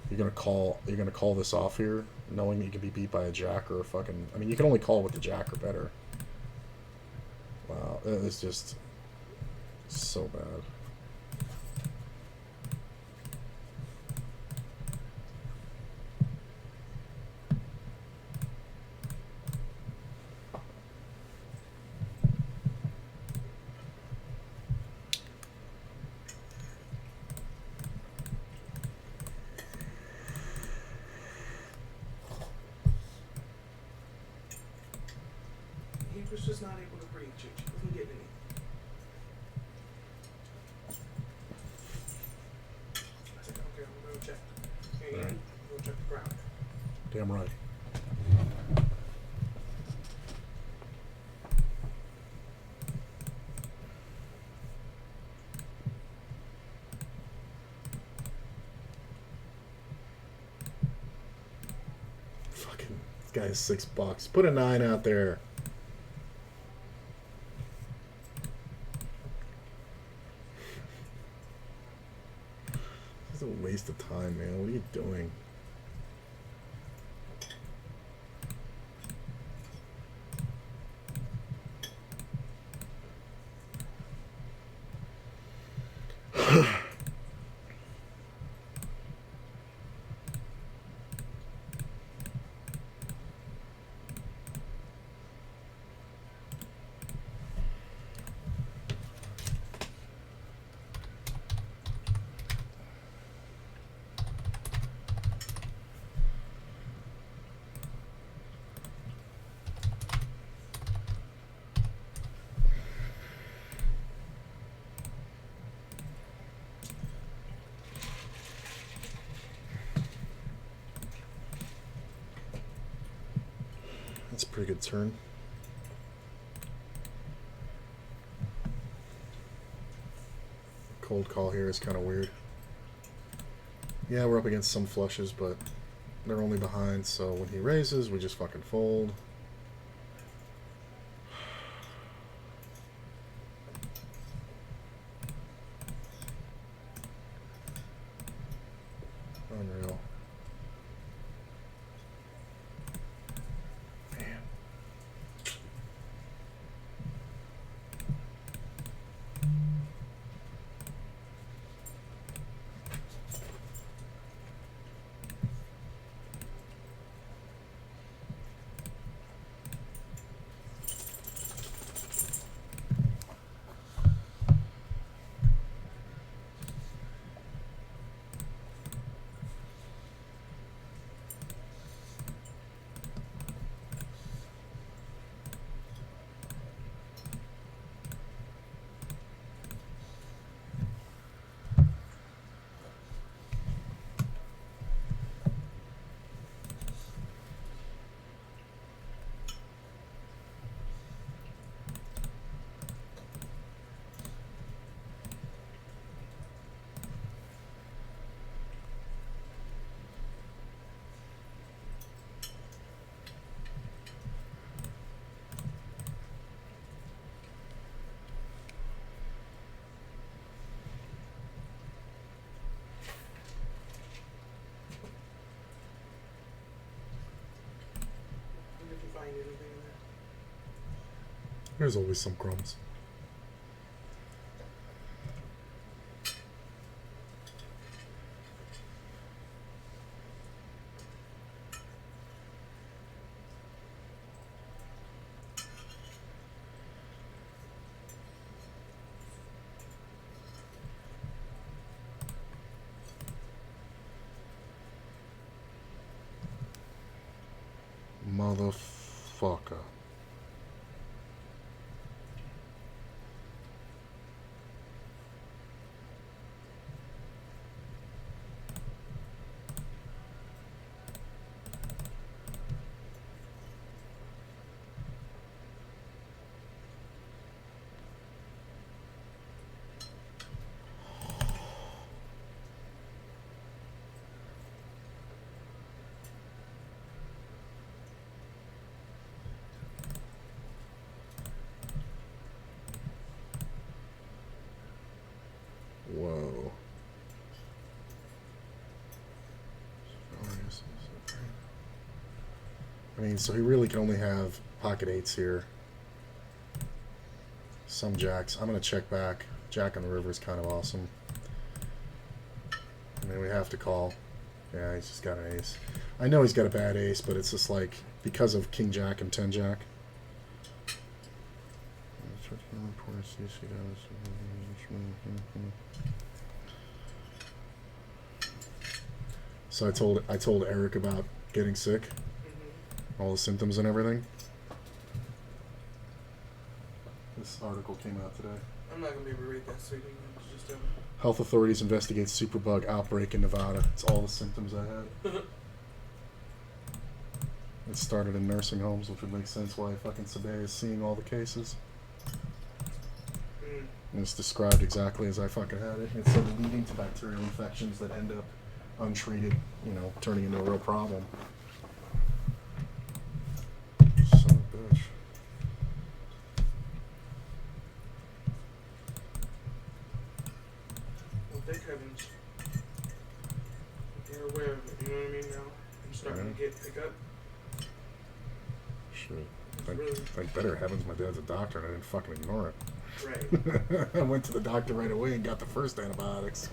you're gonna call this off here, knowing you can be beat by a jack or a fucking. I mean, you can only call with the jack or better. Wow, it's just so bad. He was just not able to breathe. She wasn't getting anything. I said, okay, I'm gonna go check. And Right. go check the ground. Damn right. Fucking, this guy is $6. Put a 9 out there. This is a waste of time, man. What are you doing? That's a pretty good turn. Cold call here is kind of weird. Yeah, we're up against some flushes, but they're only behind, so when he raises, we just fucking fold. Unreal. Man. There's always some crumbs. Motherfucker. Whoa. I mean, so he really can only have pocket eights here. Some jacks. I'm going to check back. Jack on the river is kind of awesome. I mean, we have to call. Yeah, he's just got an ace. I know he's got a bad ace, but it's just like because of king jack and 10 jack. So I told Eric about getting sick, all the symptoms and everything. This article came out today. I'm not gonna be able to read that, so you can just Health authorities investigate superbug outbreak in Nevada. It's all the symptoms I had. It started in nursing homes, which would make sense why fucking Sabay is seeing all the cases. And it's described exactly as I fucking had it. It's leading to bacterial infections that end up untreated, you know, turning into a real problem. Son of a bitch. Well, thank heavens. You're aware of it, you know what I mean now? I'm starting to get pick up. Shit. Thank better heavens my dad's a doctor and I didn't fucking ignore it. Right. I went to the doctor right away and got the first antibiotics.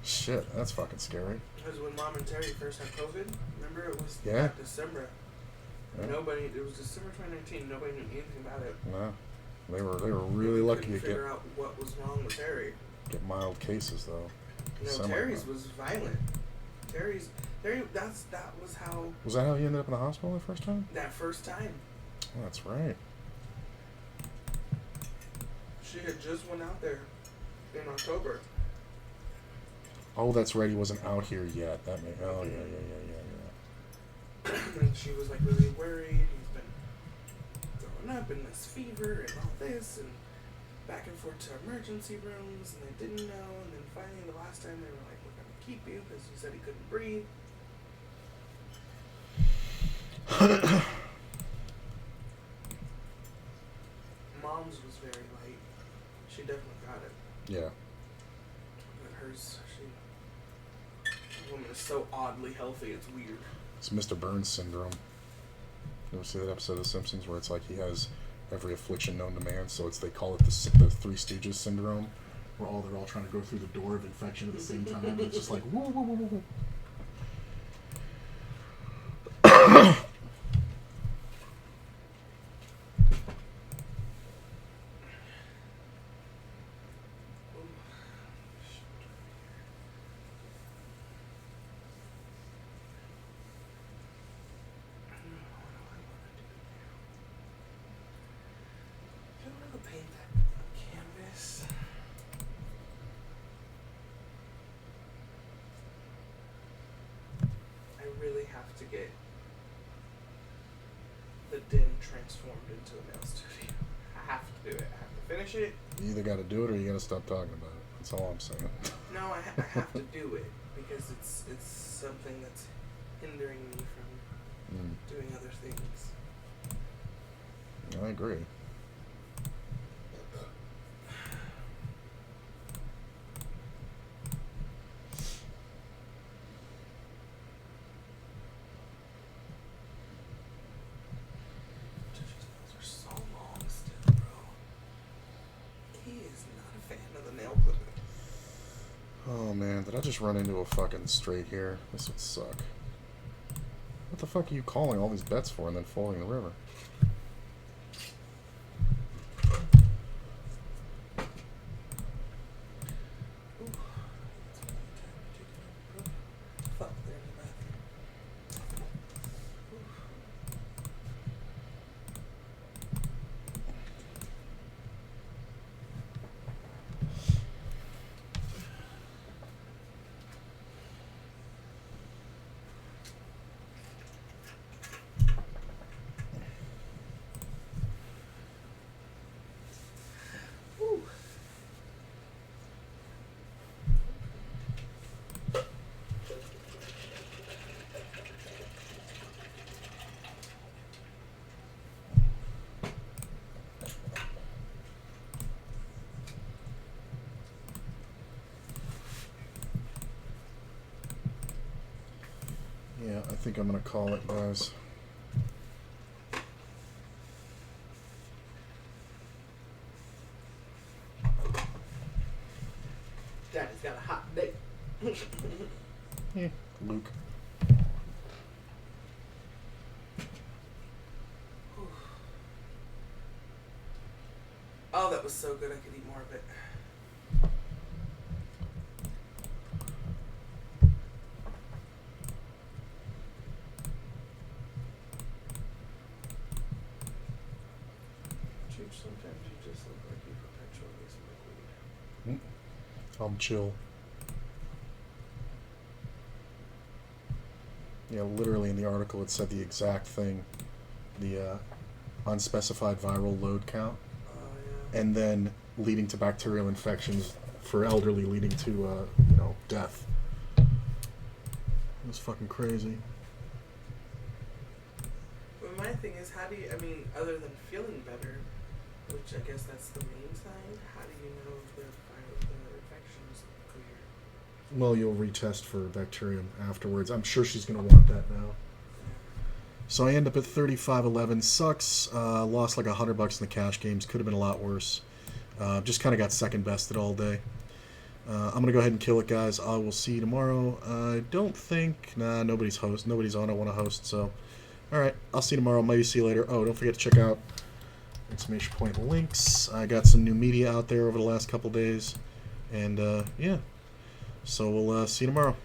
Shit, that's fucking scary. Because when Mom and Terry first had COVID, remember it was December. Yeah. It was December 2019. Nobody knew anything about it. No, they were really lucky to figure out what was wrong with Terry. Get mild cases though. No, Terry's was violent. Terry, that was how. Was that how he ended up in the hospital the first time? That first time. Oh, that's right. She had just went out there in October. Oh, that's right. He wasn't out here yet. That made. Oh yeah. And she was like really worried. He's been throwing up and this fever and all this and back and forth to emergency rooms and they didn't know. And then finally the last time they were like, "We're gonna keep you because you said he couldn't breathe." Mom's was very light. She definitely got it. Yeah. But hers, the woman is so oddly healthy, it's weird. It's Mr. Burns syndrome. You ever see that episode of The Simpsons where it's like he has every affliction known to man? So they call it the Three Stooges syndrome, where they're all trying to go through the door of infection at the same time. And it's just like whoa, whoa, whoa, whoa, whoa. Paint that canvas. I really have to get the den transformed into a nail studio. I have to do it. I have to finish it. You either got to do it or you got to stop talking about it. That's all I'm saying. No, I have to do it because it's something that's hindering me from doing other things. I agree. Oh man, did I just run into a fucking straight here? This would suck. What the fuck are you calling all these bets for and then folding the river? Fuck, they're in the bathroom. Ooh. Yeah, I think I'm gonna call it, guys. Daddy's got a hot date. Yeah, Luke. Oh, that was so good. I could eat more of it. Dude, sometimes you just look like you perpetually smoke weed. I'm chill. Yeah, literally in the article it said the exact thing. The unspecified viral load count. Oh, yeah. And then leading to bacterial infections for elderly, leading to, death. It was fucking crazy. But my thing is, how do you, other than feeling better, which I guess that's the main sign, how do you know if the infection's clear? Well, you'll retest for bacterium afterwards. I'm sure she's going to want that now. So I end up at 35.11. Sucks. Lost like $100 in the cash games. Could have been a lot worse. Just kind of got second bested all day. I'm going to go ahead and kill it, guys. I will see you tomorrow. I don't think... Nah, nobody's on. I want to host, so... Alright, I'll see you tomorrow. Maybe see you later. Oh, don't forget to check out exclamation point links. I got some new media out there over the last couple days. And, yeah. So we'll see you tomorrow.